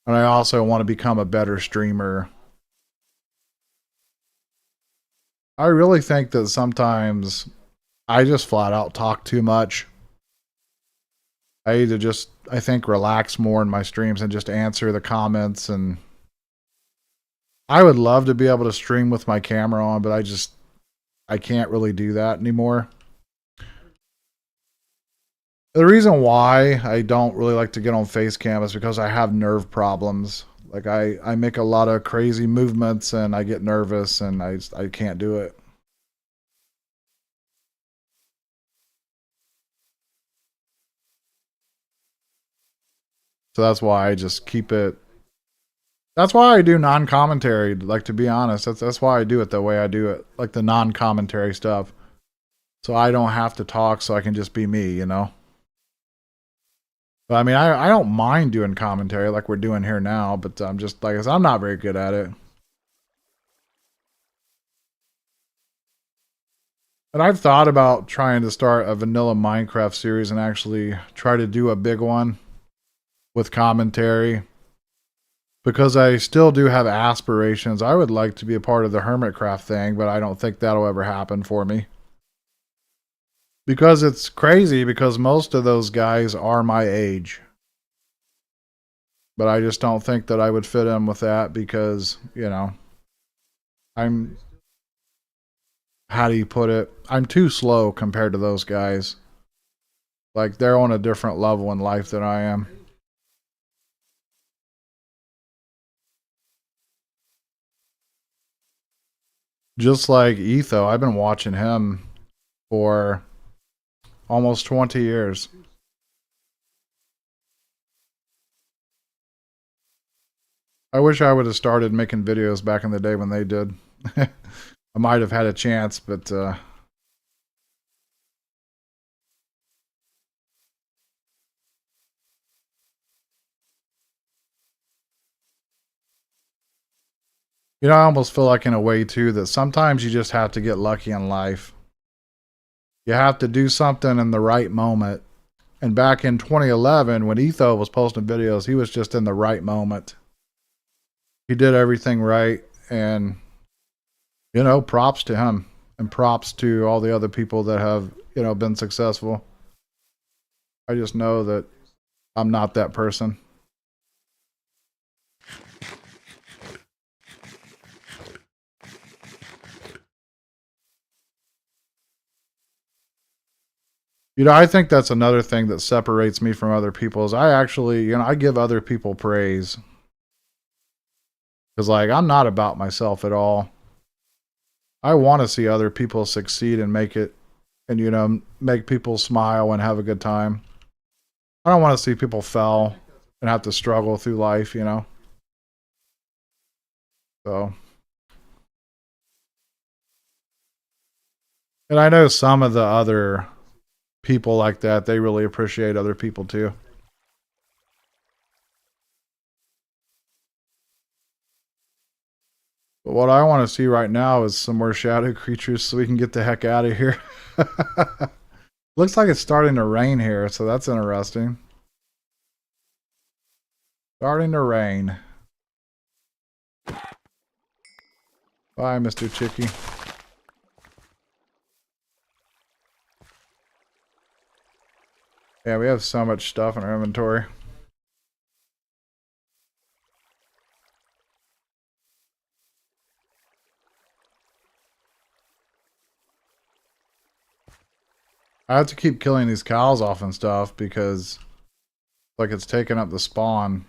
And I also want to become a better streamer. I really think that sometimes I just flat out talk too much. I need to just, I think, relax more in my streams and just answer the comments. And I would love to be able to stream with my camera on, but I can't really do that anymore. The reason why I don't really like to get on face cam is because I have nerve problems. Like I make a lot of crazy movements and I get nervous and I can't do it. So that's why I just keep it. That's why I do non-commentary. Like, to be honest, that's why I do it the way I do it. Like the non-commentary stuff. So I don't have to talk, so I can just be me, you know? But I mean, I don't mind doing commentary like we're doing here now, but I'm just, like I said, I'm not very good at it. And I've thought about trying to start a vanilla Minecraft series and actually try to do a big one with commentary. Because I still do have aspirations. I would like to be a part of the Hermitcraft thing, but I don't think that'll ever happen for me. Because it's crazy because most of those guys are my age. But I just don't think that I would fit in with that because, you know, I'm, how do you put it? I'm too slow compared to those guys. Like, they're on a different level in life than I am. Just like Etho, I've been watching him for almost 20 years. I wish I would have started making videos back in the day when they did. I might have had a chance, but you know, I almost feel like in a way too that sometimes you just have to get lucky in life. You have to do something in the right moment. And back in 2011, when Etho was posting videos, he was just in the right moment. He did everything right, and you know, props to him, and props to all the other people that have, you know, been successful. I just know that I'm not that person. You know, I think that's another thing that separates me from other people is I actually, you know, I give other people praise. Because, like, I'm not about myself at all. I want to see other people succeed and make it, and, you know, make people smile and have a good time. I don't want to see people fail and have to struggle through life, you know? So, and I know some of the other people like that, they really appreciate other people too. But what I want to see right now is some more shadow creatures so we can get the heck out of here. Looks like it's starting to rain here, so that's interesting. Starting to rain. Bye, Mr. Chicky. Yeah, we have so much stuff in our inventory. I have to keep killing these cows off and stuff because like it's taking up the spawn.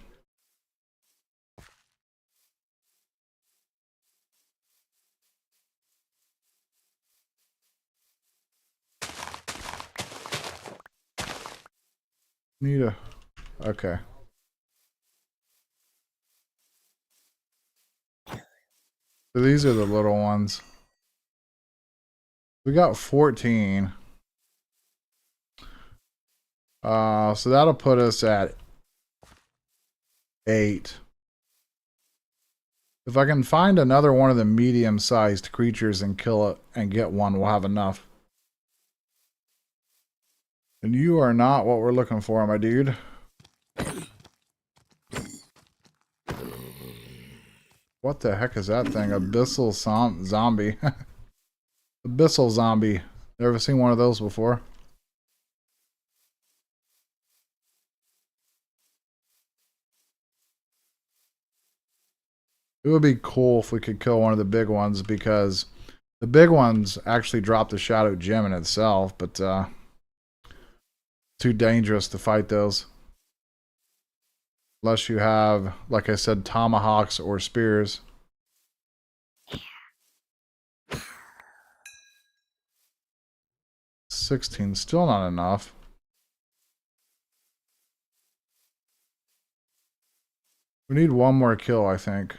Need a... Okay. So these are the little ones. We got 14. So that'll put us at 8. If I can find another one of the medium-sized creatures and kill it and get one, we'll have enough. And you are not what we're looking for, my dude. What the heck is that thing? Abyssal zombie. Abyssal zombie. Never seen one of those before. It would be cool if we could kill one of the big ones because the big ones actually drop the shadow gem in itself, but too dangerous to fight those. Unless you have, like I said, tomahawks or spears. $16, still not enough. We need one more kill, I think.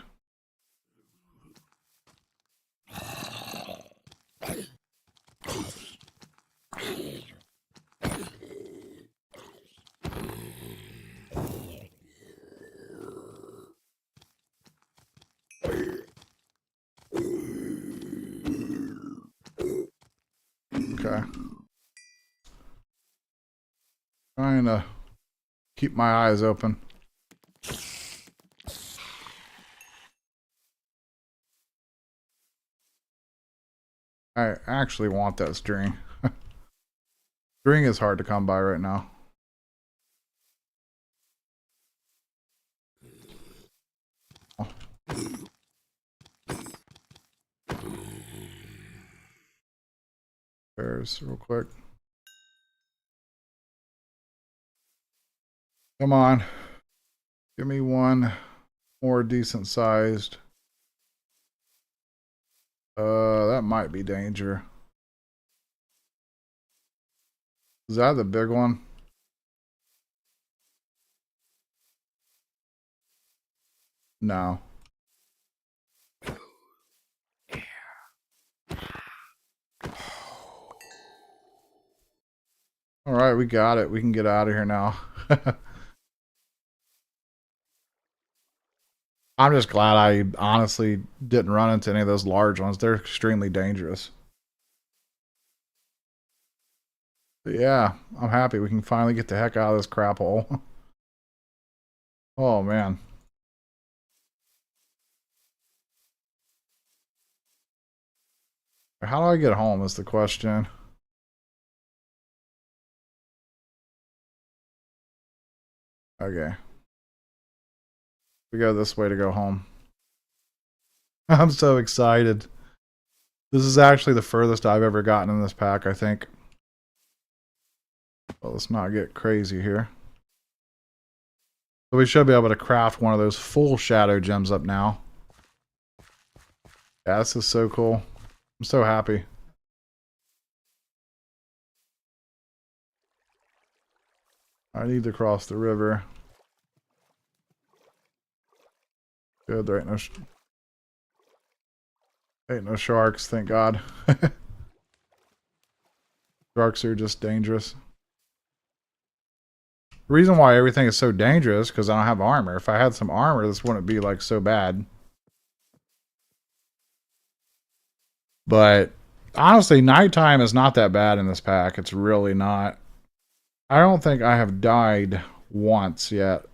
Okay. Trying to keep my eyes open. I actually want that string. String is hard to come by right now. Oh. Bears, real quick. Come on. Give me one more decent sized. That might be danger. Is that the big one? No. All right, we got it. We can get out of here now. I'm just glad I honestly didn't run into any of those large ones. They're extremely dangerous. But yeah, I'm happy we can finally get the heck out of this crap hole. Oh, man. How do I get home is the question. Okay. We go this way to go home. I'm so excited. This is actually the furthest I've ever gotten in this pack, I think. Well, let's not get crazy here. So we should be able to craft one of those full shadow gems up now. Yeah, this is so cool. I'm so happy. I need to cross the river. Good, there ain't no sharks, thank God. Sharks are just dangerous. The reason why everything is so dangerous because I don't have armor. If I had some armor, this wouldn't be like so bad. But honestly, nighttime is not that bad in this pack. It's really not. I don't think I have died once yet.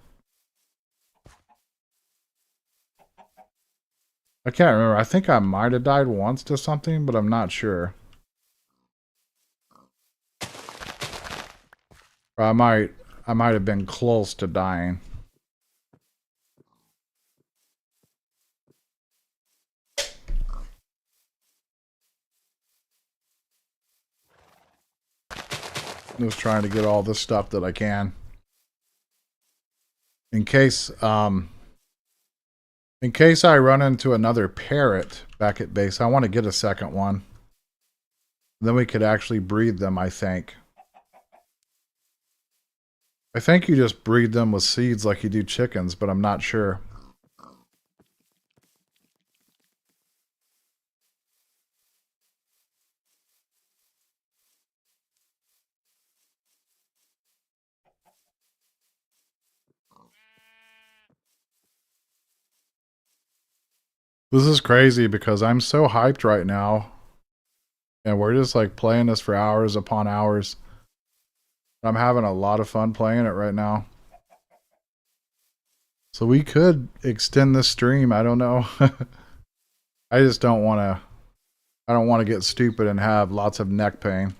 I can't remember. I think I might have died once to something, but I'm not sure. Or I might have been close to dying. I'm just trying to get all this stuff that I can. In case I run into another parrot back at base, I want to get a second one. Then we could actually breed them, I think. I think you just breed them with seeds like you do chickens, but I'm not sure. This is crazy because I'm so hyped right now. And we're just like playing this for hours upon hours. I'm having a lot of fun playing it right now. So we could extend this stream. I don't know. I just don't want to. I don't want to get stupid and have lots of neck pain.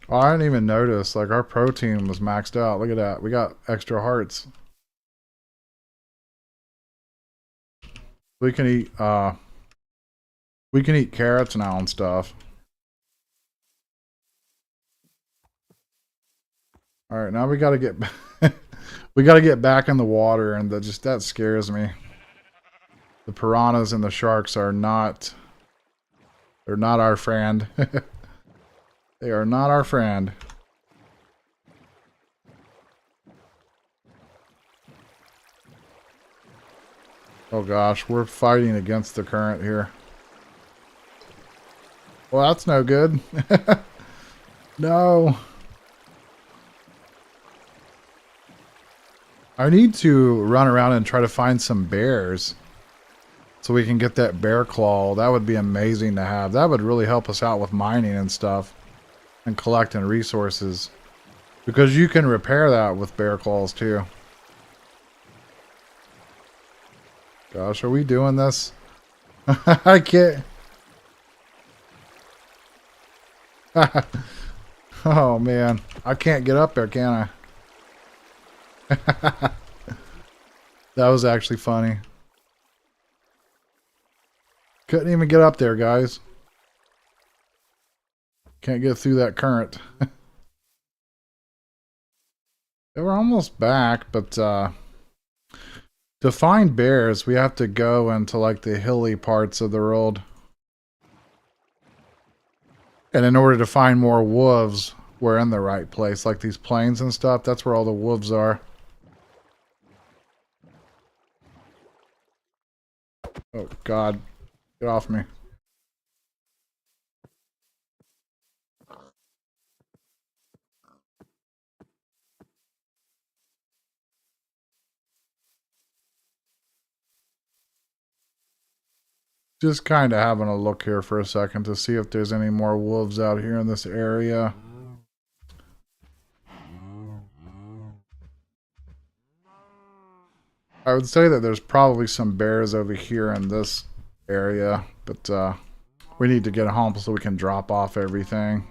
Oh, I didn't even notice. Like our protein was maxed out. Look at that. We got extra hearts. We can eat. We can eat carrots now and stuff. All right, now we got to get. We got to get back in the water, and that scares me. The piranhas and the sharks are not. They're not our friend. They are not our friend. Oh gosh, we're fighting against the current here. Well, that's no good. No. I need to run around and try to find some bears so we can get that bear claw. That would be amazing to have. That would really help us out with mining and stuff and collecting resources, because you can repair that with bear claws too. Gosh, are we doing this? I can't. Oh man, I can't get up there, can I? That was actually funny. Couldn't even get up there, guys. Can't get through that current. We're almost back, but to find bears, we have to go into like the hilly parts of the world. And in order to find more wolves, we're in the right place. Like these plains and stuff, that's where all the wolves are. Oh, God. Get off me. Just kind of having a look here for a second to see if there's any more wolves out here in this area. I would say that there's probably some bears over here in this area, but we need to get home so we can drop off everything.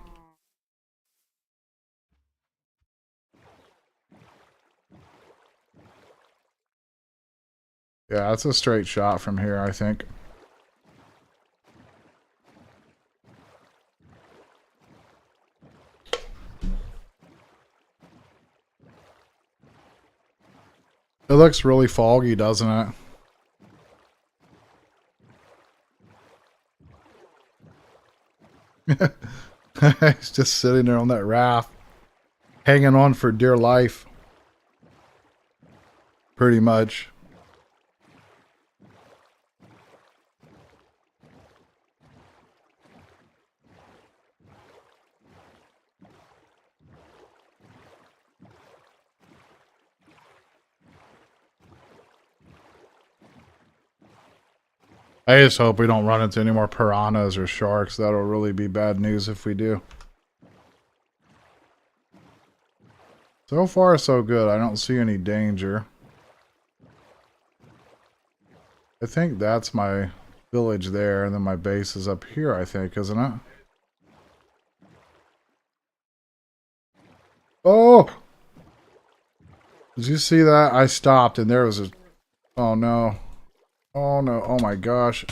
Yeah, it's a straight shot from here, I think. It looks really foggy, doesn't it? He's just sitting there on that raft, hanging on for dear life. Pretty much. I just hope we don't run into any more piranhas or sharks. That'll really be bad news if we do. So far, so good. I don't see any danger. I think that's my village there, and then my base is up here, I think, isn't it? Oh! Did you see that? I stopped, and there was a... Oh, no. Oh, no. Oh, my gosh.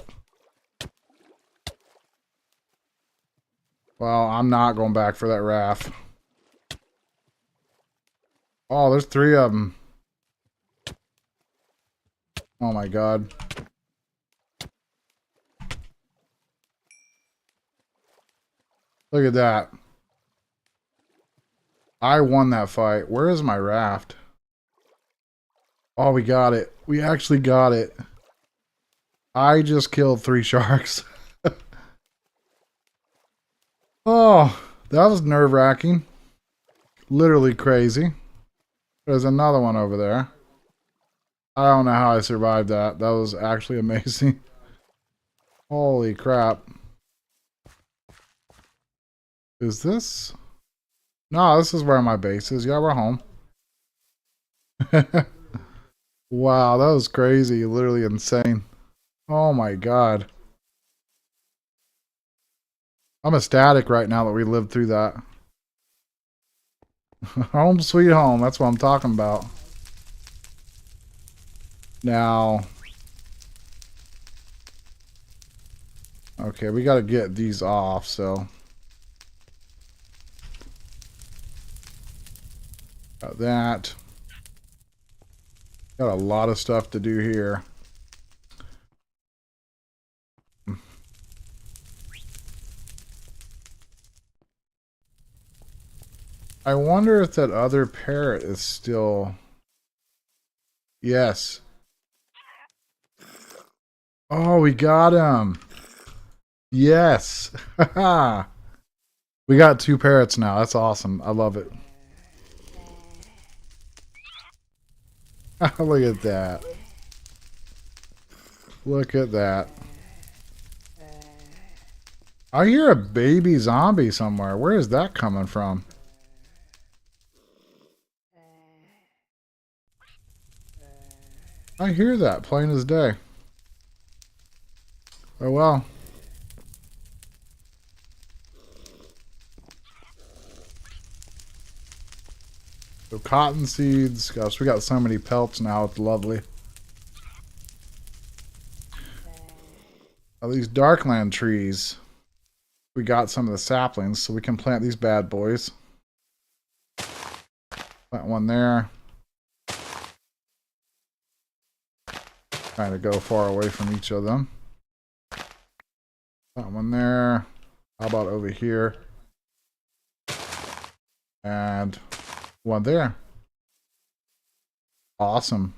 Well, I'm not going back for that raft. Oh, there's 3 of them. Oh, my God. Look at that. I won that fight. Where is my raft? Oh, we got it. We actually got it. I just killed 3 sharks. Oh, that was nerve-wracking. Literally crazy. There's another one over there. I don't know how I survived that. That was actually amazing. Holy crap. Is this? No, this is where my base is. Yeah, we're home. Wow, that was crazy. Literally insane. Oh my god. I'm ecstatic right now that we lived through that. Home sweet home. That's what I'm talking about. Now. Okay, we got to get these off, so. Got that. Got a lot of stuff to do here. I wonder if that other parrot is still... Yes. Oh, we got him. Yes. We got 2 parrots now. That's awesome. I love it. Look at that. Look at that. I hear a baby zombie somewhere. Where is that coming from? I hear that plain as day. Oh well. So cotton seeds. Gosh, we got so many pelts now. It's lovely. Oh, these darkland trees. We got some of the saplings, so we can plant these bad boys. Plant one there. Kind of go far away from each of them. Plant one there. How about over here? And one there. Awesome.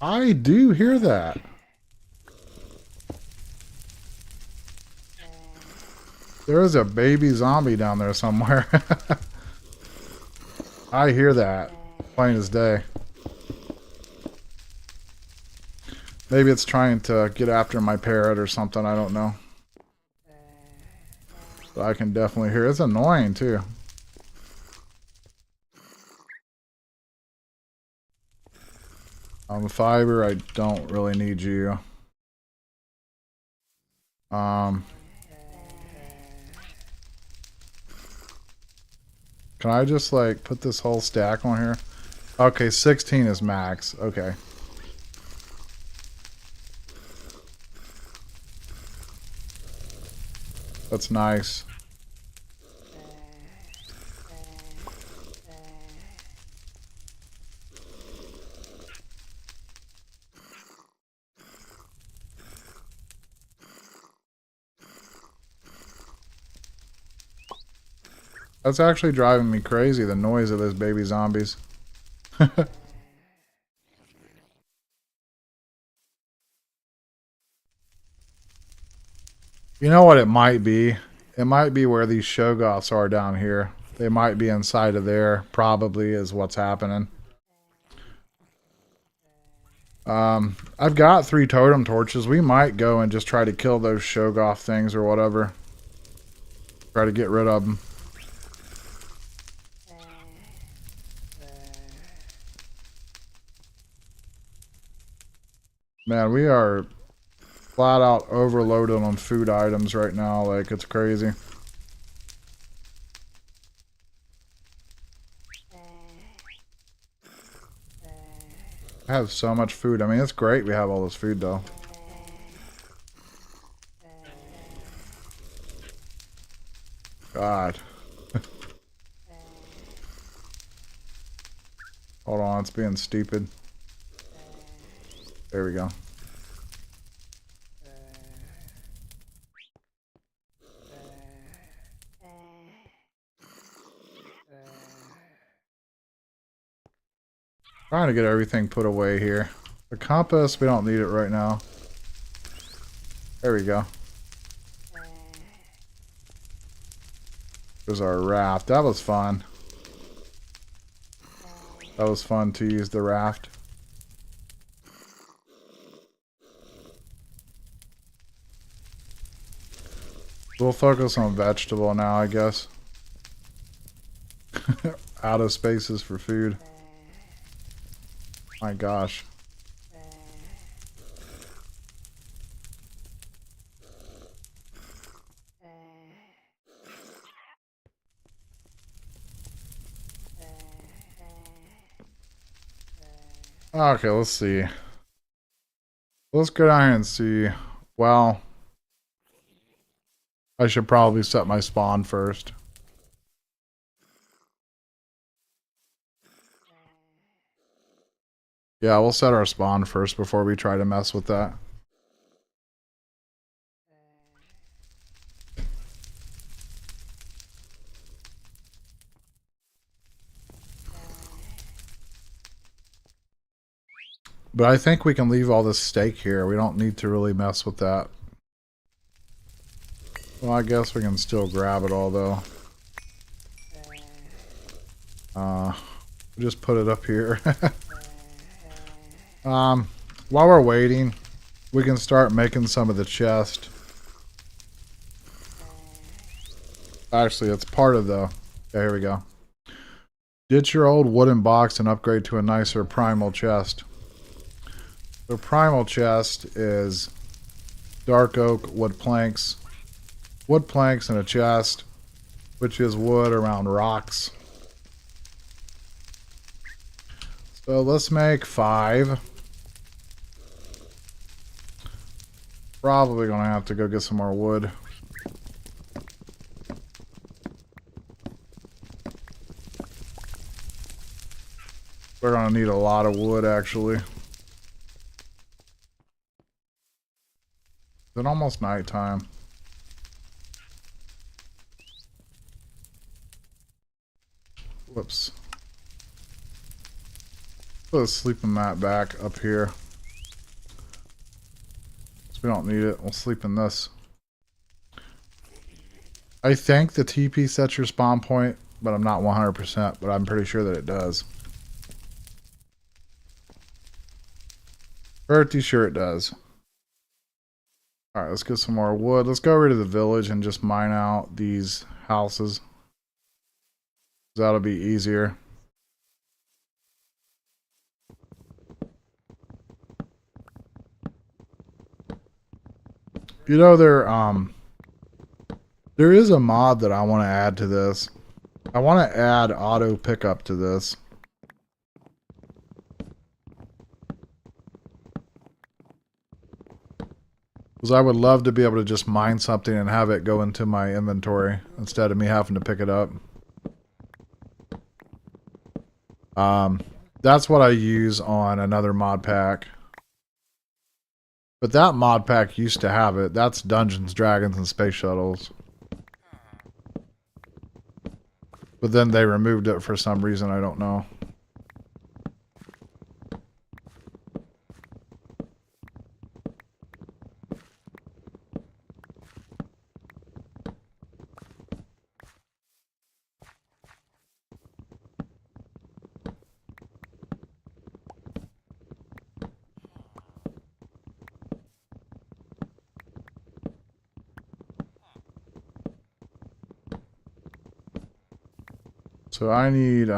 I do hear that. There is a baby zombie down there somewhere. I hear that. Plain as day. Maybe it's trying to get after my parrot or something. I don't know. But I can definitely hear it. It's annoying too. Fiber, I don't really need you. Can I just like put this whole stack on here? Okay, 16 is max. Okay. That's nice. That's actually driving me crazy, the noise of those baby zombies. You know what it might be? It might be where these Shoggoths are down here. They might be inside of there, probably, is what's happening. I've got 3 totem torches. We might go and just try to kill those Shoggoth things or whatever. Try to get rid of them. Man, we are flat out overloaded on food items right now. Like, it's crazy. I have so much food. I mean, it's great we have all this food, though. God. Hold on, it's being stupid. There we go. Trying to get everything put away here. The compass, we don't need it right now. There we go. There's our raft. That was fun. That was fun to use the raft. We'll focus on vegetable now, I guess. Out of spaces for food. My gosh. Okay, let's see. Let's go down here and see. Well, I should probably set my spawn first. Yeah, we'll set our spawn first before we try to mess with that. But I think we can leave all this steak here. We don't need to really mess with that. Well, I guess we can still grab it all, though. Just put it up here. While we're waiting, we can start making some of the chest. Actually, it's part of the... Okay, here we go. Ditch your old wooden box and upgrade to a nicer primal chest. The primal chest is dark oak, wood planks, and a chest, which is wood around rocks. So let's make 5. Probably gonna have to go get some more wood. We're gonna need a lot of wood, actually. It's almost nighttime. Whoops. Put a sleeping mat back up here. So we don't need it. We'll sleep in this. I think the TP sets your spawn point, but I'm not 100%, but I'm pretty sure that it does. Pretty sure it does. Alright, let's get some more wood. Let's go over to the village and just mine out these houses. That'll be easier. You know, there is a mod that I want to add to this. I want to add auto pickup to this. Because I would love to be able to just mine something and have it go into my inventory instead of me having to pick it up. That's what I use on another mod pack. But that mod pack used to have it. That's Dungeons, Dragons, and Space Shuttles. But then they removed it for some reason, I don't know. So I need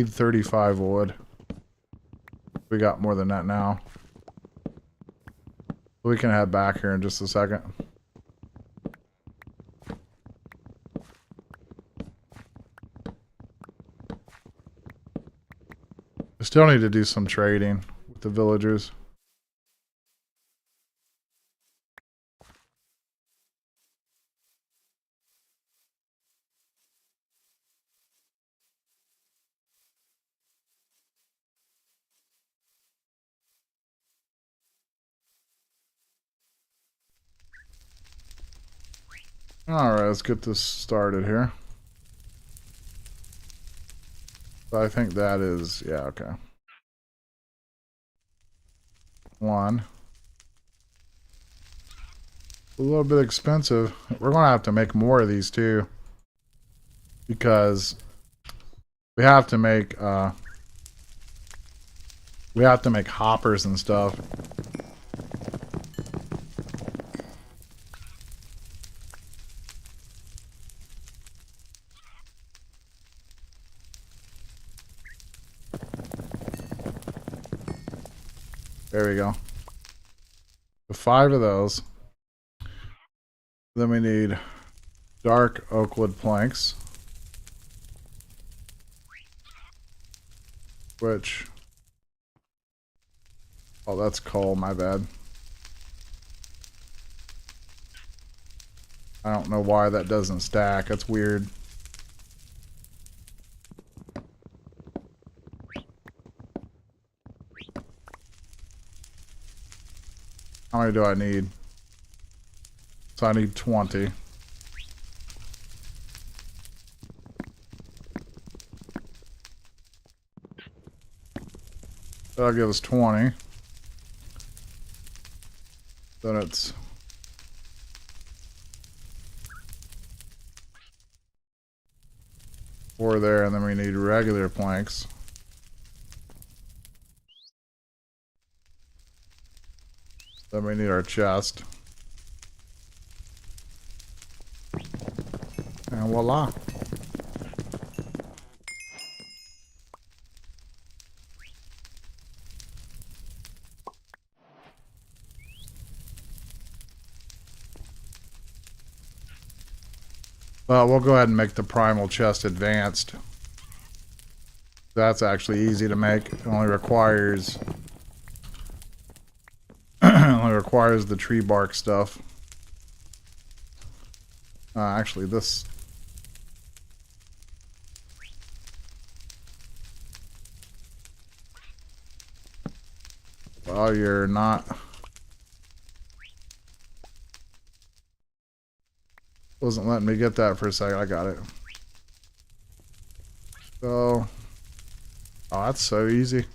35 wood. We got more than that now. We can head back here in just a second. I still need to do some trading with the villagers. Alright, let's get this started here. So I think that is, yeah, okay. One. A little bit expensive. We're going to have to make more of these too. Because we have to make hoppers and stuff. There we go. So 5 of those. Then we need dark oak wood planks. Which... oh, that's coal, my bad. I don't know why that doesn't stack. That's weird. How many do I need? So I need 20. That'll give us 20. Then it's... four there, and then we need regular planks. Then we need our chest. And voila. We'll go ahead and make the primal chest advanced. That's actually easy to make. It only requires the tree bark stuff. Actually, this... well, you're not... wasn't letting me get that for a second. I got it. So... oh, that's so easy.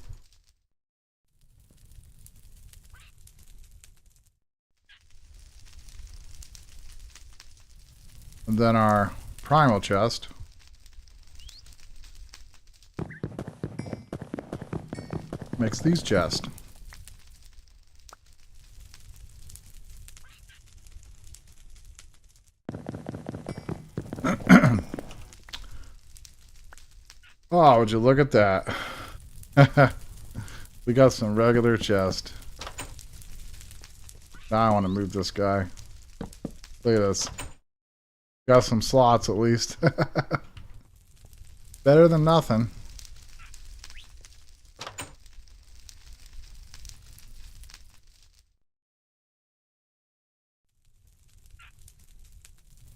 And then our primal chest. Makes these chests. Oh, would you look at that? We got some regular chest. Now I want to move this guy. Look at this. Got some slots at least. Better than nothing.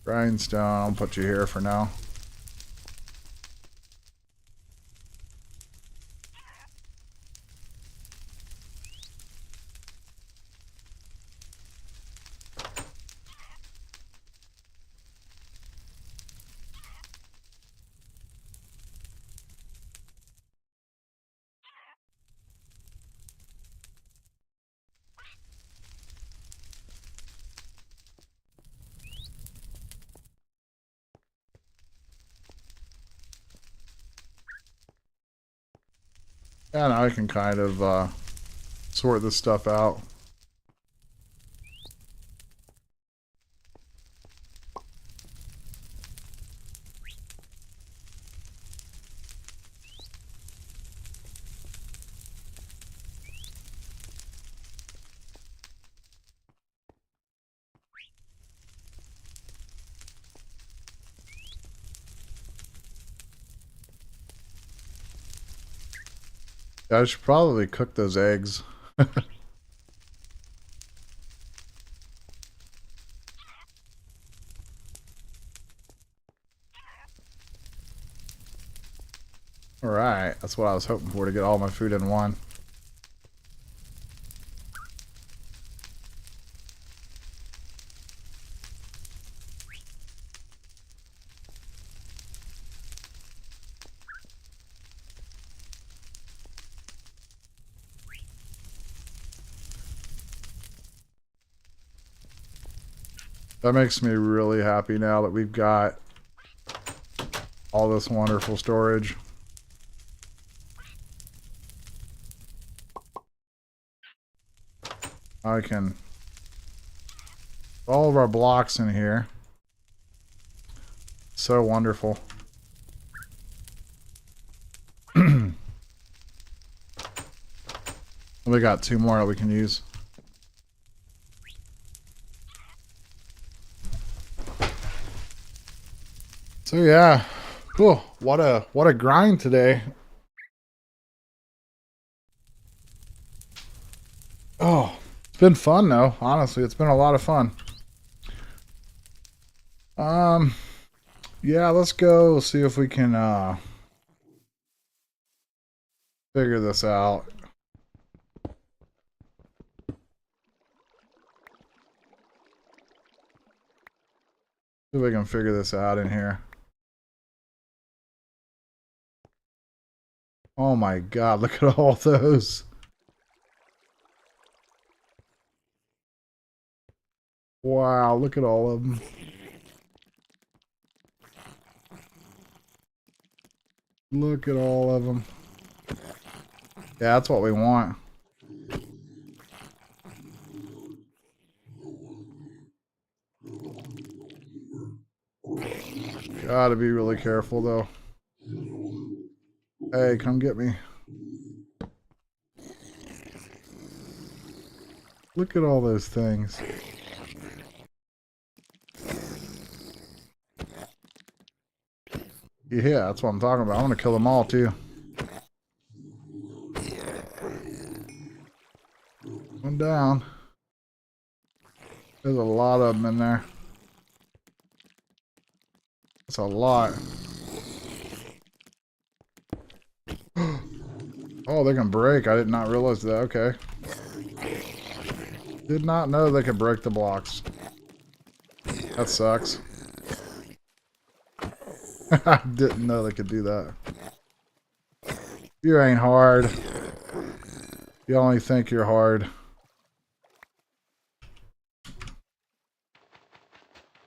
Grindstone, I'll put you here for now. Yeah, now I can kind of sort this stuff out. I should probably cook those eggs. Alright, that's what I was hoping for, to get all my food in one. That makes me really happy now that we've got all this wonderful storage. I can... all of our blocks in here. So wonderful. We got 2 more that we can use. So yeah, cool. What a grind today. Oh, it's been fun though. Honestly, it's been a lot of fun. Yeah, let's go see if we can figure this out. See if we can figure this out in here. Oh my god, look at all those. Wow, look at all of them. Look at all of them. Yeah, that's what we want. Gotta be really careful though. Hey, come get me. Look at all those things. Yeah, that's what I'm talking about. I'm gonna kill them all too. One down. There's a lot of them in there. That's a lot. Oh, they can break. I did not realize that. Okay. Did not know they could break the blocks. That sucks. I didn't know they could do that. You ain't hard. You only think you're hard.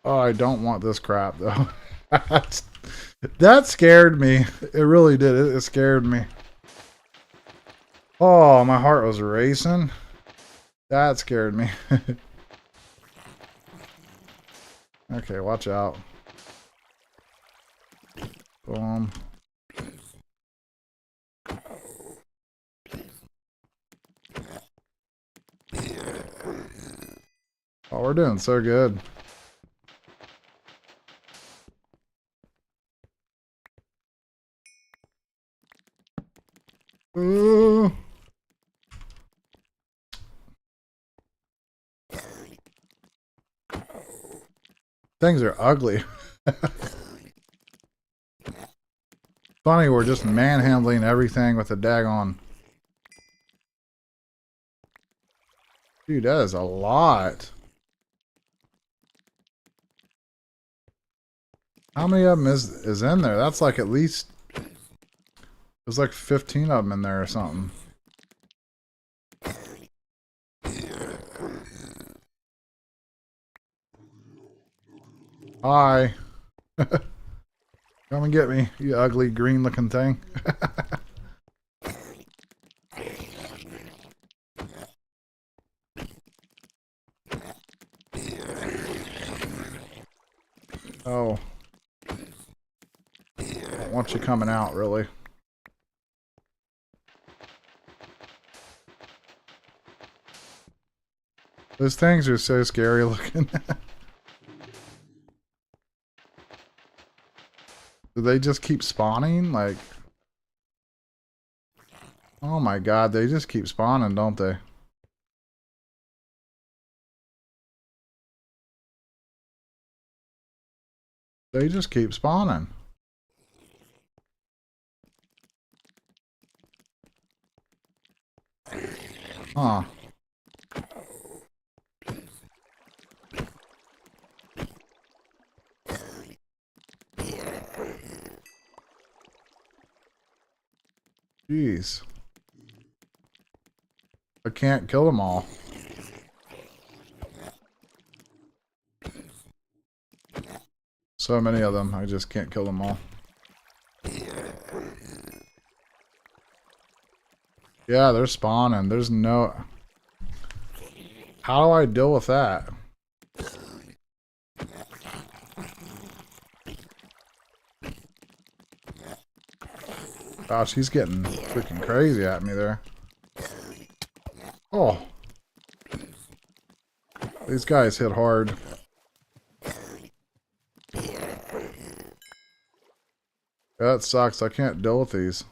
Oh, I don't want this crap though. That scared me. It really did. It scared me. Oh, my heart was racing. That scared me. Okay, watch out. Boom. Oh, we're doing so good. Ooh. Things are ugly. Funny, we're just manhandling everything with a daggone. Dude, that is a lot. How many of them is in there? That's like at least... there's like 15 of them in there or something. Hi. Come and get me, you ugly green looking thing. Oh. Don't want you coming out, really. Those things are so scary looking. Do they just keep spawning? Like... Oh my god, they just keep spawning, don't they? They just keep spawning. Huh. Jeez. I can't kill them all. So many of them, I just can't kill them all. Yeah, they're spawning. There's no... How do I deal with that? Gosh, he's getting freaking crazy at me there. Oh. These guys hit hard. That sucks. I can't deal with these.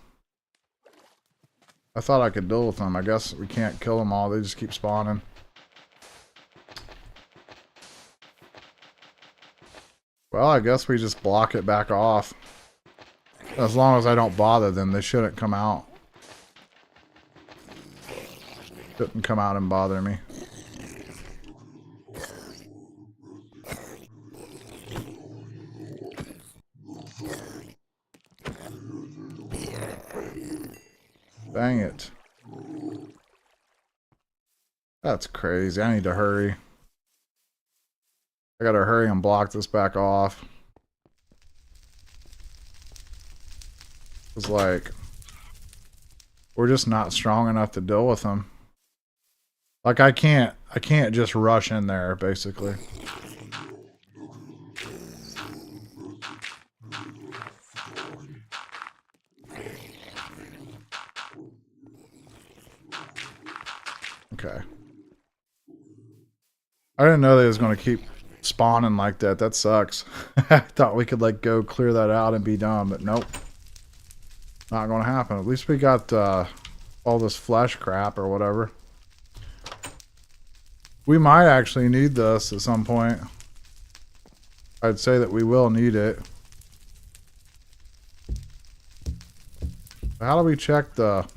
I thought I could deal with them. I guess we can't kill them all. They just keep spawning. Well, I guess we just block it back off. As long as I don't bother them, they shouldn't come out. Shouldn't come out and bother me. Dang it. That's crazy. I need to hurry. I gotta hurry and block this back off. It's like, we're just not strong enough to deal with them. Like I can't just rush in there, basically. Okay. I didn't know they was going to keep spawning like that. That sucks. I thought we could like go clear that out and be done, but nope. Not going to happen. At least we got all this flesh crap or whatever. We might actually need this at some point. I'd say that we will need it. How do we check the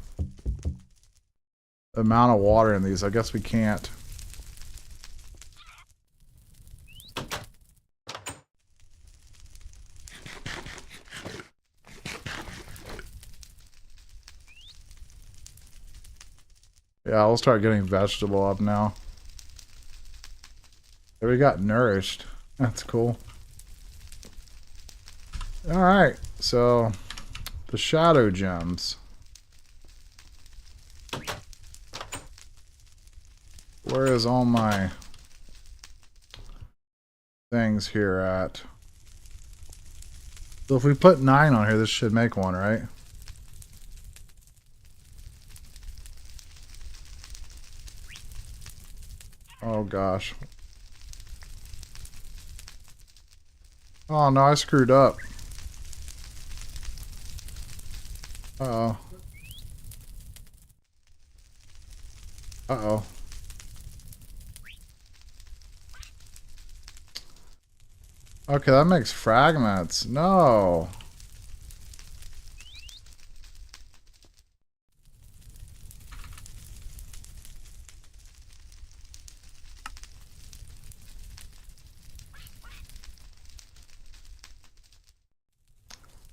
amount of water in these? I guess we can't. Yeah, we'll start getting vegetable up now. There we got nourished. That's cool. Alright, so the shadow gems. Where is all my things here at? So if we put 9 on here, this should make one, right? Oh gosh. Oh no, I screwed up. Uh-oh. Uh-oh. Okay, that makes fragments. No.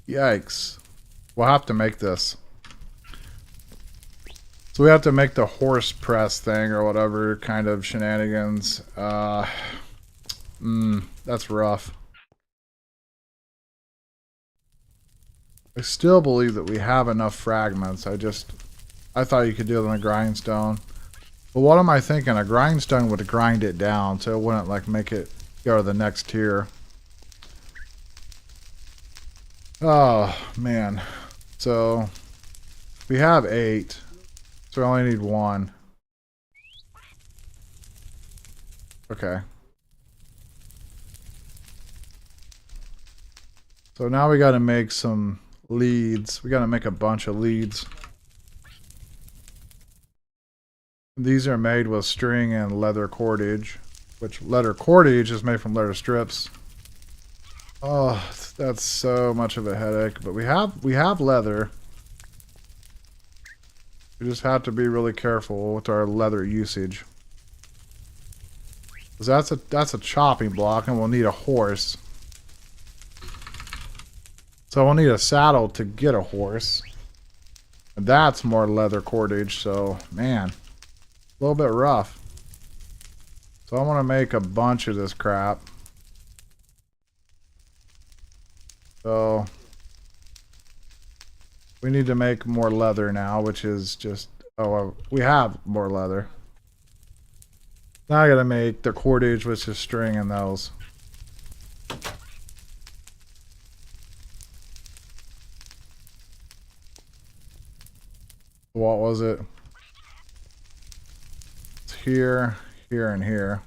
Yikes. We'll have to make this. So we have to make the horse press thing or whatever kind of shenanigans. That's rough. I still believe that we have enough fragments. I thought you could do it on a grindstone. But what am I thinking? A grindstone would grind it down so it wouldn't like make it go to the next tier. Oh, man. So, we have 8. So we only need 1. Okay. So now we gotta make some leads. We gotta make a bunch of leads. These are made with string and leather cordage, which leather cordage is made from leather strips. Oh, that's so much of a headache, but we have leather. We just have to be really careful with our leather usage. Because that's a chopping block, and we'll need a horse. So we'll need a saddle to get a horse. And that's more leather cordage, so man, a little bit rough. So I want to make a bunch of this crap. So we need to make more leather now, which is just, oh, we have more leather. Now I gotta make the cordage, which is string, and those. What was it? It's here, here, and here.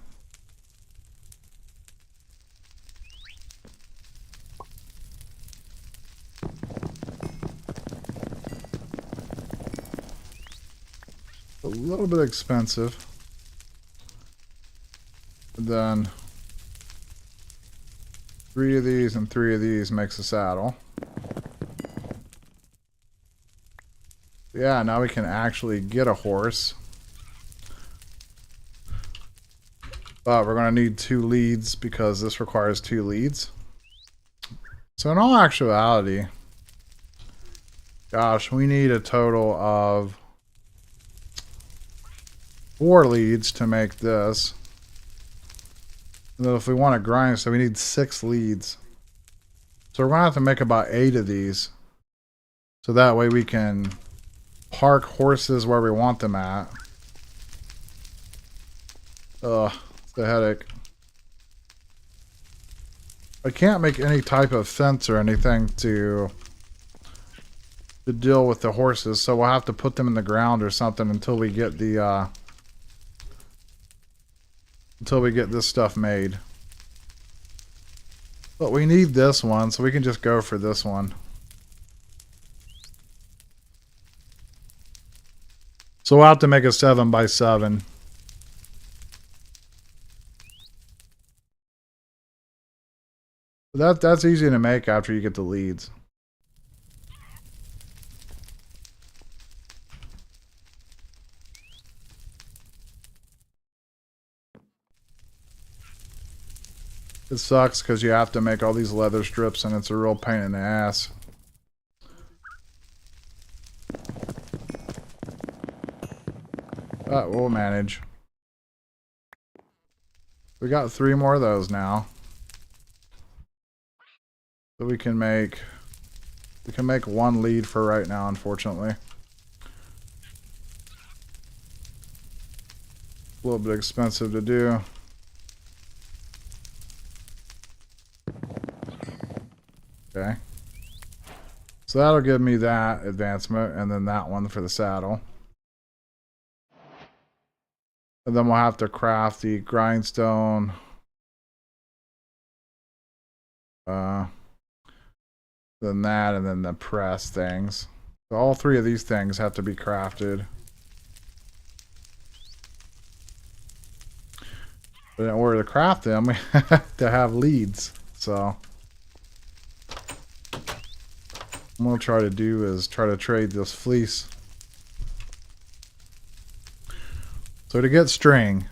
A little bit expensive. But then 3 of these and 3 of these makes a saddle. Yeah, now we can actually get a horse. But we're going to need 2 leads because this requires 2 leads. So in all actuality, gosh, we need a total of 4 leads to make this. And then if we want to grind, so we need 6 leads. So we're going to have to make about 8 of these. So that way we can park horses where we want them at. Ugh, it's a headache. I can't make any type of fence or anything to deal with the horses, so we'll have to put them in the ground or something until we get the until we get this stuff made. But we need this one, so we can just go for this one. So we'll have to make a 7x7. That's easy to make after you get the leads. It sucks because you have to make all these leather strips and it's a real pain in the ass. But we'll manage. We got 3 more of those now. So we can make 1 lead for right now, unfortunately. A little bit expensive to do. Okay. So that'll give me that advancement and then that one for the saddle. And then we'll have to craft the grindstone. Then that, and then the press things. So all 3 of these things have to be crafted. But in order to craft them, we have to have leads. So what I'm going to try to do is try to trade this fleece. So to get string,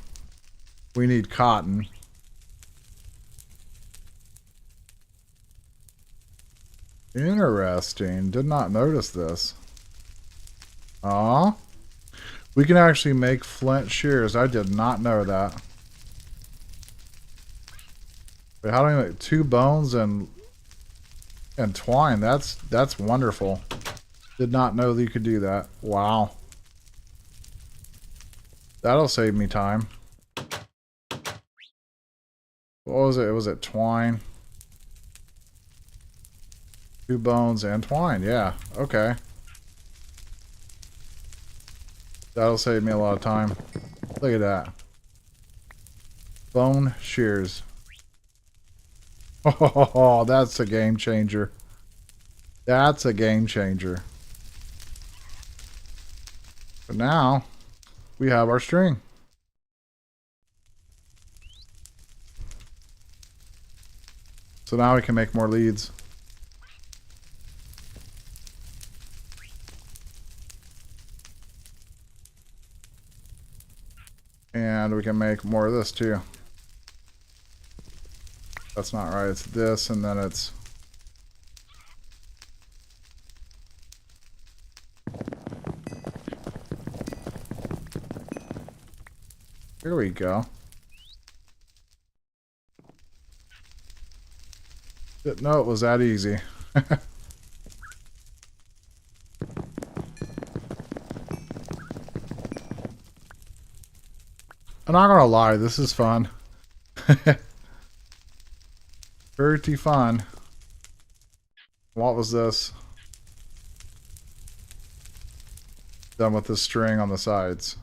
we need cotton. Interesting. Did not notice this. Aw. We can actually make flint shears. I did not know that. Wait, how do I make 2 bones and twine? That's wonderful. Did not know that you could do that. Wow. That'll save me time. What was it? Was it twine? 2 bones and twine. Yeah. Okay. That'll save me a lot of time. Look at that. Bone shears. Oh, that's a game changer. That's a game changer. But now, we have our string. So now we can make more leads. And we can make more of this too. That's not right. It's this, and then it's... Here we go. Didn't know it was that easy. I'm not gonna lie, this is fun. Pretty fun. What was this? Done with the string on the sides.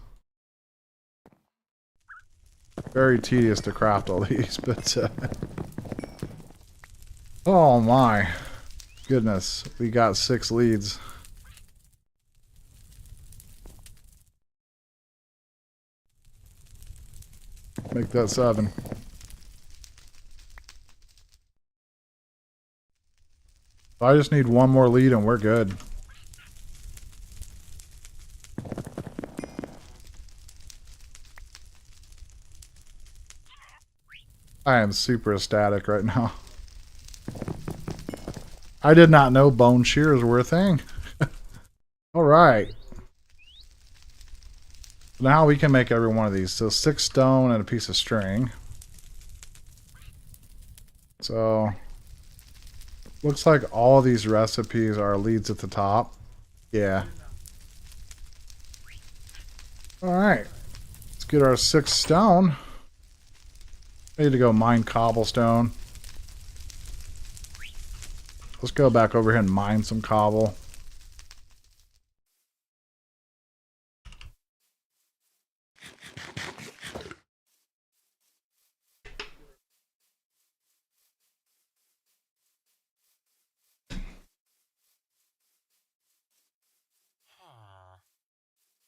Very tedious to craft all these, but oh my goodness, we got 6 leads. Make that 7. I just need one more lead and we're good. I am super ecstatic right now. I did not know bone shears were a thing. Alright. Now we can make every one of these. So 6 stone and a piece of string. So looks like all of these recipes are leads at the top. Yeah. Alright. Let's get our 6 stone. Need to go mine cobblestone. Let's go back over here and mine some cobble.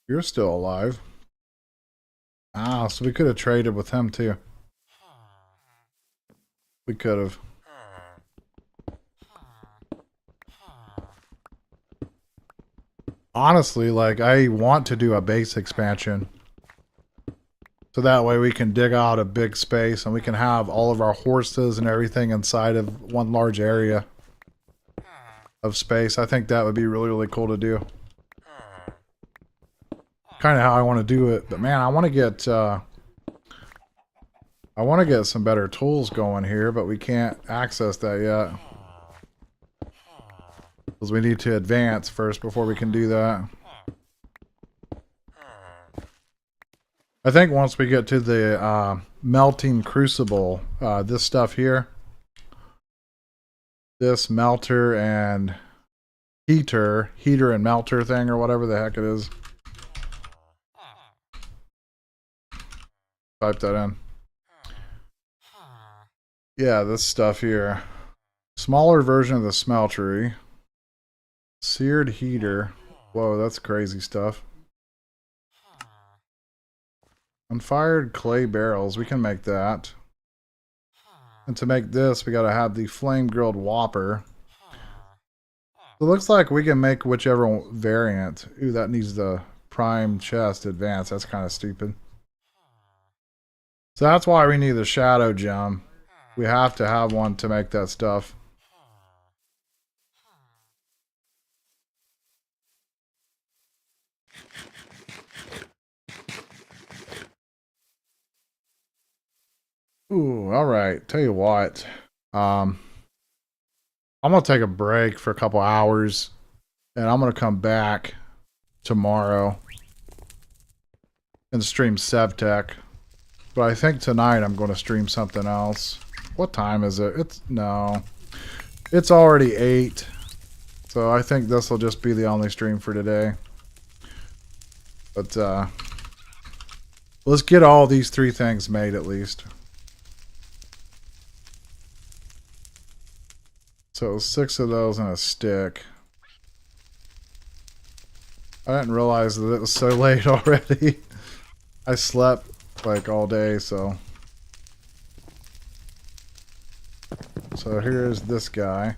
You're still alive. Ah, so we could have traded with him too. We could have. Honestly, like, I want to do a base expansion. So that way we can dig out a big space and we can have all of our horses and everything inside of one large area of space. I think that would be really, really cool to do. Kind of how I want to do it. But man, I want to get some better tools going here, but we can't access that yet. Because we need to advance first before we can do that. I think once we get to the melting crucible, this stuff here, this melter and heater and melter thing or whatever the heck it is. Type that in. Yeah, this stuff here. Smaller version of the smeltery. Seared heater. Whoa, that's crazy stuff. Unfired clay barrels. We can make that. And to make this, we gotta have the flame grilled whopper. It looks like we can make whichever variant. Ooh, that needs the prime chest advance. That's kind of stupid. So that's why we need the shadow gem. We have to have one to make that stuff. Ooh, alright. Tell you what. I'm going to take a break for a couple hours. And I'm going to come back tomorrow and stream Sevtech. But I think tonight I'm going to stream something else. What time is it? It's already 8. So I think this will just be the only stream for today. But let's get all these 3 things made at least. So 6 of those and a stick. I didn't realize that it was so late already. I slept like all day, so here's this guy.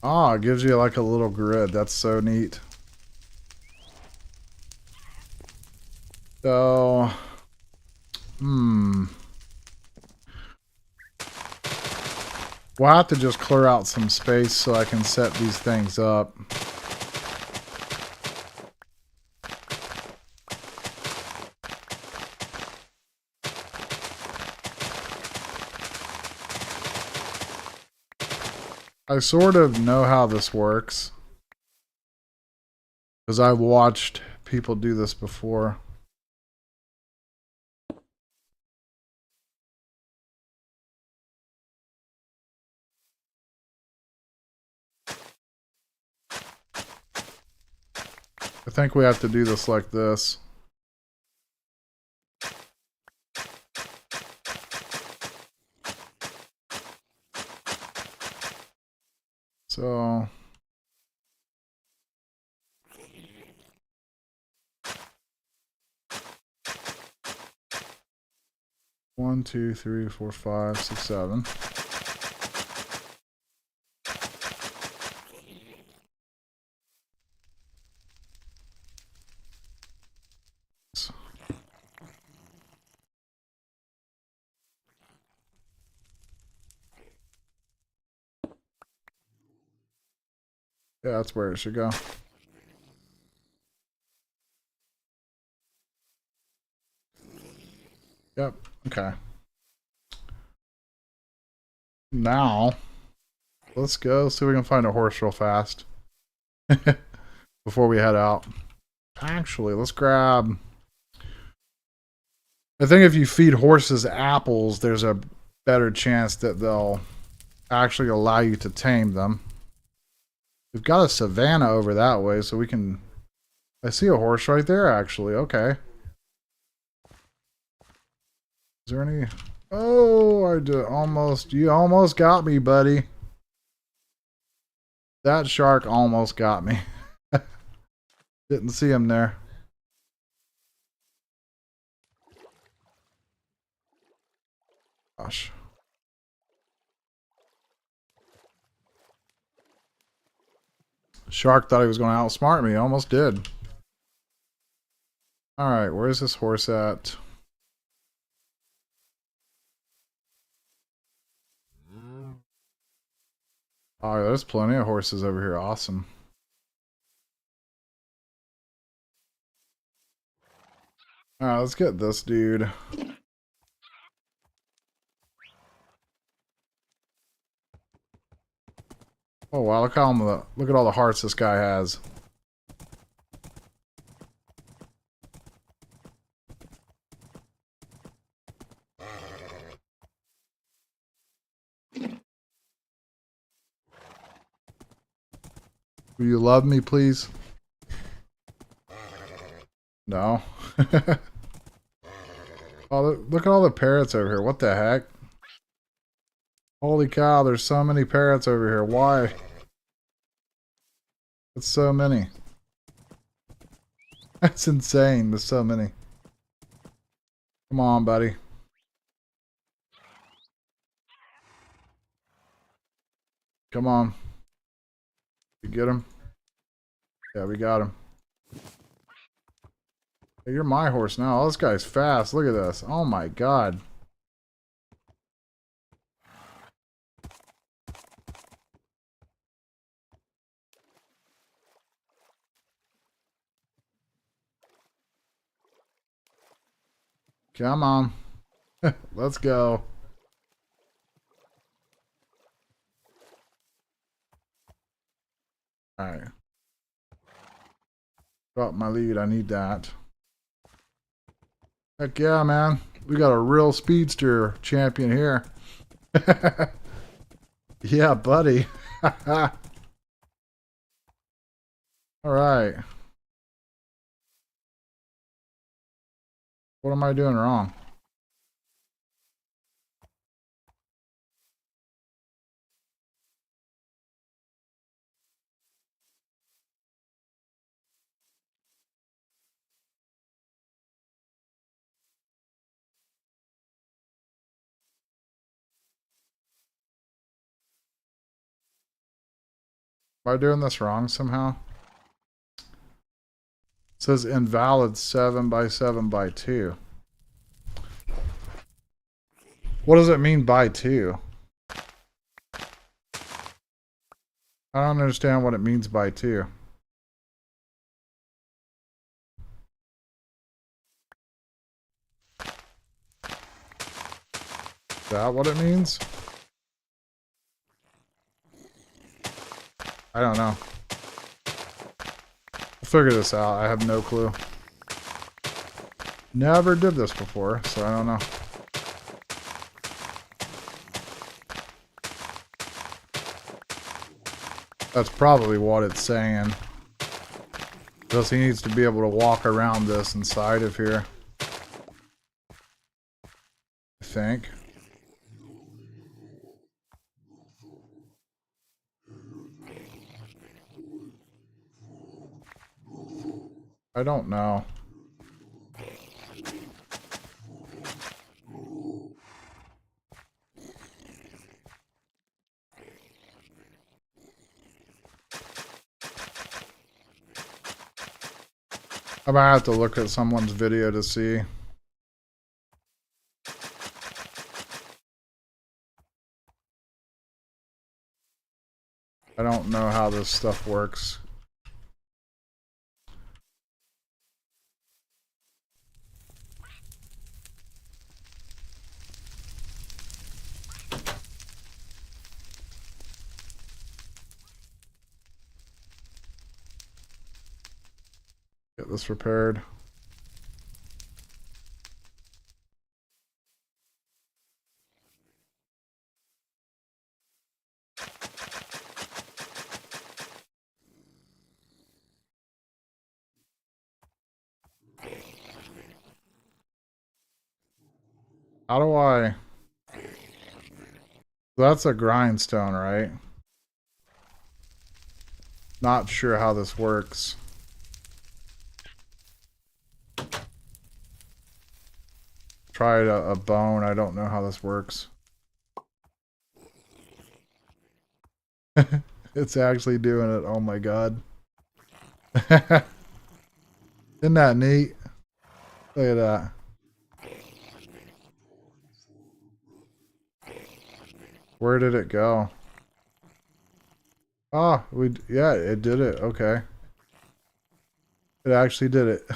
Ah, it gives you like a little grid. That's so neat. So, we'll have to just clear out some space so I can set these things up. I sort of know how this works because I've watched people do this before. I think we have to do this like this. So, one, two, three, four, five, six, seven. Yeah, that's where it should go. Yep. Okay. Now, let's go see if we can find a horse real fast before we head out. Actually, let's grab... I think if you feed horses apples, there's a better chance that they'll actually allow you to tame them. We've got a savanna over that way, so we can... I see a horse right there, actually. Okay. Is there any... Oh, I did almost... You almost got me, buddy. That shark almost got me. Didn't see him there. Gosh. Shark thought he was going to outsmart me. Almost did. Alright, where's this horse at? Oh, there's plenty of horses over here. Awesome. Alright, let's get this dude. Oh wow, look at all the hearts this guy has. Will you love me, please? No. Oh, look at all the parrots over here. What the heck? Holy cow, there's so many parrots over here. Why? It's so many. That's insane. There's so many. Come on, buddy. Come on. You get him? Yeah, we got him. Hey, you're my horse now. Oh, this guy's fast. Look at this. Oh my god. Come on. Let's go. Alright. Drop my lead. I need that. Heck yeah, man. We got a real speedster champion here. Yeah, buddy. Alright. What am I doing wrong? Am I doing this wrong somehow? It says invalid 7 by 7 by 2. What does it mean by 2? I don't understand what it means by 2. Is that what it means? I don't know. We'll figure this out. I have no clue. Never did this before, so I don't know. That's probably what it's saying. Because he needs to be able to walk around this inside of here. I think. I don't know. I might have to look at someone's video to see. I don't know how this stuff works. Get this repaired. How do I... That's a grindstone, right? Not sure how this works. Tried a bone. I don't know how this works. It's actually doing it. Oh my god. Isn't that neat? Look at that. Where did it go? Oh, yeah, it did it. Okay. It actually did it.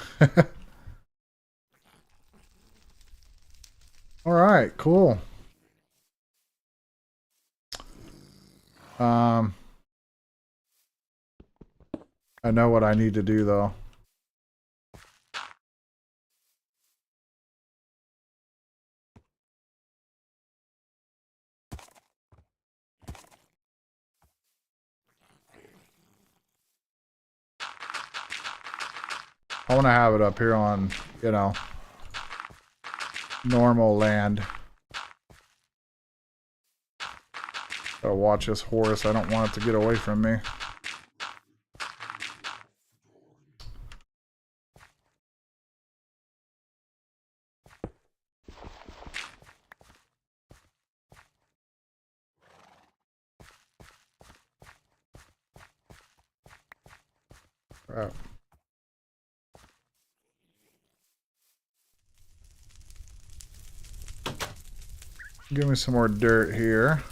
All right, cool. I know what I need to do though. I want to have it up here on, you know, normal land. Gotta watch this horse. I don't want it to get away from me. Crap. Give me some more dirt here.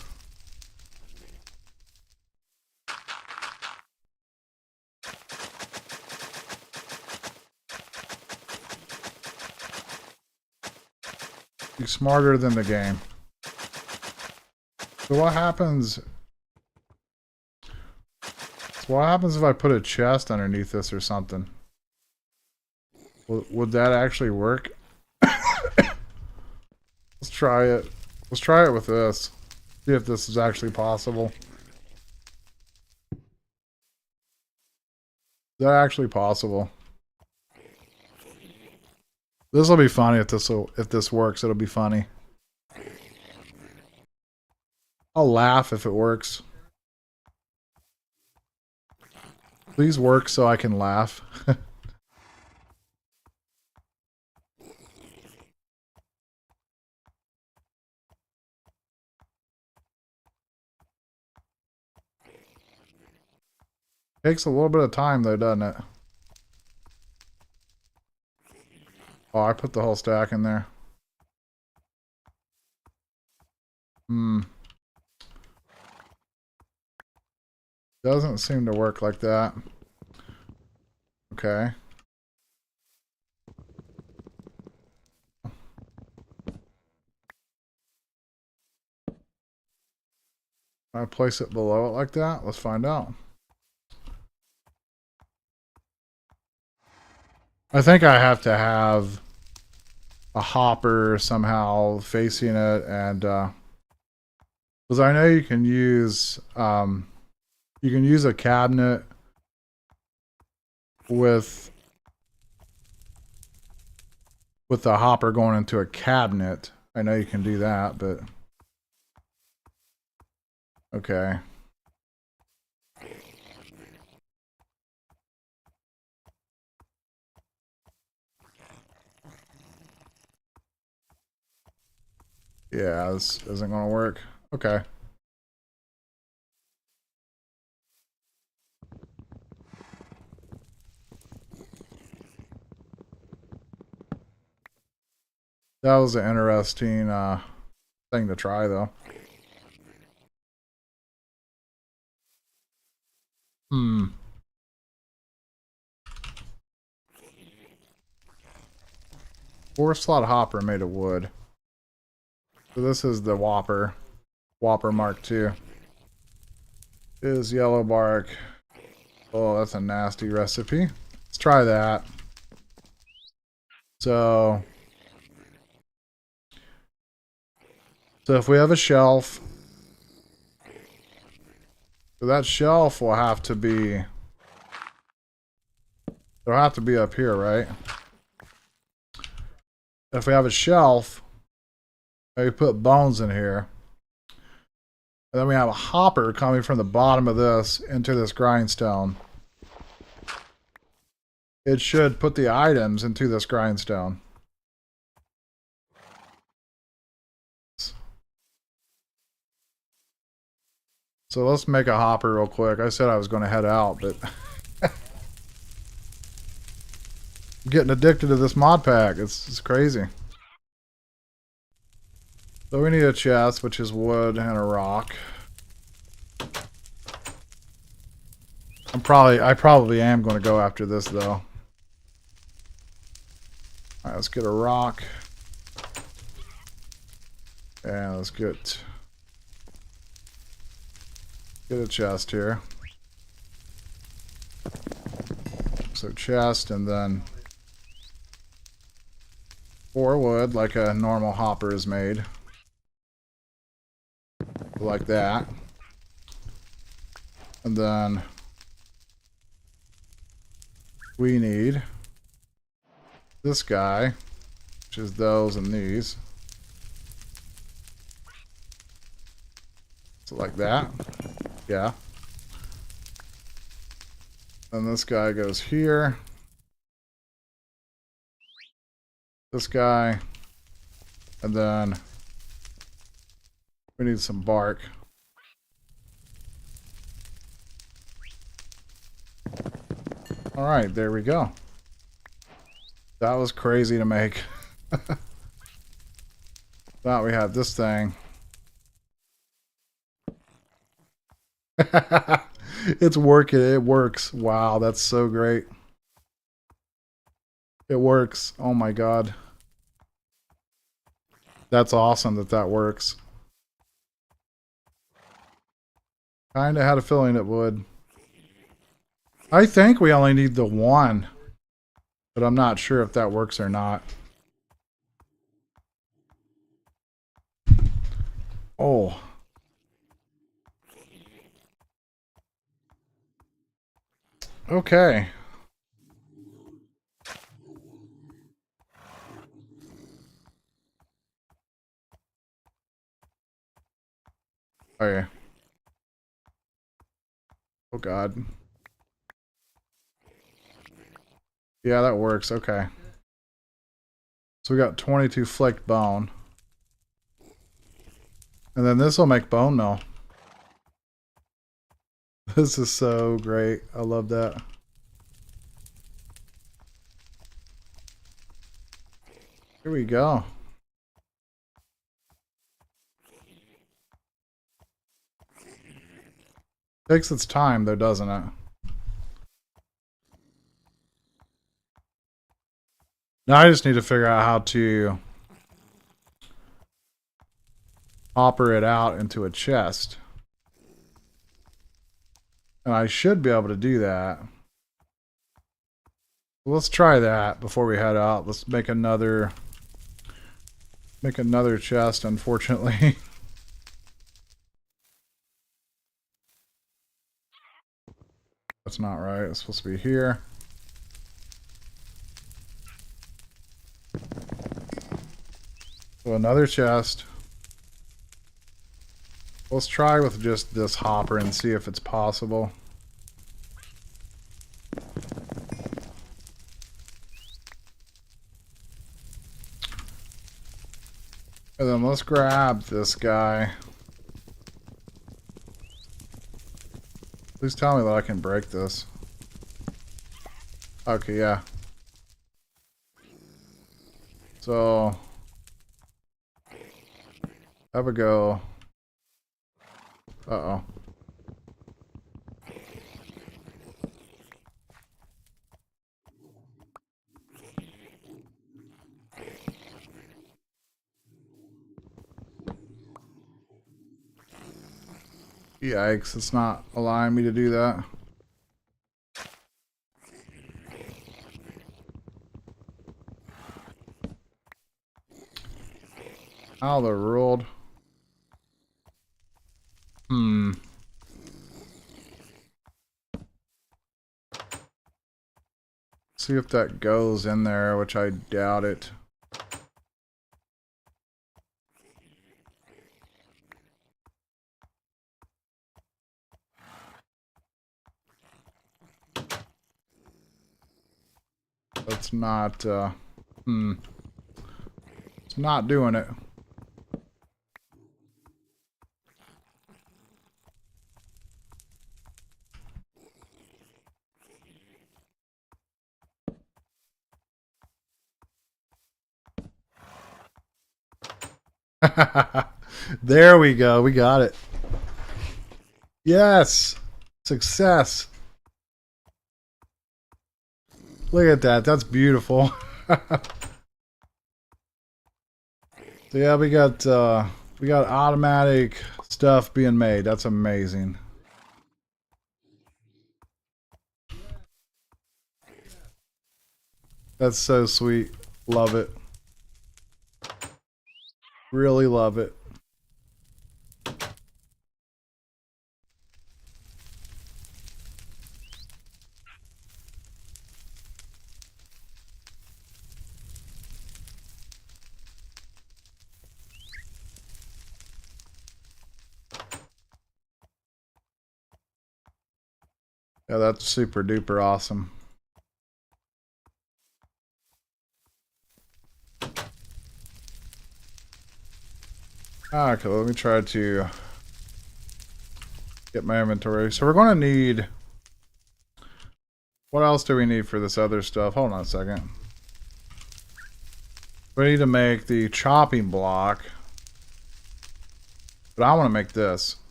Be smarter than the game. So what happens? So what happens if I put a chest underneath this or something? Would that actually work? Let's try it. Let's try it with this. See if this is actually possible. Is that actually possible? This will be funny if this works. It'll be funny. I'll laugh if it works. Please work so I can laugh. Takes a little bit of time though, doesn't it? Oh, I put the whole stack in there. Doesn't seem to work like that. Okay. I place it below it like that? Let's find out. I think I have to have a hopper somehow facing it, and because I know you can use a cabinet with the hopper going into a cabinet. I know you can do that, but okay. Yeah, this isn't going to work. Okay. That was an interesting thing to try, though. Four slot hopper made of wood. So this is the Whopper Mark II. Is yellow bark. Oh, that's a nasty recipe. Let's try that. So if we have a shelf, so that shelf will have to be, it'll have to be up here, right? If we have a shelf, we put bones in here. And then we have a hopper coming from the bottom of this into this grindstone. It should put the items into this grindstone. So let's make a hopper real quick. I said I was going to head out, but I'm getting addicted to this mod pack. It's crazy. So we need a chest, which is wood and a rock. I probably am going to go after this though. Alright, let's get a rock. And let's get a chest here. So chest, and then 4 wood like a normal hopper is made. Like that. And then we need this guy, which is those and these. So like that. Yeah. Then this guy goes here. This guy. And then we need some bark. Alright, there we go. That was crazy to make. Now we have this thing. It's working. It works. Wow, that's so great. It works. Oh my god. That's awesome that works. Kinda had a feeling it would. I think we only need the one, but I'm not sure if that works or not. Oh. Okay. Okay. Oh god. Yeah, that works. Okay. So we got 22 flaked bone. And then this will make bone meal. This is so great. I love that. Here we go. Takes its time though, doesn't it? Now I just need to figure out how to hopper it out into a chest. And I should be able to do that. Let's try that before we head out. Let's make another chest, unfortunately. That's not right. It's supposed to be here. So another chest. Let's try with just this hopper and see if it's possible. And then let's grab this guy. Please tell me that I can break this. Okay, yeah. So have a go. Uh-oh. Yikes, it's not allowing me to do that. How the world? See if that goes in there, which I doubt it. That's not, it's not doing it. There we go. We got it. Yes. Success. Look at that. That's beautiful. So yeah, we got automatic stuff being made. That's amazing. That's so sweet. Love it. Really love it. Yeah, that's super duper awesome. Okay, let me try to get my inventory. So we're going to need... What else do we need for this other stuff? Hold on a second. We need to make the chopping block. But I want to make this.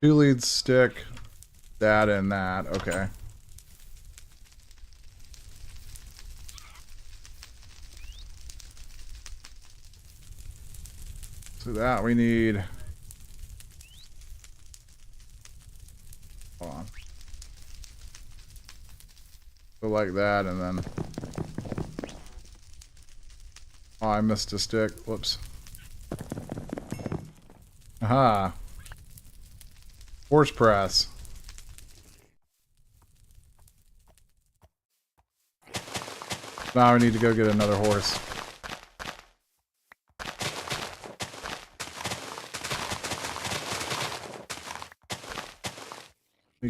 2 lead stick, that and that. Okay. So that we need... Hold on. So like that, and then... Oh, I missed a stick. Whoops. Aha. Horse press. Now we need to go get another horse. We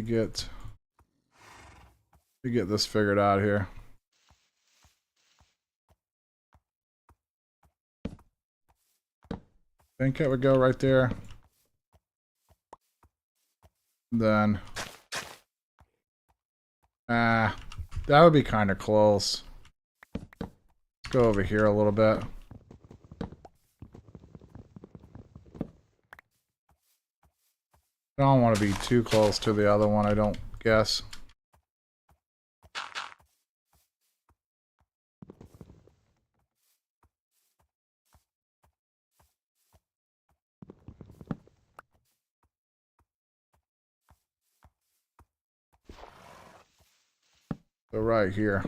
get this figured out here. I think it would go right there. Then Ah, that would be kind of close. Let's go over here a little bit. I don't want to be too close to the other one, I don't guess. So right here.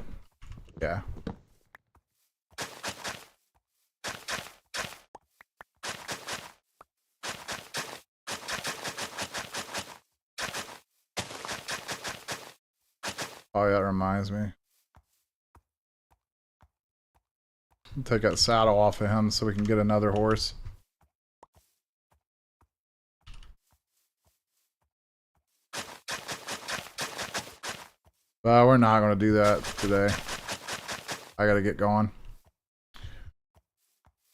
Yeah. Oh, yeah, that reminds me. Take that saddle off of him so we can get another horse. Well, we're not going to do that today. I got to get going.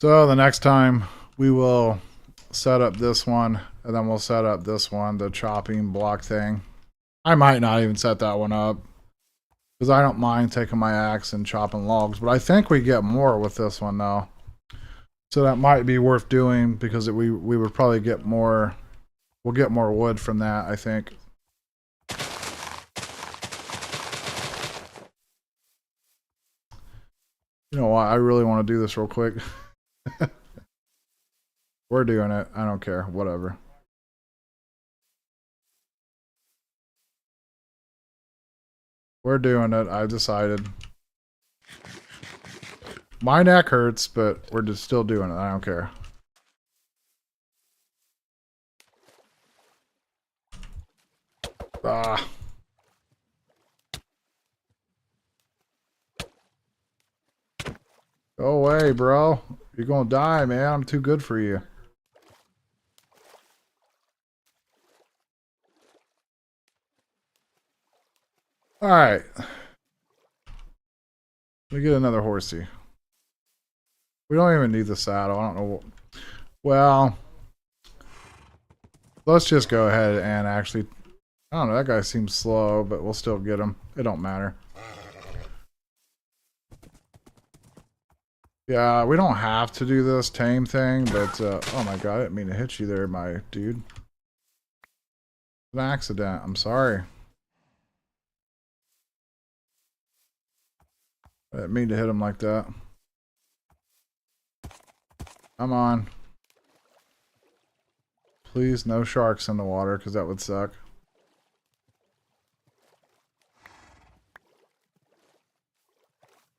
So the next time we will set up this one, and then we'll set up this one, the chopping block thing. I might not even set that one up, because I don't mind taking my axe and chopping logs, but I think we get more with this one though. So that might be worth doing, because we would probably get more, we'll get more wood from that, I think. You know what, I really want to do this real quick. We're doing it, I don't care, whatever. We're doing it, I've decided. My neck hurts, but we're just still doing it, I don't care. Ah. Go away, bro. You're gonna die, man. I'm too good for you. Alright. Let me get another horsey. We don't even need the saddle. I don't know. Well, let's just go ahead and actually... I don't know. That guy seems slow, but we'll still get him. It don't matter. Yeah, we don't have to do this tame thing, but... oh my god, I didn't mean to hit you there, my dude. An accident. I'm sorry. I didn't mean to hit him like that. Come on. Please, no sharks in the water, because that would suck.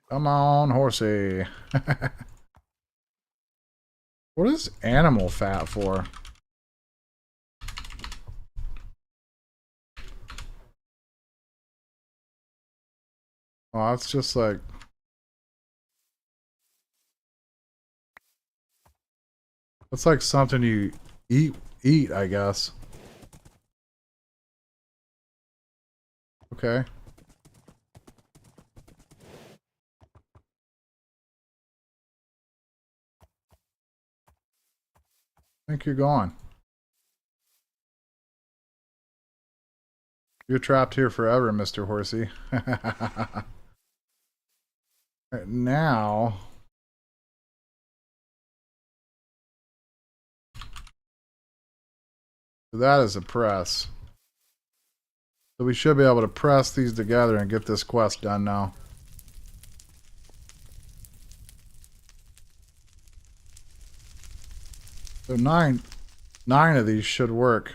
Come on, horsey. What is animal fat for? Oh, it's just like... It's like something you eat, I guess. Okay. I think you're gone. You're trapped here forever, Mr. Horsey. Right now... That is a press. So we should be able to press these together and get this quest done now. So nine of these should work.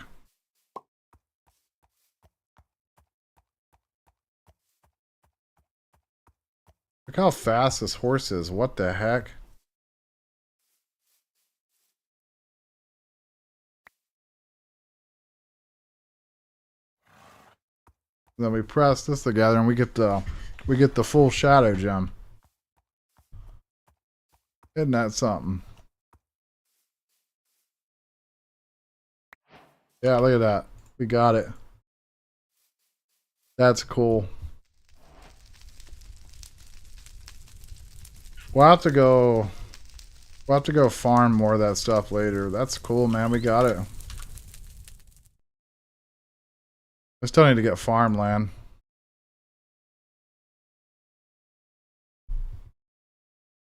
Look how fast this horse is. What the heck? Then we press this together and we get the full shadow gem. Isn't that something? Yeah, look at that. We got it. That's cool. We'll have to go farm more of that stuff later. That's cool, man. We got it. I still need to get farmland.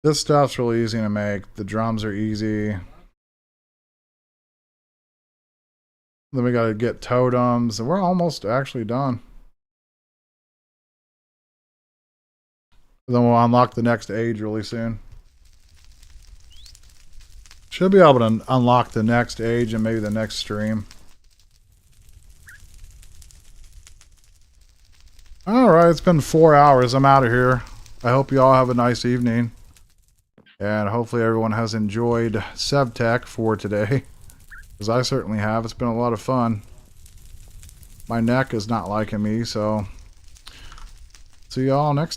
This stuff's really easy to make. The drums are easy. Then we gotta get totems, and we're almost actually done. Then we'll unlock the next age really soon. Should be able to unlock the next age and maybe the next stream. Alright, it's been 4 hours. I'm out of here. I hope you all have a nice evening. And hopefully everyone has enjoyed Sevtech for today. Because I certainly have. It's been a lot of fun. My neck is not liking me, so see y'all next time.